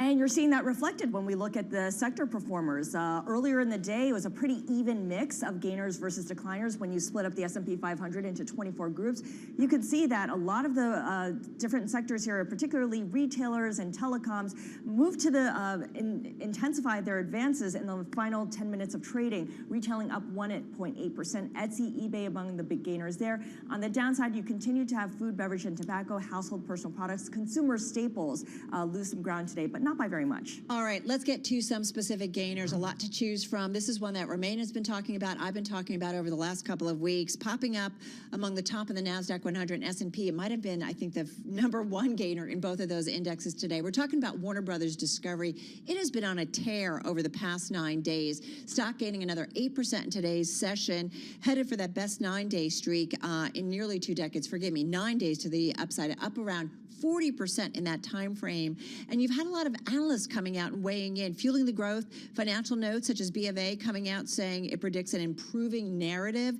And you're seeing that reflected when we look at the sector performers. Earlier in the day, it was a pretty even mix of gainers versus decliners. When you split up the S&P 500 into 24 groups, you could see that a lot of the different sectors here, particularly retailers and telecoms, moved to intensify their advances in the final 10 minutes of trading, retailing up 1.8%. Etsy, eBay among the big gainers there. On the downside, you continue to have food, beverage, and tobacco, household personal products, consumer staples lose some ground today, but not by very much. All right, let's get to some specific gainers. A lot to choose from. This is one that Romain has been talking about. I've been talking about over the last couple of weeks. Popping up among the top of the NASDAQ 100 and S&P. It might have been, I think, the #1 gainer in both of those indexes today. We're talking about Warner Brothers Discovery. It has been on a tear over the past 9 days. Stock gaining another 8% in today's session, headed for that best 9-day streak in nearly 2 decades. Forgive me, 9 days to the upside, up around 40% in that time frame. And you've had a lot of analysts coming out and weighing in, fueling the growth. Financial notes such as B of A coming out saying it predicts an improving narrative.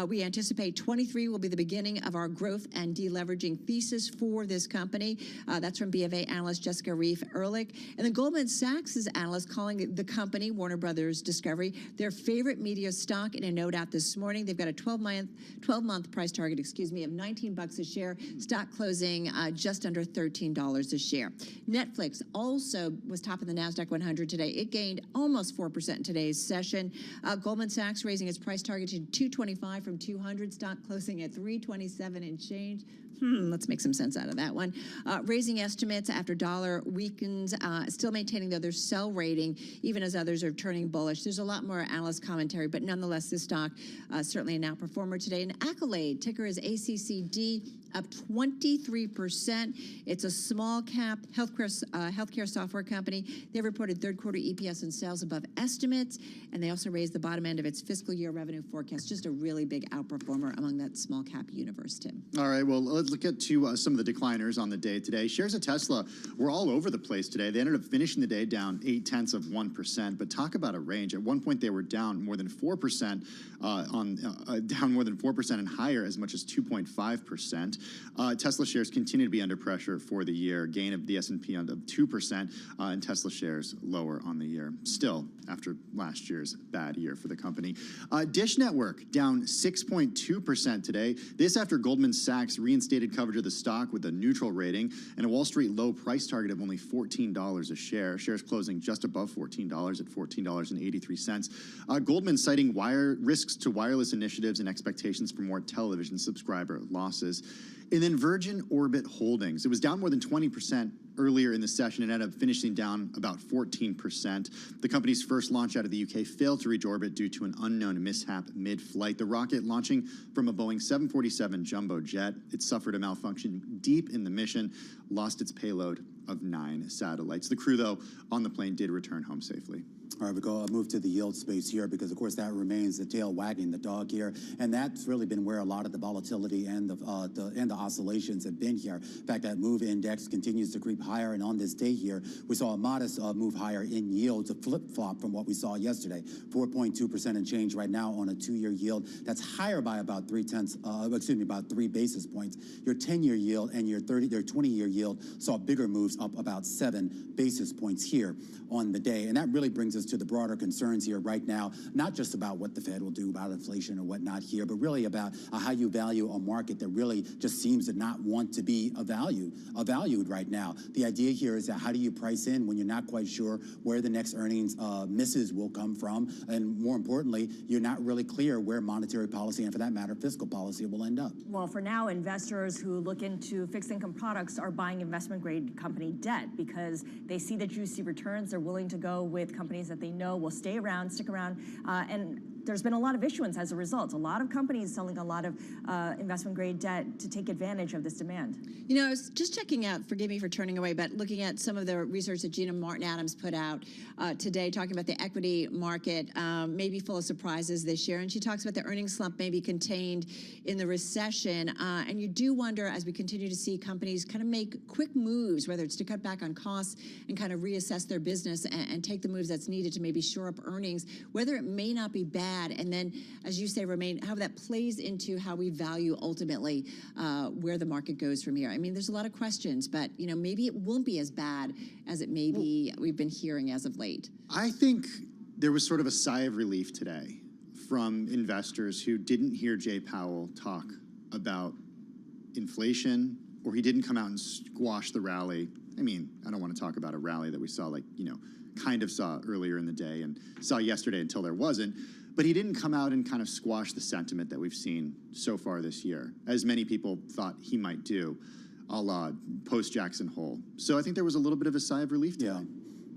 We anticipate 23 will be the beginning of our growth and deleveraging thesis for this company. That's from B of A analyst Jessica Reif Ehrlich. And then Goldman Sachs' analyst calling the company, Warner Brothers Discovery, their favorite media stock in a note out this morning. They've got a 12-month price target, of $19 a share. Stock closing just under $13 a share. Netflix also was top of the NASDAQ 100 today. It gained almost 4% in today's session. Goldman Sachs raising its price target to $225 from $200. Stock closing at $327 and change. Let's make some sense out of that one. Raising estimates after dollar weakens, still maintaining the other sell rating, even as others are turning bullish. There's a lot more analyst commentary, but nonetheless, this stock certainly an outperformer today. And Accolade, ticker is ACCD, up 23%. It's a small cap healthcare software company. They reported third quarter EPS and sales above estimates, and they also raised the bottom end of its fiscal year revenue forecast. Just a really big outperformer among that small cap universe, Tim. All right, well, let's get to some of the decliners on the day today. Shares of Tesla were all over the place today. They ended up finishing the day down 0.8%, but talk about a range. At one point, they were down more than 4%, down more than 4% and higher, as much as 2.5%. Tesla shares continue to be under pressure for the year. Gain of the S&P of 2%, and Tesla shares lower on the year. Still, after last year's bad year for the company. Dish Network down 6.2% today. This after Goldman Sachs reinstated coverage of the stock with a neutral rating and a Wall Street low price target of only $14 a share. Shares closing just above $14 at $14.83. Goldman citing risks to wireless initiatives and expectations for more television subscriber losses. And then Virgin Orbit Holdings. It was down more than 20% earlier in the session and ended up finishing down about 14%. The company's first launch out of the UK failed to reach orbit due to an unknown mishap mid-flight. The rocket launching from a Boeing 747 jumbo jet, it suffered a malfunction deep in the mission, lost its payload of 9 satellites. The crew, though, on the plane did return home safely. All right, we go move to the yield space here because, of course, that remains the tail wagging the dog here, and that's really been where a lot of the volatility and the oscillations have been here. In fact, that move index continues to creep higher, and on this day here, we saw a modest move higher in yields, a flip-flop from what we saw yesterday. 4.2% and change right now on a 2-year yield. That's higher by about about 3 basis points. Your 10-year yield and your 20-year yield saw bigger moves up about 7 basis points here on the day. And that really brings us to the broader concerns here right now, not just about what the Fed will do about inflation or whatnot here, but really about how you value a market that really just seems to not want to be valued right now. The idea here is that how do you price in when you're not quite sure where the next earnings misses will come from, and more importantly, you're not really clear where monetary policy and, for that matter, fiscal policy will end up. Well, for now, investors who look into fixed income products are buying investment grade company debt because they see the juicy returns. They're willing to go with companies that they know will stay around, stick around, and there's been a lot of issuance as a result. A lot of companies selling a lot of investment grade debt to take advantage of this demand. You know, I was just checking out, forgive me for turning away, but looking at some of the research that Gina Martin Adams put out today, talking about the equity market may be full of surprises this year. And she talks about the earnings slump may be contained in the recession. And you do wonder, as we continue to see companies kind of make quick moves, whether it's to cut back on costs and kind of reassess their business and take the moves that's needed to maybe shore up earnings, whether it may not be bad. And then, as you say, Romaine, how that plays into how we value ultimately where the market goes from here. I mean, there's a lot of questions, but, you know, maybe it won't be as bad as it may be we've been hearing as of late. I think there was sort of a sigh of relief today from investors who didn't hear Jay Powell talk about inflation, or he didn't come out and squash the rally. I mean, I don't want to talk about a rally that we saw, like, you know, kind of saw earlier in the day and saw yesterday until there wasn't. But he didn't come out and kind of squash the sentiment that we've seen so far this year, as many people thought he might do, a la post-Jackson Hole. So I think there was a little bit of a sigh of relief today.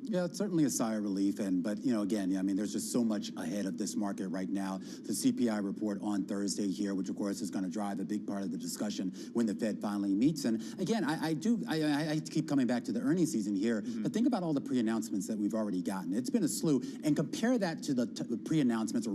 Yeah, it's certainly a sigh of relief, but you know, again, I mean, there's just so much ahead of this market right now. The CPI report on Thursday here, which of course is going to drive a big part of the discussion when the Fed finally meets. And again, I keep coming back to the earnings season here, but think about all the pre-announcements that we've already gotten. It's been a slew, and compare that to the pre-announcements, or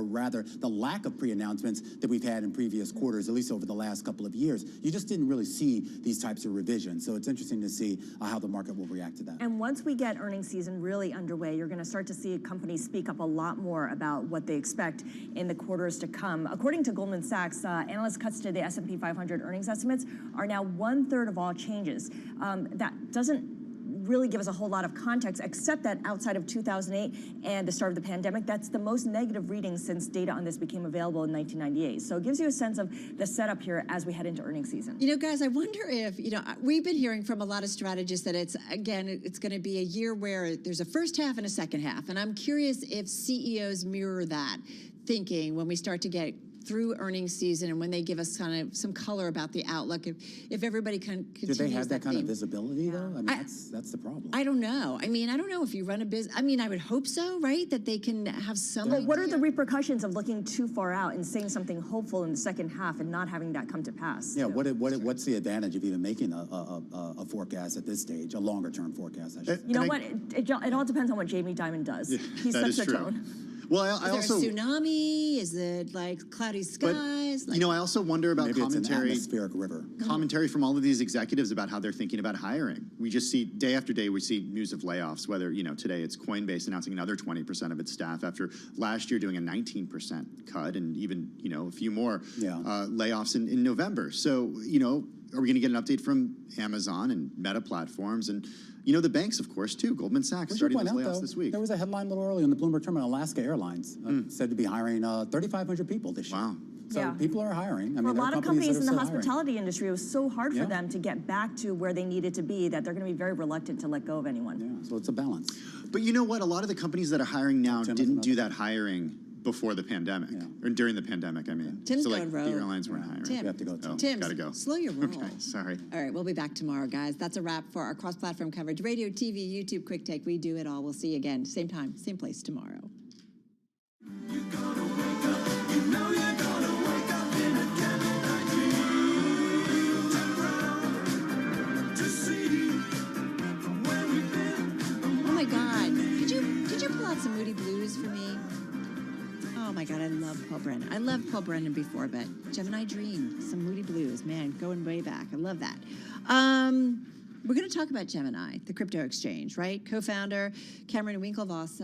rather the lack of pre-announcements that we've had in previous quarters, at least over the last couple of years. You just didn't really see these types of revisions, so it's interesting to see how the market will react to that. And once we get earnings season really underway, you're going to start to see companies speak up a lot more about what they expect in the quarters to come. According to Goldman Sachs, analyst cuts to the S&P 500 earnings estimates are now 1/3 of all changes. That doesn't really give us a whole lot of context, except that outside of 2008 and the start of the pandemic, that's the most negative reading since data on this became available in 1998. So it gives you a sense of the setup here as we head into earnings season. You know, guys, I wonder if, you know, we've been hearing from a lot of strategists that it's going to be a year where there's a first half and a second half. And I'm curious if CEOs mirror that thinking when we start to get through earnings season and when they give us kind of some color about the outlook, if everybody can continue. Do they have that kind of visibility, though? I mean, that's the problem. I don't know. I mean, I don't know if you run a business. I mean, I would hope so, right? That they can have some. Well, what are the repercussions of looking too far out and saying something hopeful in the second half and not having that come to pass? Yeah. What's the advantage of even making a forecast at this stage, a longer term forecast? I should say. You know what? It all depends on what Jamie Dimon does. Yeah, he sets the tone. Well, I also. Is there a tsunami? Is it like cloudy skies? You know, I also wonder about maybe commentary. It's an atmospheric river. Commentary from all of these executives about how they're thinking about hiring. We just see day after day, we see news of layoffs. Whether, you know, today it's Coinbase announcing another 20% of its staff after last year doing a 19% cut, and even, you know, a few more layoffs in November. So, you know, are we going to get an update from Amazon and Meta Platforms and? You know, the banks, of course, too. Goldman Sachs starting those layoffs this week. There was a headline a little early on the Bloomberg terminal. Alaska Airlines said to be hiring 3,500 people this year. Wow. So people are hiring. I mean, a lot of companies in the hospitality hiring. industry, it was so hard for them to get back to where they needed to be that they're going to be very reluctant to let go of anyone. Yeah, so it's a balance. But you know what? A lot of the companies that are hiring now didn't do that hiring before the pandemic, or during the pandemic, I mean. Tim's so, like, going rogue. the airlines weren't hiring. Tim, you have to go. Tim, gotta go. Slow your roll. Okay, sorry. All right, we'll be back tomorrow, guys. That's a wrap for our cross-platform coverage. Radio, TV, YouTube, Quick Take. We do it all. We'll see you again, same time, same place tomorrow. Oh my God! Did you pull out some Moody Blues for me? Oh my God, I love Paul Brennan. I loved Paul Brennan before, but Gemini Dream, some Moody Blues, man, going way back. I love that. We're going to talk about Gemini, the crypto exchange, right? Co-founder Cameron Winklevoss.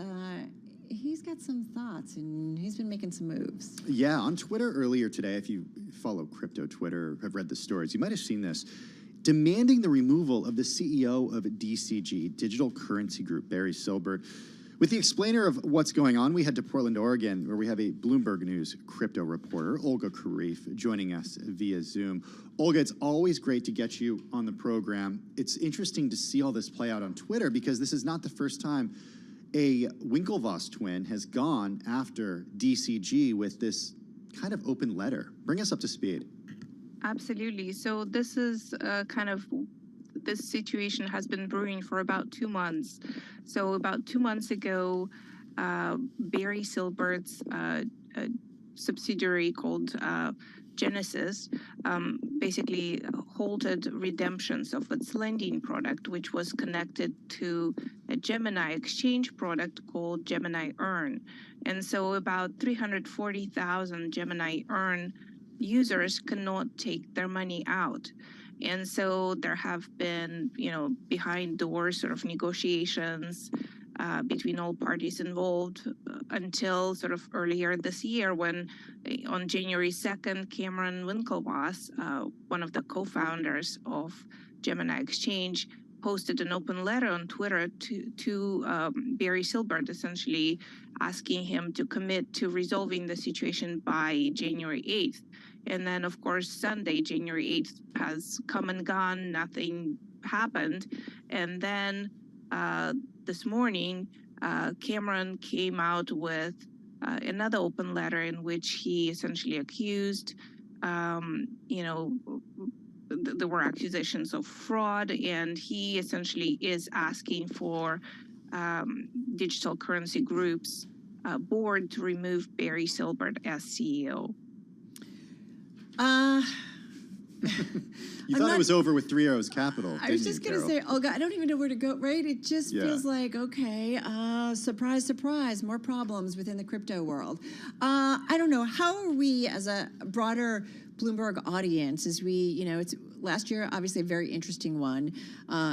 he's got some thoughts, and he's been making some moves. Yeah, on Twitter earlier today, if you follow crypto Twitter, have read the stories, you might have seen this, demanding the removal of the CEO of DCG, Digital Currency Group, Barry Silbert. With the explainer of what's going on, we head to Portland, Oregon, where we have a Bloomberg News crypto reporter, Olga Karif, joining us via Zoom. Olga, it's always great to get you on the program. It's interesting to see all this play out on Twitter because this is not the first time a Winklevoss twin has gone after DCG with this kind of open letter. Bring us up to speed. Absolutely. So this is this situation has been brewing for about 2 months. So about 2 months ago, Barry Silbert's subsidiary called Genesis basically halted redemptions of its lending product, which was connected to a Gemini exchange product called Gemini Earn. And so about 340,000 Gemini Earn users cannot take their money out. And so there have been, behind doors sort of negotiations between all parties involved until sort of earlier this year when on January 2nd, Cameron Winklevoss, one of the co-founders of Gemini Exchange, posted an open letter on Twitter to Barry Silbert, essentially asking him to commit to resolving the situation by January 8th. And then, of course, Sunday, January 8th has come and gone. Nothing happened. And then this morning, Cameron came out with another open letter in which he essentially accused, there were accusations of fraud, and he essentially is asking for Digital Currency Group's board to remove Barry Silbert as CEO. You thought it was over with Three Arrows Capital. I was just going to say, Olga, I don't even know where to go, right? It just feels like, okay, surprise, surprise, more problems within the crypto world. I don't know. How are we as a broader Bloomberg audience, as we, it's last year, obviously a very interesting one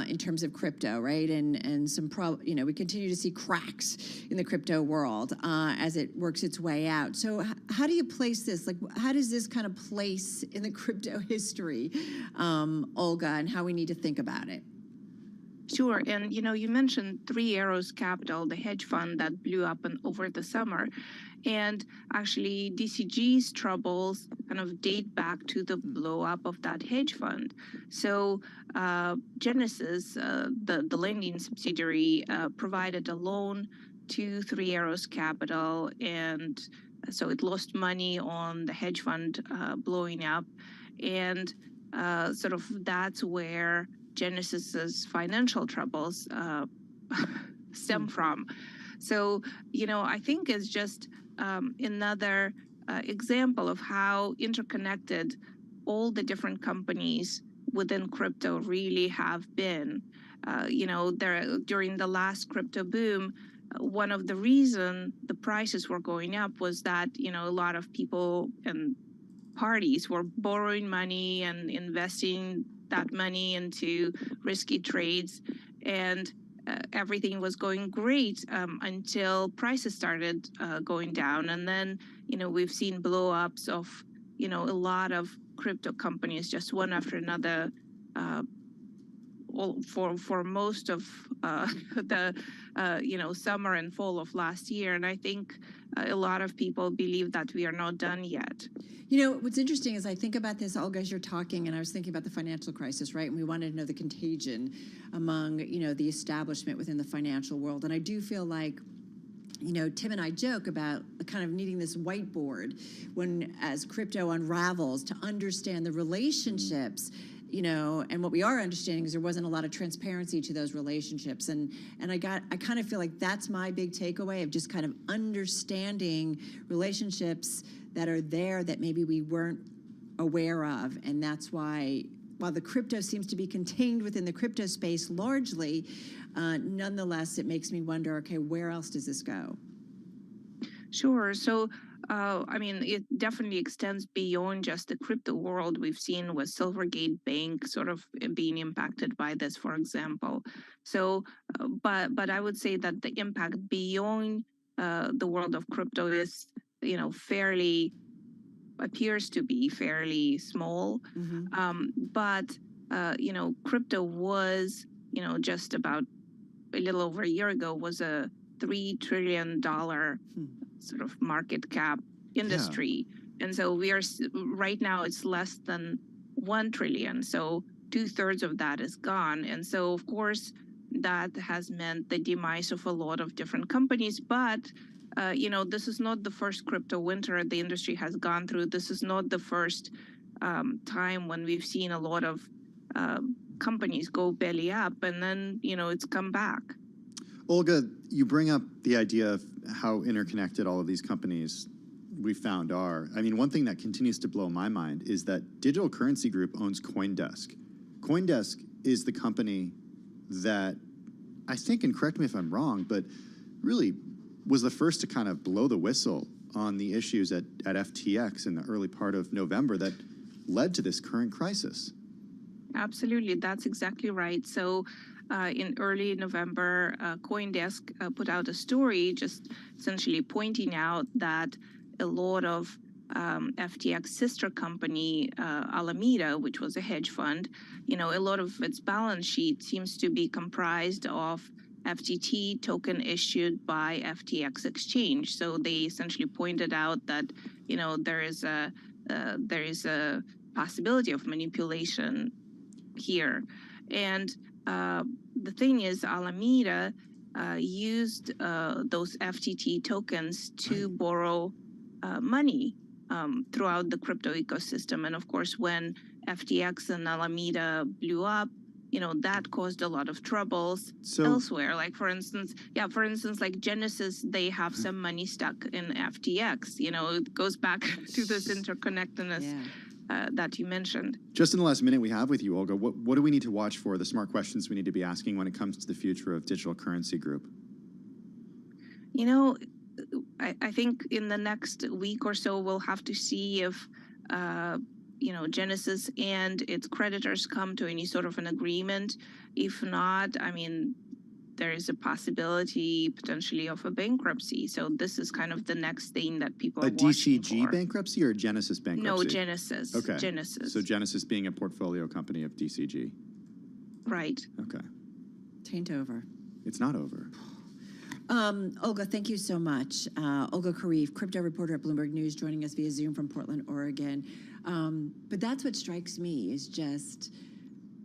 in terms of crypto, right? And some, we continue to see cracks in the crypto world as it works its way out. So how do you place this? Like, how does this kind of place in the crypto history, Olga, and how we need to think about it? Sure. And, you mentioned Three Arrows Capital, the hedge fund that blew up over the summer. And actually, DCG's troubles kind of date back to the blow up of that hedge fund. So Genesis, the lending subsidiary, provided a loan to Three Arrows Capital. And so it lost money on the hedge fund blowing up. And sort of that's where Genesis's financial troubles stem from. So, I think it's just another example of how interconnected all the different companies within crypto really have been. During the last crypto boom, one of the reasons the prices were going up was that, a lot of people and parties were borrowing money and investing that money into risky trades, and everything was going great until prices started going down. And then, we've seen blow-ups of, a lot of crypto companies, just one after another, for most of the, summer and fall of last year. And I think a lot of people believe that we are not done yet. What's interesting is I think about this, Olga, as you're talking, and I was thinking about the financial crisis, right? And we wanted to know the contagion among, the establishment within the financial world. And I do feel like, Tim and I joke about kind of needing this whiteboard as crypto unravels to understand the relationships, and what we are understanding is there wasn't a lot of transparency to those relationships. And I kind of feel like that's my big takeaway of just kind of understanding relationships that are there that maybe we weren't aware of. And that's why, while the crypto seems to be contained within the crypto space largely, nonetheless, it makes me wonder, okay, where else does this go? Sure. So, it definitely extends beyond just the crypto world. We've seen with Silvergate Bank sort of being impacted by this, for example. So, but I would say that the impact beyond the world of crypto is, appears to be fairly small. But crypto was, just about a little over a year ago, was a $3 trillion sort of market cap industry. And so right now it's less than 1 trillion. So 2/3 of that is gone. And so, of course, that has meant the demise of a lot of different companies. But this is not the first crypto winter the industry has gone through. This is not the first time when we've seen a lot of companies go belly up, and then, it's come back. Olga, you bring up the idea of how interconnected all of these companies we found are. I mean, one thing that continues to blow my mind is that Digital Currency Group owns CoinDesk. CoinDesk is the company that I think, and correct me if I'm wrong, but really was the first to kind of blow the whistle on the issues at FTX in the early part of November that led to this current crisis. Absolutely, that's exactly right. So in early November, CoinDesk put out a story just essentially pointing out that a lot of FTX sister company, Alameda, which was a hedge fund, a lot of its balance sheet seems to be comprised of FTT token issued by FTX exchange. So they essentially pointed out that, there is a possibility of manipulation here. And the thing is, Alameda used those FTT tokens to borrow money throughout the crypto ecosystem. And of course, when FTX and Alameda blew up, that caused a lot of troubles elsewhere. Like for instance, like Genesis, they have some money stuck in FTX. It goes back to this interconnectedness that you mentioned. Just in the last minute we have with you, Olga, what do we need to watch for, the smart questions we need to be asking when it comes to the future of Digital Currency Group? I think in the next week or so, we'll have to see if, Genesis and its creditors come to any sort of an agreement. If not, I mean, there is a possibility potentially of a bankruptcy. So this is kind of the next thing that people are watching for. DCG bankruptcy or Genesis bankruptcy? No, Genesis. Okay. Genesis. So Genesis being a portfolio company of DCG. Right. Okay. Taint over. It's not over. Olga, thank you so much. Olga Karif, crypto reporter at Bloomberg News, joining us via Zoom from Portland, Oregon. But that's what strikes me is just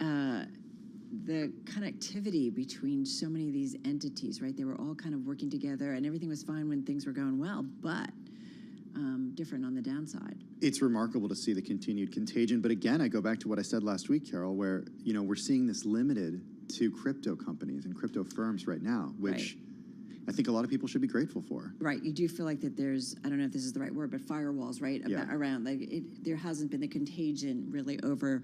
the connectivity between so many of these entities, right? They were all kind of working together, and everything was fine when things were going well, but different on the downside. It's remarkable to see the continued contagion. But again, I go back to what I said last week, Carol, where we're seeing this limited to crypto companies and crypto firms right now, which I think a lot of people should be grateful for. Right. You do feel like that there's, I don't know if this is the right word, but firewalls, right? Around, like there hasn't been the contagion really over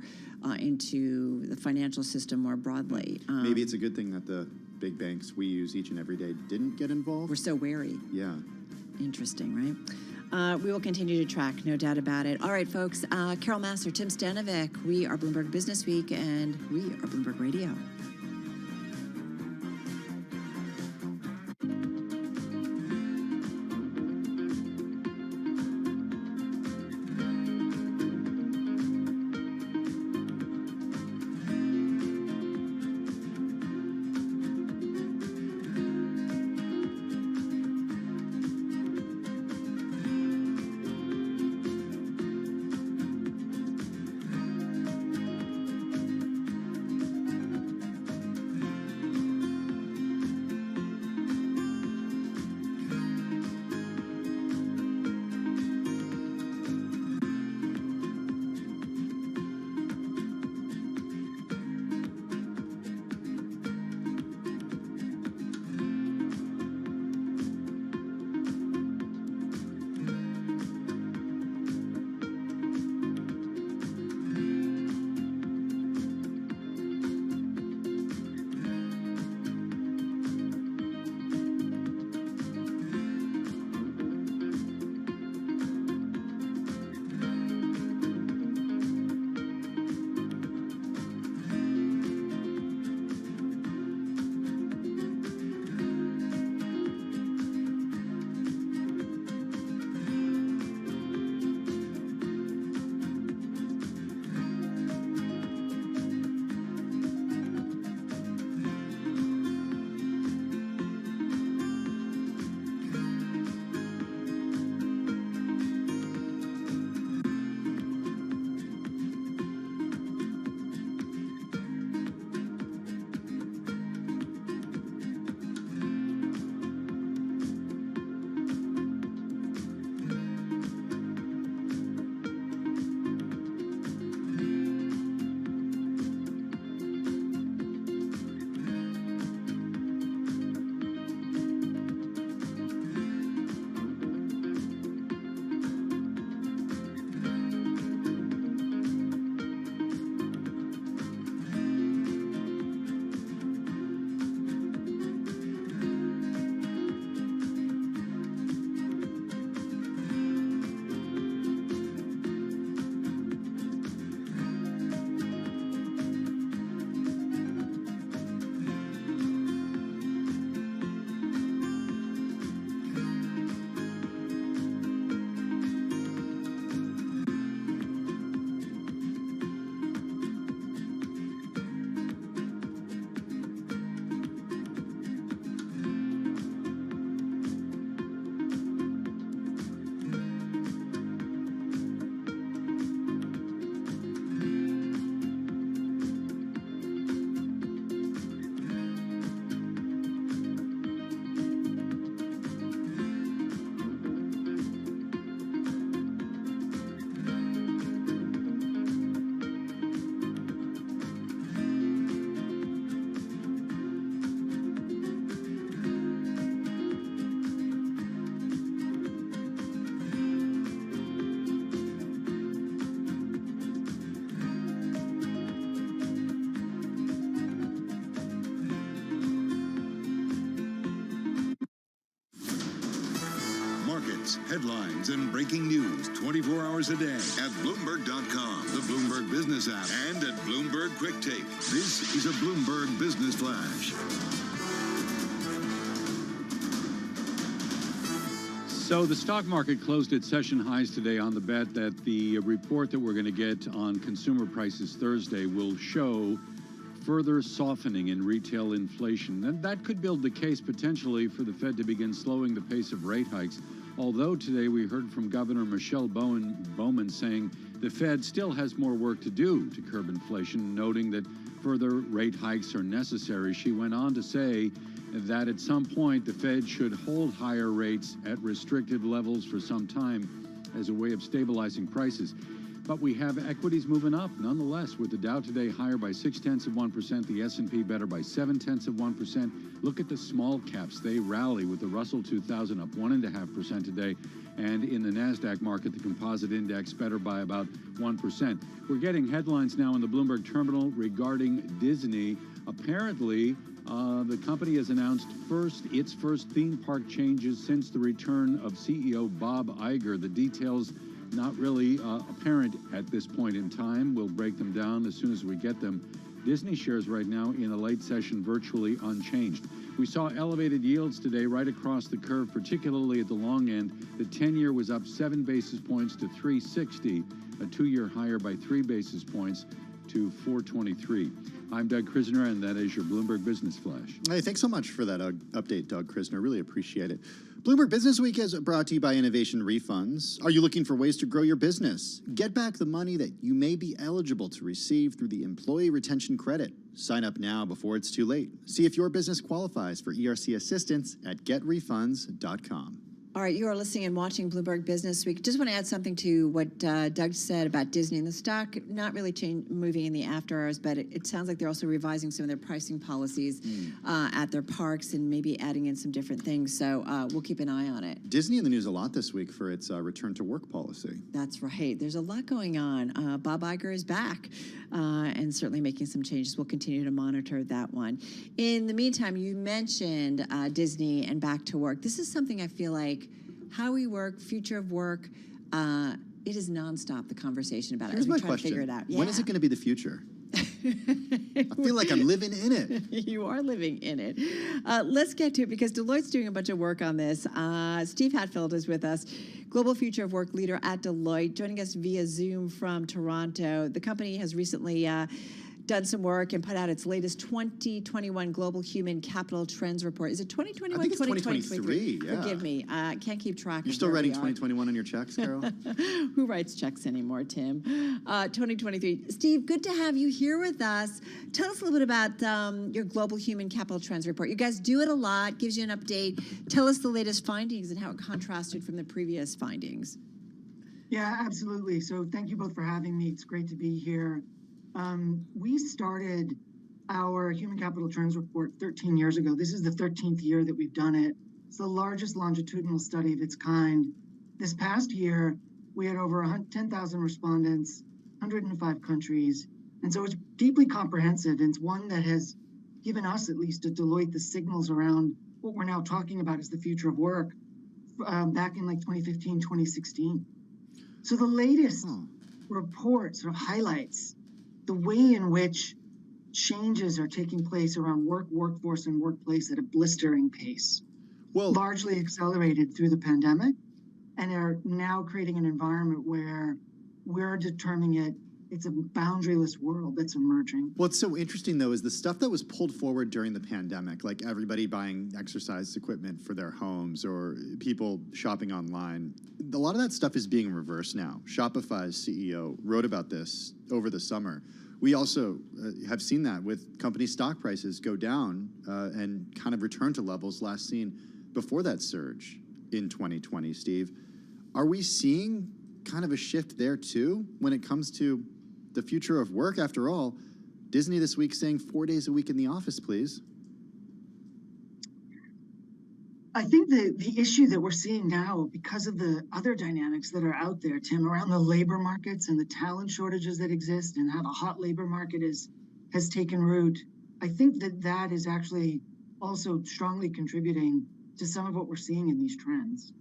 into the financial system more broadly. Maybe it's a good thing that the big banks we use each and every day didn't get involved. We're so wary. Yeah. Interesting, right? We will continue to track, no doubt about it. All right, folks. Carol Massar, Tim Stanovic. We are Bloomberg Business Week, and we are Bloomberg Radio. facts, headlines, and breaking news 24 hours a day at Bloomberg.com, the Bloomberg Business app, and at Bloomberg Quick Take. This is a Bloomberg Business Flash. So the stock market closed at session highs today on the bet that the report that we're going to get on consumer prices Thursday will show further softening in retail inflation. And that could build the case potentially for the Fed to begin slowing the pace of rate hikes. Although today we heard from Governor Michelle Bowman saying the Fed still has more work to do to curb inflation, noting that further rate hikes are necessary. She went on to say that at some point the Fed should hold higher rates at restricted levels for some time as a way of stabilizing prices. But we have equities moving up nonetheless, with the Dow today higher by 0.6%, the S&P better by 0.7%. Look at the small caps. They rally, with the Russell 2000 up 1.5% today. And in the NASDAQ market, the composite index better by about 1%. We're getting headlines now in the Bloomberg terminal regarding Disney. Apparently, the company has announced its first theme park changes since the return of CEO Bob Iger. The details not really apparent at this point in time. We'll break them down as soon as we get them. Disney shares right now in a late session virtually unchanged. We saw elevated yields today right across the curve, particularly at the long end. The 10-year was up 7 basis points to 360, a 2-year higher by 3 basis points to 423. I'm Doug Krisner, and that is your Bloomberg Business Flash. Hey, thanks so much for that update, Doug Krisner. Really appreciate it. Bloomberg Business Week is brought to you by Innovation Refunds. Are you looking for ways to grow your business? Get back the money that you may be eligible to receive through the Employee Retention Credit. Sign up now before it's too late. See if your business qualifies for ERC assistance at getrefunds.com. All right, you are listening and watching Bloomberg Business Week. Just want to add something to what Doug said about Disney and the stock. Not really moving in the after hours, but it sounds like they're also revising some of their pricing policies at their parks and maybe adding in some different things. So we'll keep an eye on it. Disney in the news a lot this week for its return to work policy. That's right. There's a lot going on. Bob Iger is back and certainly making some changes. We'll continue to monitor that one. In the meantime, you mentioned Disney and back to work. This is something I feel like how we work, future of work, it is nonstop, the conversation about it. Here's as we my try question. To figure it out. When is it going to be the future? I feel like I'm living in it. You are living in it. Let's get to it because Deloitte's doing a bunch of work on this. Steve Hatfield is with us, Global Future of Work leader at Deloitte, joining us via Zoom from Toronto. The company has recently done some work and put out its latest 2021 Global Human Capital Trends Report. Is it 2021? I think it's 2023. Yeah. Forgive me. Can't keep track. You're still writing 2021 on your checks, Carol? Who writes checks anymore, Tim? 2023. Steve, good to have you here with us. Tell us a little bit about your Global Human Capital Trends Report. You guys do it a lot, gives you an update. Tell us the latest findings and how it contrasted from the previous findings. Yeah, absolutely. So thank you both for having me. It's great to be here. We started our Human Capital Trends Report 13 years ago. This is the 13th year that we've done it. It's the largest longitudinal study of its kind. This past year, we had over 10,000 respondents, 105 countries. And so it's deeply comprehensive. And it's one that has given us, at least at Deloitte, the signals around what we're now talking about as the future of work back in like 2015, 2016. So the latest report sort of highlights the way in which changes are taking place around work, workforce, and workplace at a blistering pace, largely accelerated through the pandemic, and are now creating an environment where we're determining it's a boundaryless world that's emerging. What's so interesting, though, is the stuff that was pulled forward during the pandemic, like everybody buying exercise equipment for their homes or people shopping online. A lot of that stuff is being reversed now. Shopify's CEO wrote about this over the summer. We also have seen that with company stock prices go down and kind of return to levels last seen before that surge in 2020, Steve. Are we seeing kind of a shift there, too, when it comes to the future of work? After all, Disney this week saying 4 days a week in the office, please. I think the issue that we're seeing now, because of the other dynamics that are out there, Tim, around the labor markets and the talent shortages that exist and how the hot labor market has taken root, I think that is actually also strongly contributing to some of what we're seeing in these trends.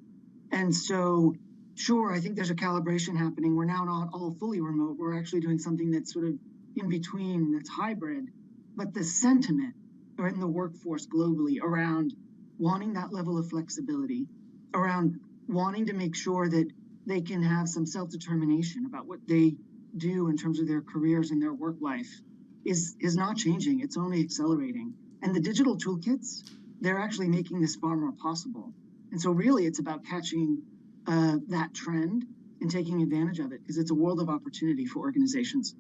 And so, sure, I think there's a calibration happening. We're now not all fully remote. We're actually doing something that's sort of in between, that's hybrid. But the sentiment in the workforce globally around wanting that level of flexibility, around wanting to make sure that they can have some self-determination about what they do in terms of their careers and their work life is not changing. It's only accelerating. And the digital toolkits, they're actually making this far more possible. And so really it's about catching that trend and taking advantage of it, because it's a world of opportunity for organizations.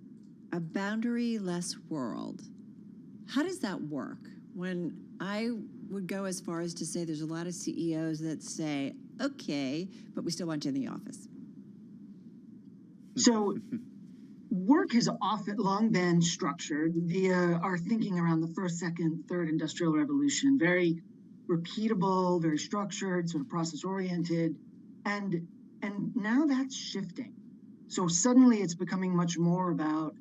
A boundary-less world. How does that work? When I would go as far as to say there's a lot of CEOs that say, okay, but we still want you in the office. So work has often long been structured via our thinking around the first, second, third industrial revolution. Very repeatable, very structured, sort of process-oriented. And now that's shifting. So suddenly it's becoming much more about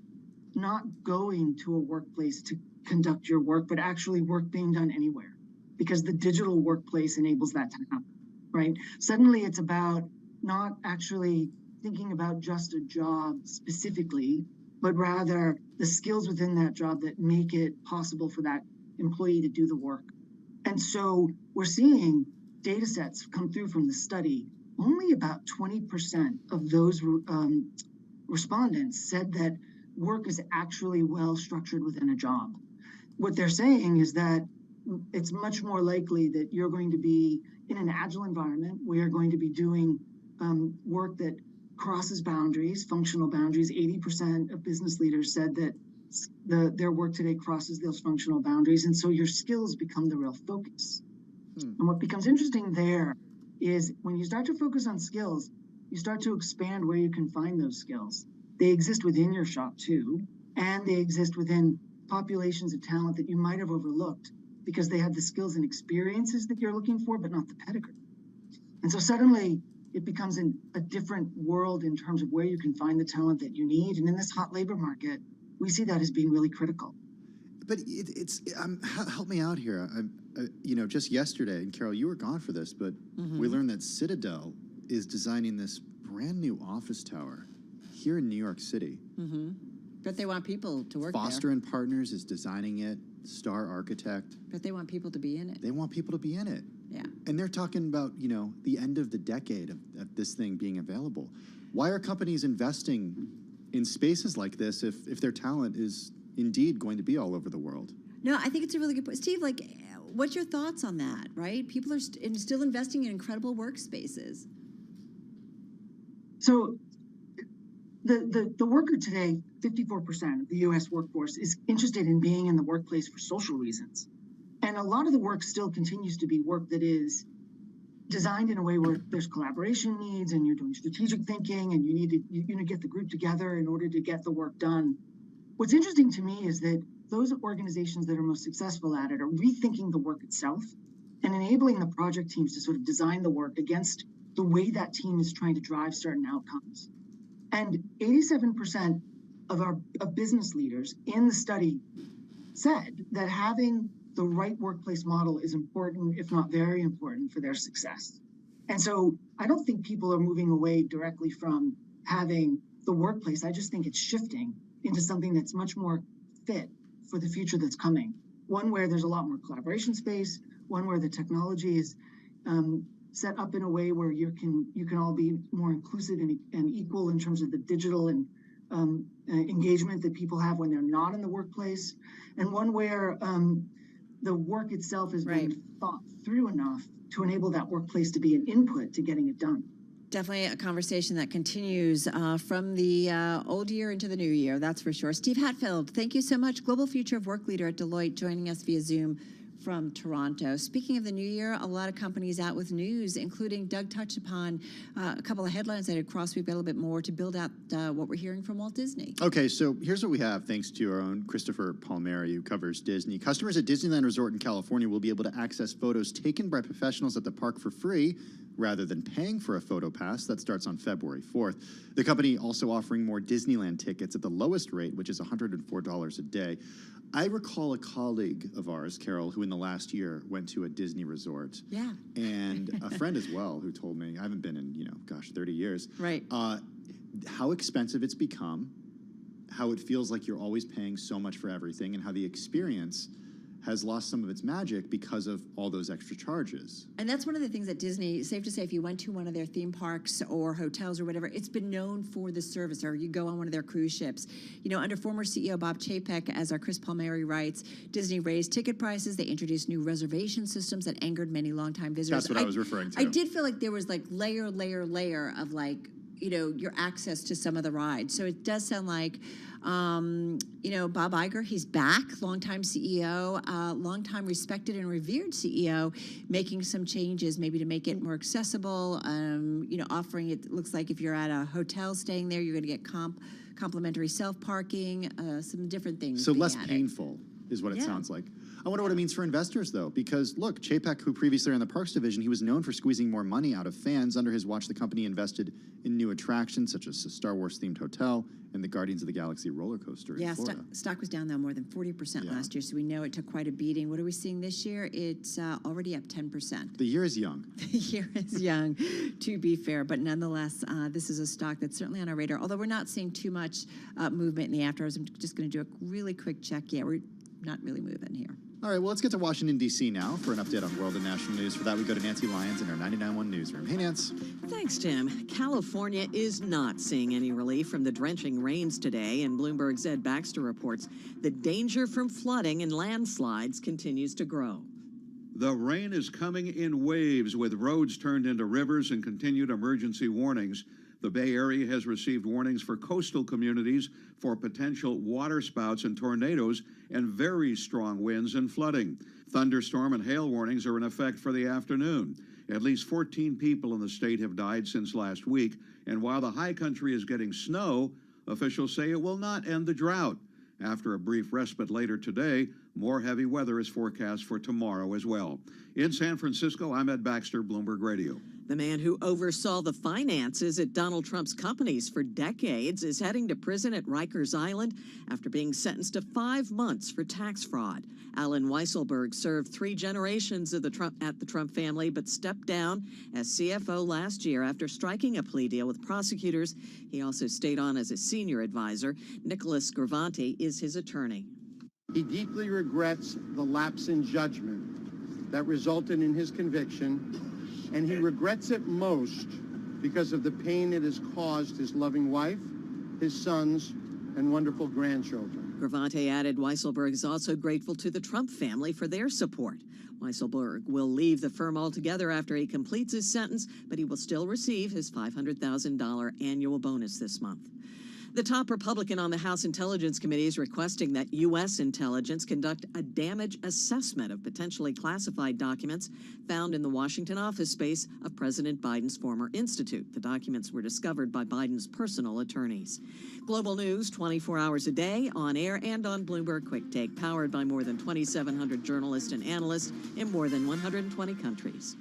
not going to a workplace to conduct your work, but actually work being done anywhere, because the digital workplace enables that to happen, right? Suddenly it's about not actually thinking about just a job specifically, but rather the skills within that job that make it possible for that employee to do the work. And so we're seeing data sets come through from the study. Only about 20% of those respondents said that work is actually well structured within a job. What they're saying is that it's much more likely that you're going to be in an agile environment where you're going to be doing work that crosses boundaries, functional boundaries. 80% of business leaders said that their work today crosses those functional boundaries. And so your skills become the real focus. And what becomes interesting there is when you start to focus on skills, you start to expand where you can find those skills. They exist within your shop too, and they exist within populations of talent that you might have overlooked because they have the skills and experiences that you're looking for, but not the pedigree. And so suddenly it becomes a different world in terms of where you can find the talent that you need. And in this hot labor market, we see that as being really critical. But help me out here. Just yesterday, and Carol, you were gone for this, but we learned that Citadel is designing this brand new office tower here in New York City. But they want people to work Foster there. and Partners is designing it, Star Architect. But they want people to be in it. They want people to be in it. Yeah. And they're talking about, the end of the decade of this thing being available. Why are companies investing in spaces like this if their talent is indeed going to be all over the world? No, I think it's a really good point. Steve, what's your thoughts on that, right? People are still investing in incredible workspaces. So the worker today, 54% of the US workforce is interested in being in the workplace for social reasons. And a lot of the work still continues to be work that is designed in a way where there's collaboration needs and you're doing strategic thinking and you need to get the group together in order to get the work done. What's interesting to me is that those organizations that are most successful at it are rethinking the work itself and enabling the project teams to sort of design the work against the way that team is trying to drive certain outcomes. And 87% of business leaders in the study said that having the right workplace model is important, if not very important, for their success. And so I don't think people are moving away directly from having the workplace. I just think it's shifting into something that's much more fit for the future that's coming. One where there's a lot more collaboration space, one where the technology is set up in a way where you can all be more inclusive and equal in terms of the digital and engagement that people have when they're not in the workplace, and one where the work itself is being thought through enough to enable that workplace to be an input to getting it done. Definitely a conversation that continues from the old year into the new year, that's for sure. Steve Hatfield, thank you so much. Global Future of Work Leader at Deloitte, joining us via Zoom from Toronto. Speaking of the new year, a lot of companies out with news, including Doug touched upon a couple of headlines that had crossed me a little bit more to build out what we're hearing from Walt Disney. Okay, so here's what we have, thanks to our own Christopher Palmieri, who covers Disney. Customers at Disneyland Resort in California will be able to access photos taken by professionals at the park for free, rather than paying for a photo pass. That starts on February 4th. The company also offering more Disneyland tickets at the lowest rate, which is $104 a day. I recall a colleague of ours, Carol, who in the last year went to a Disney resort. Yeah. And a friend as well who told me, I haven't been in, 30 years. Right. How expensive it's become, how it feels like you're always paying so much for everything, and how the experience has lost some of its magic because of all those extra charges. And that's one of the things at Disney, safe to say, if you went to one of their theme parks or hotels or whatever, it's been known for the service, or you go on one of their cruise ships. Under former CEO Bob Chapek, as our Chris Palmieri writes, Disney raised ticket prices. They introduced new reservation systems that angered many longtime visitors. That's what I was referring to. I did feel like there was layer of your access to some of the rides. So it does sound like, Bob Iger, he's back, longtime CEO, longtime respected and revered CEO, making some changes maybe to make it more accessible, offering it looks like if you're at a hotel staying there, you're going to get complimentary self-parking, some different things. So less painful is what it sounds like. I wonder what it means for investors, though, because, look, Chapek, who previously ran the Parks division, he was known for squeezing more money out of fans. Under his watch, the company invested in new attractions, such as a Star Wars-themed hotel and the Guardians of the Galaxy roller coaster in Florida. Stock was down, though, more than 40% last year, so we know it took quite a beating. What are we seeing this year? It's already up 10%. The year is young. The year is young, to be fair, but nonetheless, this is a stock that's certainly on our radar, although we're not seeing too much movement in the after hours. I'm just going to do a really quick check. Yeah, we're not really moving here. All right, well, let's get to Washington, D.C. now for an update on world and national news. For that, we go to Nancy Lyons in our 99.1 newsroom. Hey, Nance. Thanks, Tim. California is not seeing any relief from the drenching rains today, and Bloomberg's Ed Baxter reports the danger from flooding and landslides continues to grow. The rain is coming in waves, with roads turned into rivers and continued emergency warnings. The Bay Area has received warnings for coastal communities for potential waterspouts and tornadoes and very strong winds and flooding. Thunderstorm and hail warnings are in effect for the afternoon. At least 14 people in the state have died since last week, and while the high country is getting snow, officials say it will not end the drought. After a brief respite later today, more heavy weather is forecast for tomorrow as well. In San Francisco, I'm Ed Baxter, Bloomberg Radio. The man who oversaw the finances at Donald Trump's companies for decades is heading to prison at Rikers Island after being sentenced to 5 months for tax fraud. Alan Weisselberg served 3 generations of the Trump family, but stepped down as CFO last year after striking a plea deal with prosecutors. He also stayed on as a senior advisor. Nicholas Gravante is his attorney. He deeply regrets the lapse in judgment that resulted in his conviction, and he regrets it most because of the pain it has caused his loving wife, his sons, and wonderful grandchildren. Gravante added Weisselberg is also grateful to the Trump family for their support. Weisselberg will leave the firm altogether after he completes his sentence, but he will still receive his $500,000 annual bonus this month. The top Republican on the House Intelligence Committee is requesting that U.S. intelligence conduct a damage assessment of potentially classified documents found in the Washington office space of President Biden's former institute. The documents were discovered by Biden's personal attorneys. Global news 24 hours a day, on air and on Bloomberg Quick Take, powered by more than 2,700 journalists and analysts in more than 120 countries.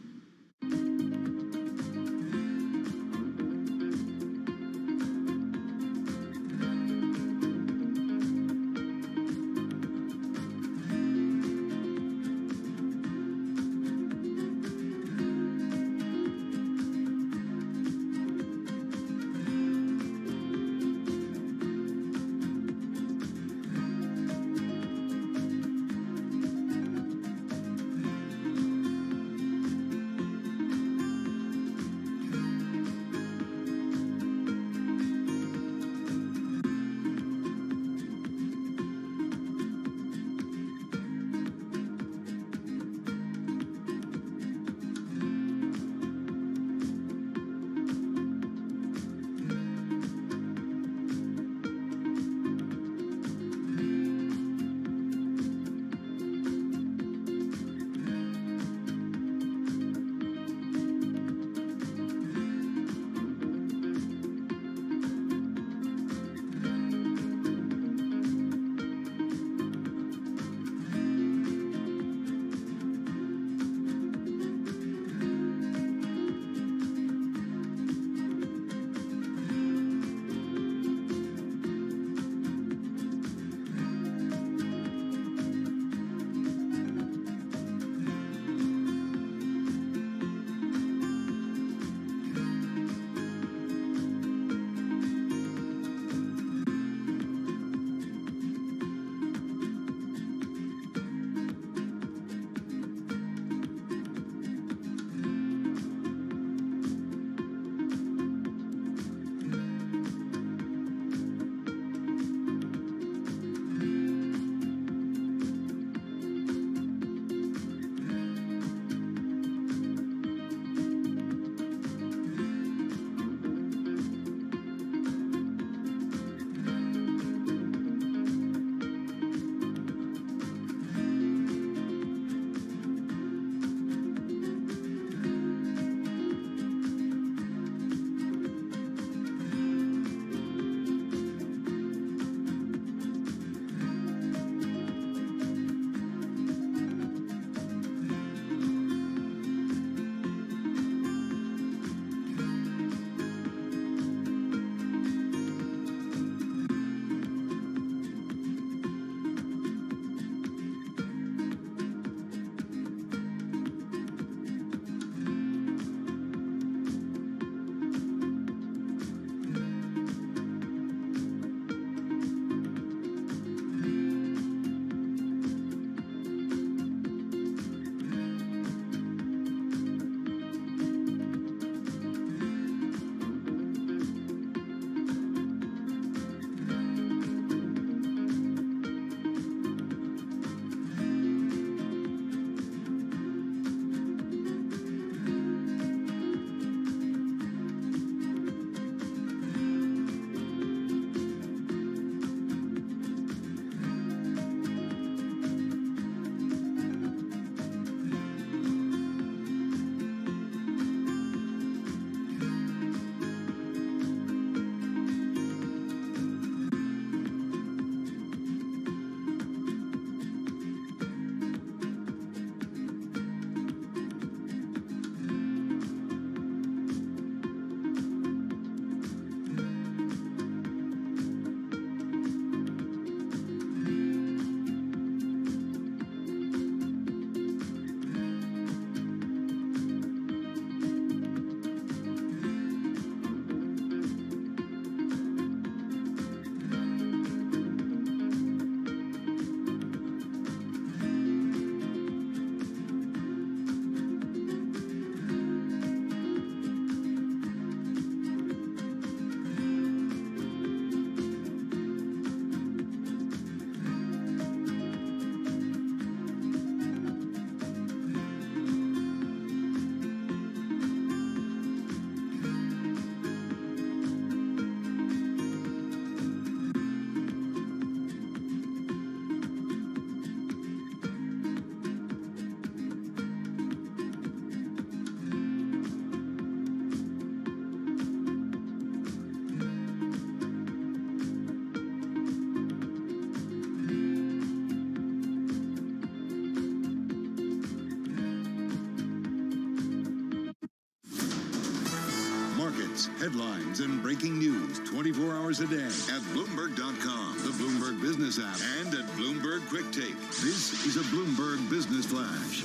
debates, headlines, and breaking news 24 hours a day at Bloomberg.com, the Bloomberg Business app, and at Bloomberg Quick Take. This is a Bloomberg Business Flash.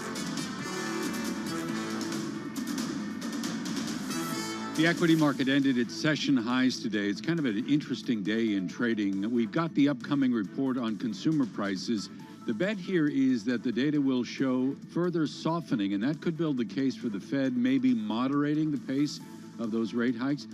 The equity market ended its session highs today. It's kind of an interesting day in trading. We've got the upcoming report on consumer prices. The bet here is that the data will show further softening, and that could build the case for the Fed maybe moderating the pace of those rate hikes.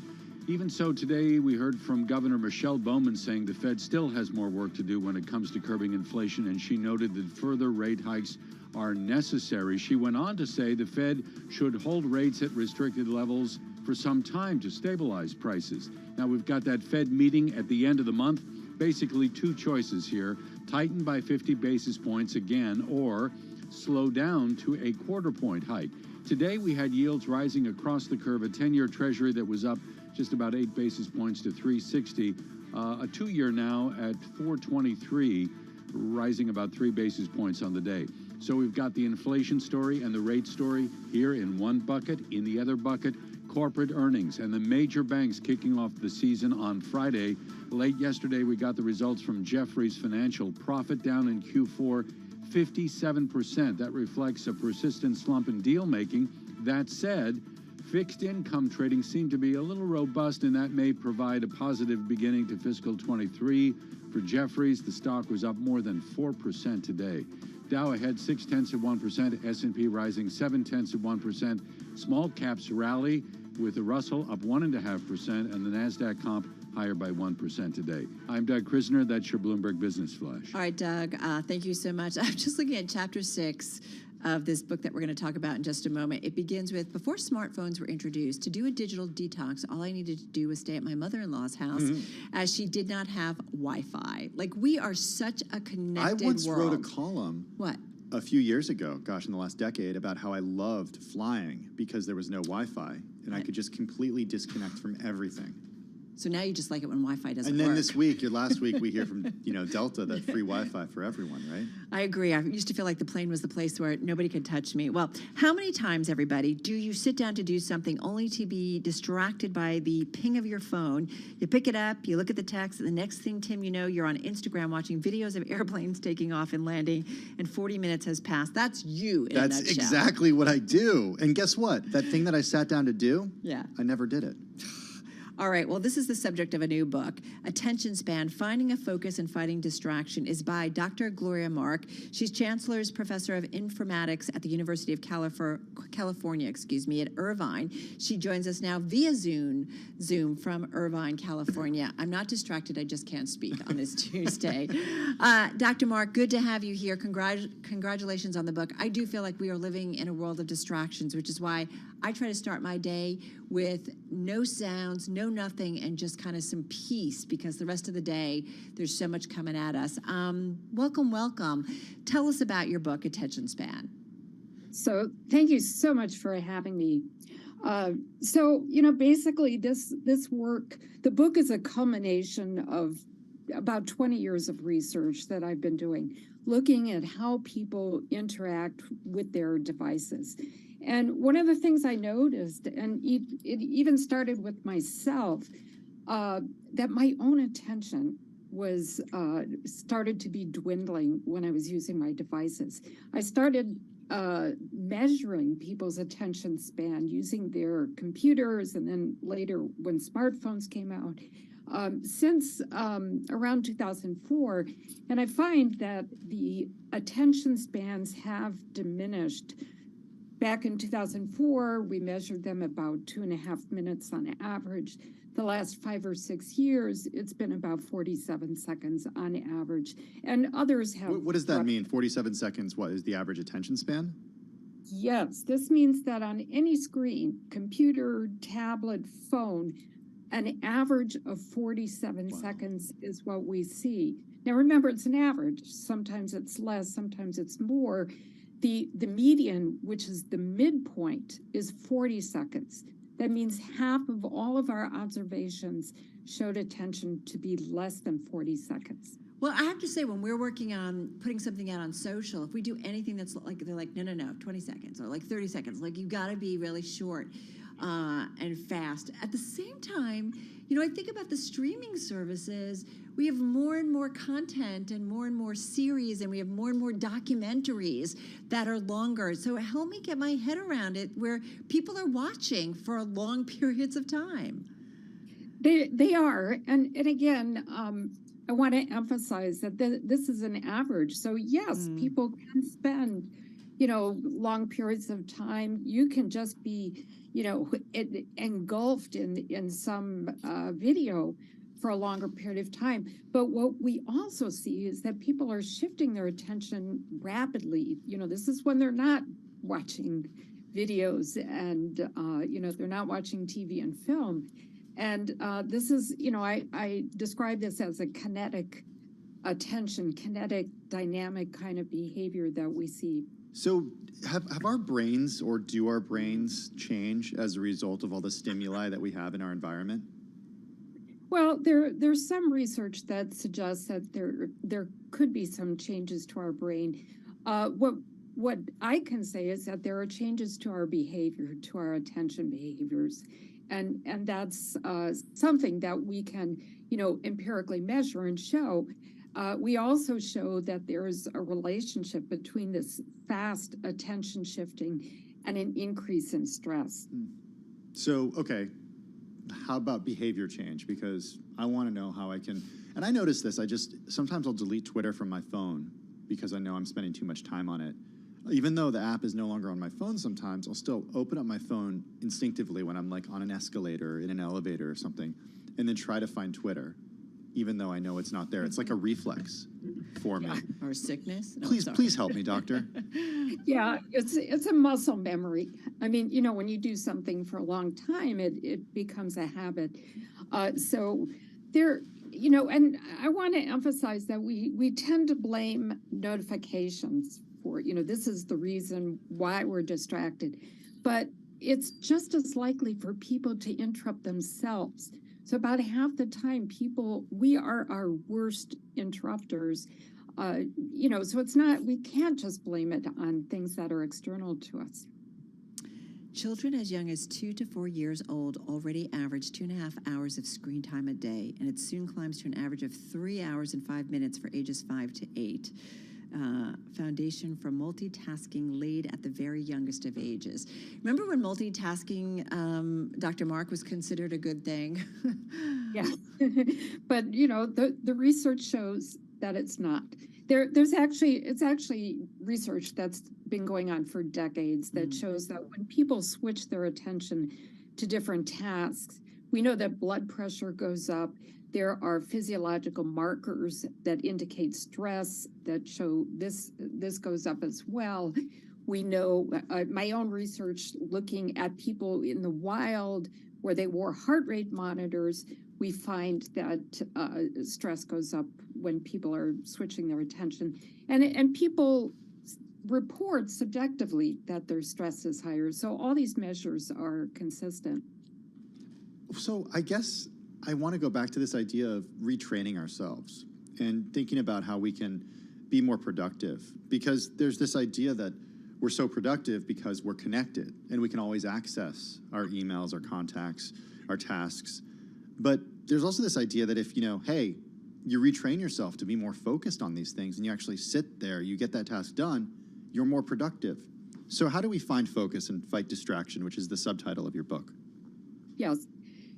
Even so, today we heard from Governor Michelle Bowman saying the Fed still has more work to do when it comes to curbing inflation, and she noted that further rate hikes are necessary. She went on to say the Fed should hold rates at restricted levels for some time to stabilize prices. Now, we've got that Fed meeting at the end of the month. Basically, two choices here: tighten by 50 basis points again, or slow down to a quarter-point hike. Today, we had yields rising across the curve, a 10-year Treasury that was up just about 8 basis points to 360, a 2-year now at 423, rising about 3 basis points on the day. So we've got the inflation story and the rate story here in one bucket. In the other bucket, corporate earnings and the major banks kicking off the season on Friday. Late yesterday, we got the results from Jefferies Financial. Profit down in Q4, 57%. That reflects a persistent slump in deal making. That said, fixed income trading seemed to be a little robust, and that may provide a positive beginning to fiscal 23. For Jefferies, the stock was up more than 4% today. Dow ahead 0.6%, S&P rising 0.7%. Small caps rally with the Russell up 1.5%, and the Nasdaq comp higher by 1% today. I'm Doug Krisner. That's your Bloomberg Business Flash. All right, Doug, thank you so much. I'm just looking at Chapter 6 of this book that we're going to talk about in just a moment. It begins with, before smartphones were introduced, to do a digital detox, all I needed to do was stay at my mother-in-law's house, as she did not have Wi-Fi. Like, we are such a connected I once world. wrote a column. What? A few years ago, gosh, in the last decade, about how I loved flying because there was no Wi-Fi, and I could just completely disconnect from everything. So now you just like it when Wi-Fi doesn't work. And then this week, last week, we hear from Delta that free Wi-Fi for everyone, right? I agree. I used to feel like the plane was the place where nobody could touch me. Well, how many times, everybody, do you sit down to do something only to be distracted by the ping of your phone? You pick it up, you look at the text, and the next thing, Tim, you know, you're on Instagram watching videos of airplanes taking off and landing, and 40 minutes has passed. That's you in a nutshell. That's exactly what I do. And guess what? That thing that I sat down to do, yeah, I never did it. All right, well, this is the subject of a new book, Attention Span, Finding a Focus and Fighting Distraction, is by Dr. Gloria Mark. She's Chancellor's Professor of Informatics at the University of California, at Irvine. She joins us now via Zoom from Irvine, California. I'm not distracted, I just can't speak on this Tuesday. Dr. Mark, good to have you here. Congratulations on the book. I do feel like we are living in a world of distractions, which is why I try to start my day with no sounds, no nothing, and just kind of some peace, because the rest of the day, there's so much coming at us. Welcome. Tell us about your book, Attention Span. So thank you so much for having me. Basically this work, the book is a culmination of about 20 years of research that I've been doing, looking at how people interact with their devices. And one of the things I noticed, and it even started with myself, that my own attention was started to be dwindling when I was using my devices. I started measuring people's attention span using their computers, and then later when smartphones came out, since around 2004. And I find that the attention spans have diminished. Back in 2004, we measured them about 2.5 minutes on average. The last 5 or 6 years, it's been about 47 seconds on average. And others have... What does that mean? 47 seconds, what is the average attention span? Yes, this means that on any screen, computer, tablet, phone, an average of 47 seconds is what we see. Now remember, it's an average. Sometimes it's less, sometimes it's more. The median, which is the midpoint, is 40 seconds. That means half of all of our observations showed attention to be less than 40 seconds. Well, I have to say, when we're working on putting something out on social, if we do anything that's like, they're like, no, 20 seconds or like 30 seconds, like you got to be really short. and fast. At the same time, I think about the streaming services. We have more and more content and more series, and we have more and more documentaries that are longer. So help me get my head around it, where people are watching for long periods of time. They are, and again, I want to emphasize that this is an average. So yes, people can spend, long periods of time. You can just be, engulfed in some video for a longer period of time. But what we also see is that people are shifting their attention rapidly. This is when they're not watching videos and, they're not watching TV and film. And this is, I describe this as a kinetic attention, kinetic dynamic kind of behavior that we see. So have our brains, or do our brains change as a result of all the stimuli that we have in our environment? Well, there's some research that suggests that there could be some changes to our brain. What I can say is that there are changes to our behavior, to our attention behaviors. And that's something that we can, empirically measure and show. We also show that there's a relationship between this fast attention shifting and an increase in stress. So, okay, how about behavior change? Because I want to know how I can, and I notice this, sometimes I'll delete Twitter from my phone because I know I'm spending too much time on it. Even though the app is no longer on my phone sometimes, I'll still open up my phone instinctively when I'm like on an escalator, in an elevator or something, and then try to find Twitter, even though I know it's not there. It's like a reflex for me. Or sickness? No, Please help me, doctor. Yeah, it's a muscle memory. I mean, when you do something for a long time, it becomes a habit. So there, and I want to emphasize that we tend to blame notifications for, this is the reason why we're distracted. But it's just as likely for people to interrupt themselves. So about half the time, we are our worst interrupters. So it's not, we can't just blame it on things that are external to us. Children as young as 2 to 4 years old already average 2.5 hours of screen time a day, and it soon climbs to an average of 3 hours and 5 minutes for ages 5 to 8. Foundation for multitasking laid at the very youngest of ages. Remember when multitasking, Dr. Mark, was considered a good thing? Yeah, but the research shows that it's not. It's actually research that's been going on for decades that shows that when people switch their attention to different tasks, we know that blood pressure goes up. There are physiological markers that indicate stress that show this goes up as well. We know my own research looking at people in the wild where they wore heart rate monitors, we find that stress goes up when people are switching their attention. And people report subjectively that their stress is higher. So all these measures are consistent. So I guess I want to go back to this idea of retraining ourselves and thinking about how we can be more productive, because there's this idea that we're so productive because we're connected and we can always access our emails, our contacts, our tasks. But there's also this idea that if, hey, you retrain yourself to be more focused on these things and you actually sit there, you get that task done, you're more productive. So how do we find focus and fight distraction, which is the subtitle of your book? Yes.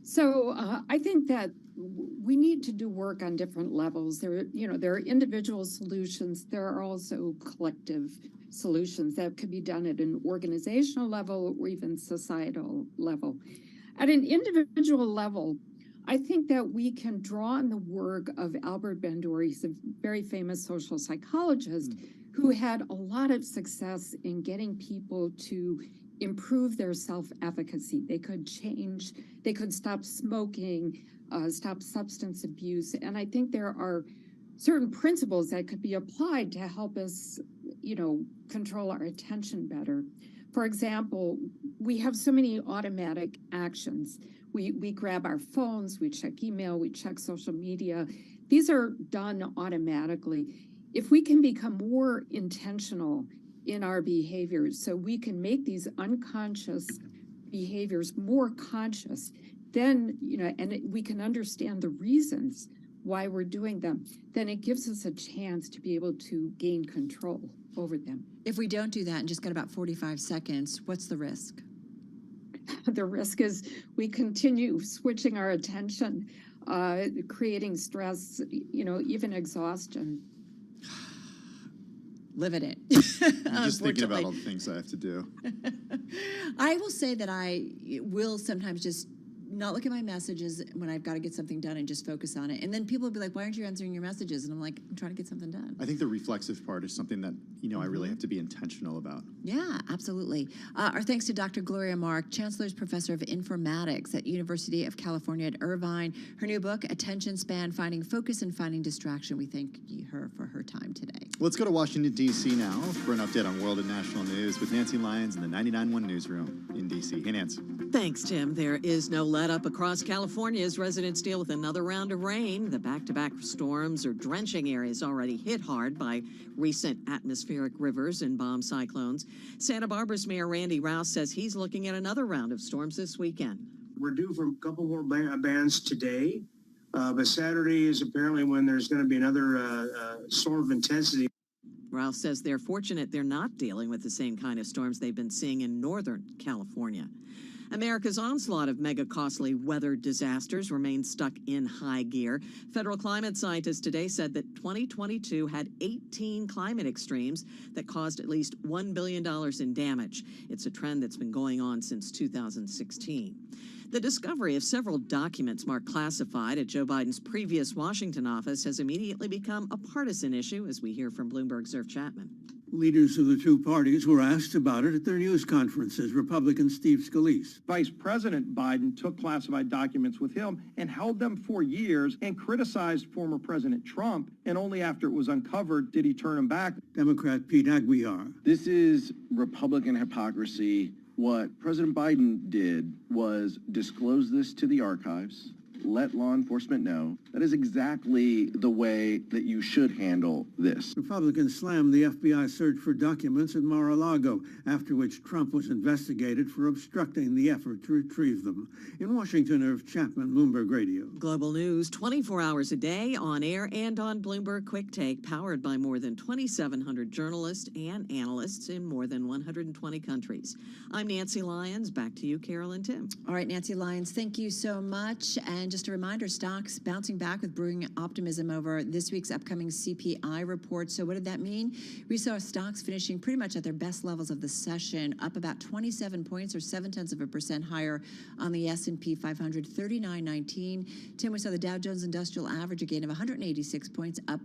So I think that we need to do work on different levels. There are individual solutions. There are also collective solutions that could be done at an organizational level or even societal level. At an individual level, I think that we can draw on the work of Albert Bandura. He's a very famous social psychologist who had a lot of success in getting people to improve their self-efficacy. They could change, they could stop smoking, stop substance abuse. And I think there are certain principles that could be applied to help us, control our attention better. For example, we have so many automatic actions. We grab our phones, we check email, we check social media. These are done automatically. If we can become more intentional in our behaviors, so we can make these unconscious behaviors more conscious, then, we can understand the reasons why we're doing them, then it gives us a chance to be able to gain control over them. If we don't do that and just got about 45 seconds, what's the risk? The risk is we continue switching our attention, creating stress, even exhaustion. Living it. I'm just thinking about all the things I have to do. I will say that I will sometimes just not look at my messages when I've got to get something done and just focus on it. And then people will be like, why aren't you answering your messages? And I'm like, I'm trying to get something done. I think the reflexive part is something that, I really have to be intentional about. Yeah, absolutely. Our thanks to Dr. Gloria Mark, Chancellor's Professor of Informatics at University of California at Irvine. Her new book, Attention Span, Finding Focus and Finding Distraction. We thank her for her time today. Let's go to Washington, D.C. now for an update on world and national news with Nancy Lyons in the 99.1 Newsroom in D.C. Hey, Nancy. Thanks, Tim. There is no let-up across California as residents deal with another round of rain. The back-to-back storms are drenching areas already hit hard by recent atmospheric rivers and bomb cyclones. Santa Barbara's Mayor Randy Rouse says he's looking at another round of storms this weekend. We're due for a couple more bands today, but Saturday is apparently when there's going to be another storm of intensity. Rouse says they're fortunate they're not dealing with the same kind of storms they've been seeing in Northern California. America's onslaught of mega costly weather disasters remains stuck in high gear. Federal climate scientists today said that 2022 had 18 climate extremes that caused at least $1 billion in damage. It's a trend that's been going on since 2016. The discovery of several documents marked classified at Joe Biden's previous Washington office has immediately become a partisan issue, as we hear from Bloomberg's Irv Chapman. Leaders of the two parties were asked about it at their news conferences. Republican Steve Scalise. Vice President Biden took classified documents with him and held them for years and criticized former President Trump, and only after it was uncovered did he turn them back. Democrat Pete Aguiar. This is Republican hypocrisy. What President Biden did was disclose this to the archives, let law enforcement know. That is exactly the way that you should handle this. Republicans slammed the FBI search for documents at Mar-a-Lago, after which Trump was investigated for obstructing the effort to retrieve them. In Washington, Irv Chapman, Bloomberg Radio. Global news 24 hours a day, on air and on Bloomberg Quick Take, powered by more than 2,700 journalists and analysts in more than 120 countries. I'm Nancy Lyons. Back to you, Carol and Tim. All right, Nancy Lyons, thank you so much. And just a reminder, stocks bouncing back with brewing optimism over this week's upcoming CPI report. So what did that mean? We saw stocks finishing pretty much at their best levels of the session, up about 27 points or 0.7% higher on the S&P 500, 39.19. Tim, we saw the Dow Jones Industrial Average, a gain of 186 points, up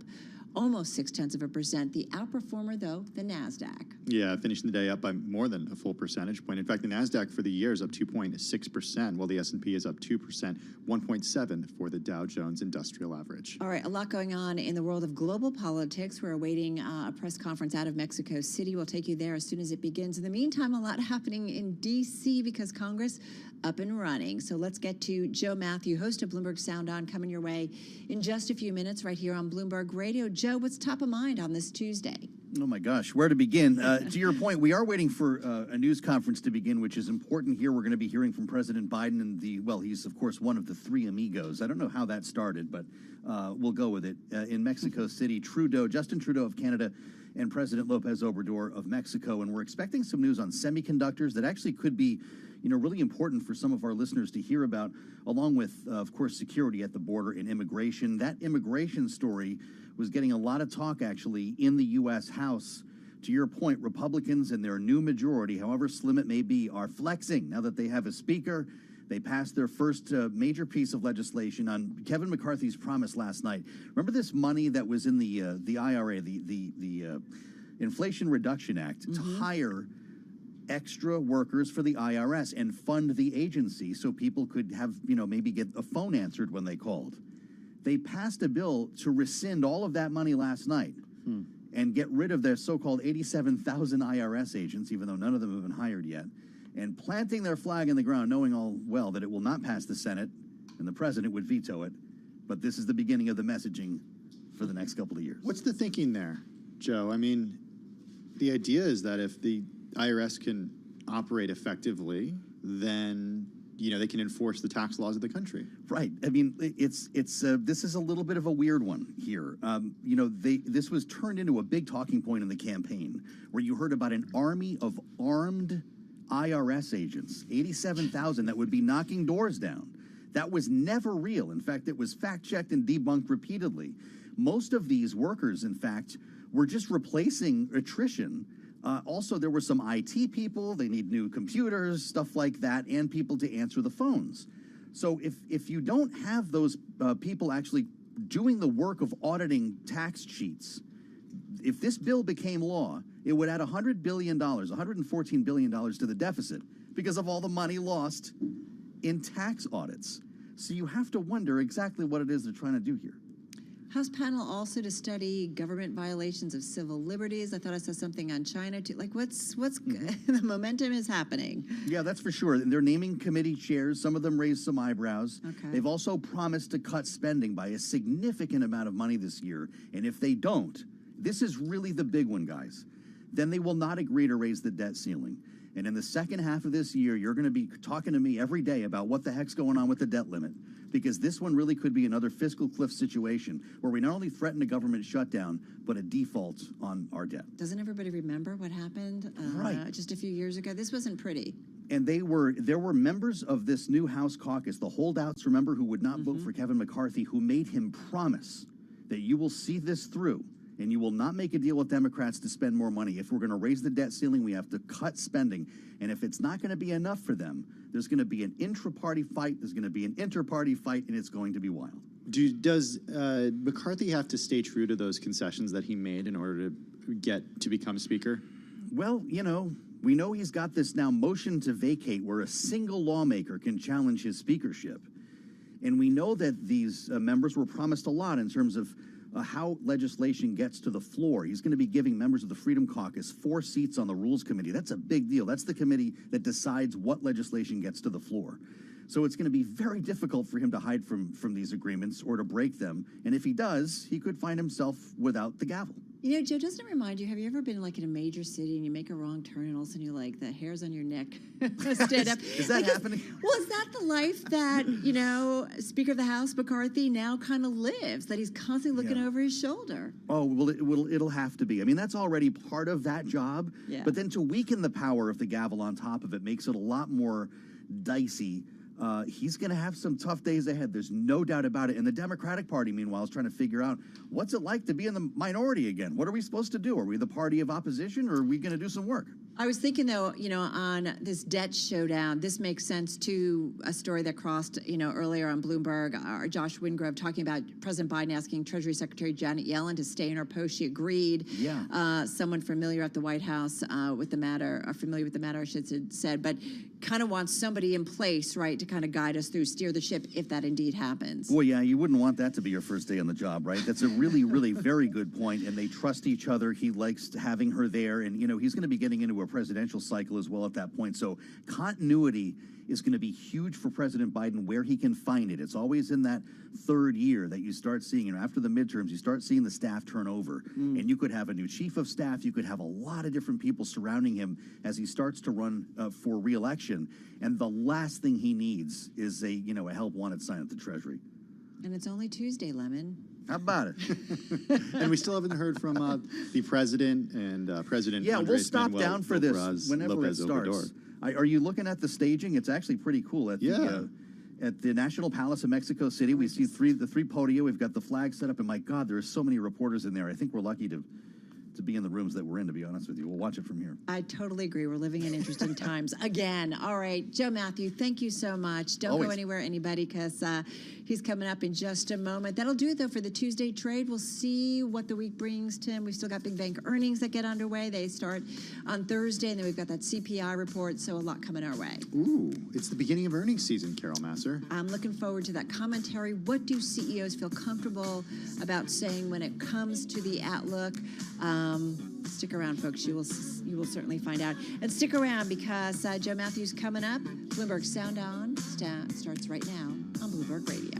almost 0.6%. The outperformer, though, the NASDAQ. Yeah, finishing the day up by more than a full percentage point. In fact, the NASDAQ for the year is up 2.6%, while the S&P is up 2%, 1.7% for the Dow Jones Industrial Average. All right, a lot going on in the world of global politics. We're awaiting a press conference out of Mexico City. We'll take you there as soon as it begins. In the meantime, a lot happening in D.C. because Congress up and running. So let's get to Joe Matthew, host of Bloomberg Sound On, coming your way in just a few minutes right here on Bloomberg Radio. Joe, what's top of mind on this Tuesday? Oh, my gosh, where to begin? To your point, we are waiting for a news conference to begin, which is important here. We're going to be hearing from President Biden and he's, of course, one of the three amigos. I don't know how that started, but we'll go with it. In Mexico City, Justin Trudeau of Canada, and President Lopez Obrador of Mexico. And we're expecting some news on semiconductors that actually could be really important for some of our listeners to hear about, along with, of course, security at the border and immigration. That immigration story was getting a lot of talk, actually, in the U.S. House. To your point, Republicans and their new majority, however slim it may be, are flexing now that they have a speaker. They passed their first major piece of legislation on Kevin McCarthy's promise last night. Remember this money that was in the IRA, the Inflation Reduction Act, to hire extra workers for the IRS and fund the agency so people could have, maybe get a phone answered when they called. They passed a bill to rescind all of that money last night and get rid of their so-called 87,000 IRS agents, even though none of them have been hired yet, and planting their flag in the ground, knowing all well that it will not pass the Senate and the president would veto it. But this is the beginning of the messaging for the next couple of years. What's the thinking there, Joe? I mean, the idea is that if the IRS can operate effectively, then they can enforce the tax laws of the country. Right. I mean, this is a little bit of a weird one here. This was turned into a big talking point in the campaign, where you heard about an army of armed IRS agents, 87,000, that would be knocking doors down. That was never real. In fact, it was fact-checked and debunked repeatedly. Most of these workers, in fact, were just replacing attrition. Also, there were some IT people. They need new computers, stuff like that, and people to answer the phones. So if you don't have those people actually doing the work of auditing tax sheets, if this bill became law, it would add $100 billion, $114 billion to the deficit because of all the money lost in tax audits. So you have to wonder exactly what it is they're trying to do here. House panel also to study government violations of civil liberties. I thought I saw something on China too. Like, what's the momentum is happening? Yeah, that's for sure. They're naming committee chairs. Some of them raised some eyebrows. Okay. They've also promised to cut spending by a significant amount of money this year. And if they don't, this is really the big one, guys, then they will not agree to raise the debt ceiling. And in the second half of this year, you're going to be talking to me every day about what the heck's going on with the debt limit, because this one really could be another fiscal cliff situation where we not only threaten a government shutdown, but a default on our debt. Doesn't everybody remember what happened just a few years ago? This wasn't pretty. And there were members of this new House caucus, the holdouts, remember, who would not vote for Kevin McCarthy, who made him promise that you will see this through. And you will not make a deal with Democrats to spend more money. If we're going to raise the debt ceiling, we have to cut spending. And if it's not going to be enough for them, there's going to be an intra-party fight, there's going to be an inter-party fight, and it's going to be wild. Does McCarthy have to stay true to those concessions that he made in order to become Speaker? Well, we know he's got this now motion to vacate where a single lawmaker can challenge his speakership. And we know that these members were promised a lot in terms of how legislation gets to the floor. He's going to be giving members of the Freedom Caucus 4 seats on the Rules Committee. That's a big deal. That's the committee that decides what legislation gets to the floor. So it's going to be very difficult for him to hide from these agreements or to break them. And if he does, he could find himself without the gavel. Joe, doesn't it remind you, have you ever been like in a major city and you make a wrong turn and all of a sudden you're like, the hairs on your neck stand up? Is that happening? Well, is that the life that, Speaker of the House McCarthy now kind of lives, that he's constantly looking over his shoulder? Oh, well, it'll have to be. I mean, that's already part of that job. Yeah. But then to weaken the power of the gavel on top of it makes it a lot more dicey. He's going to have some tough days ahead. There's no doubt about it. And the Democratic Party, meanwhile, is trying to figure out what's it like to be in the minority again. What are we supposed to do? Are we the party of opposition, or are we going to do some work? I was thinking, though, on this debt showdown, this makes sense to a story that crossed, earlier on Bloomberg. Josh Wingrove talking about President Biden asking Treasury Secretary Janet Yellen to stay in her post. She agreed. Yeah. Someone familiar at the White House with the matter, or familiar with the matter, I should have said, but kind of wants somebody in place, right, to kind of guide us through, steer the ship if that indeed happens. Well, yeah, you wouldn't want that to be your first day on the job, right? That's a really, really very good point. And they trust each other. He likes having her there. And, he's going to be getting into a presidential cycle as well at that point. So continuity is going to be huge for President Biden where he can find it. It's always in that third year that you start seeing, after the midterms, you start seeing the staff turn over. And you could have a new chief of staff. You could have a lot of different people surrounding him as he starts to run for re-election. And the last thing he needs is a help wanted sign at the Treasury. And it's only Tuesday, Lemon. How about it? And we still haven't heard from the president and President Andres we'll stop Manuel down for Lopez this whenever Lopez it starts. Obrador. Are you looking at the staging? It's actually pretty cool. At the National Palace of Mexico City, we see the three podia. We've got the flag set up, and my God, there are so many reporters in there. I think we're lucky to be in the rooms that we're in, to be honest with you. We'll watch it from here. I totally agree. We're living in interesting times again. All right, Joe Matthew, thank you so much. Don't go anywhere, anybody, because he's coming up in just a moment. That'll do it, though, for the Tuesday trade. We'll see what the week brings, Tim. We've still got big bank earnings that get underway. They start on Thursday, and then we've got that CPI report, so a lot coming our way. Ooh, it's the beginning of earnings season, Carol Masser. I'm looking forward to that commentary. What do CEOs feel comfortable about saying when it comes to the outlook? Stick around, folks. You will certainly find out. And stick around because Joe Matthews coming up. Bloomberg Sound On starts right now on Bloomberg Radio.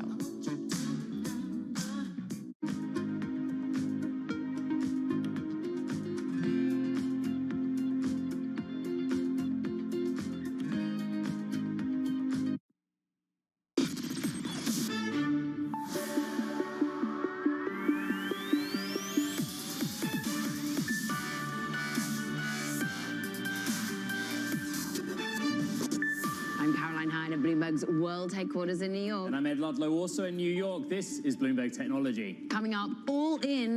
Bloomberg's world headquarters in New York. And I'm Ed Ludlow, also in New York. This is Bloomberg Technology. Coming up, all in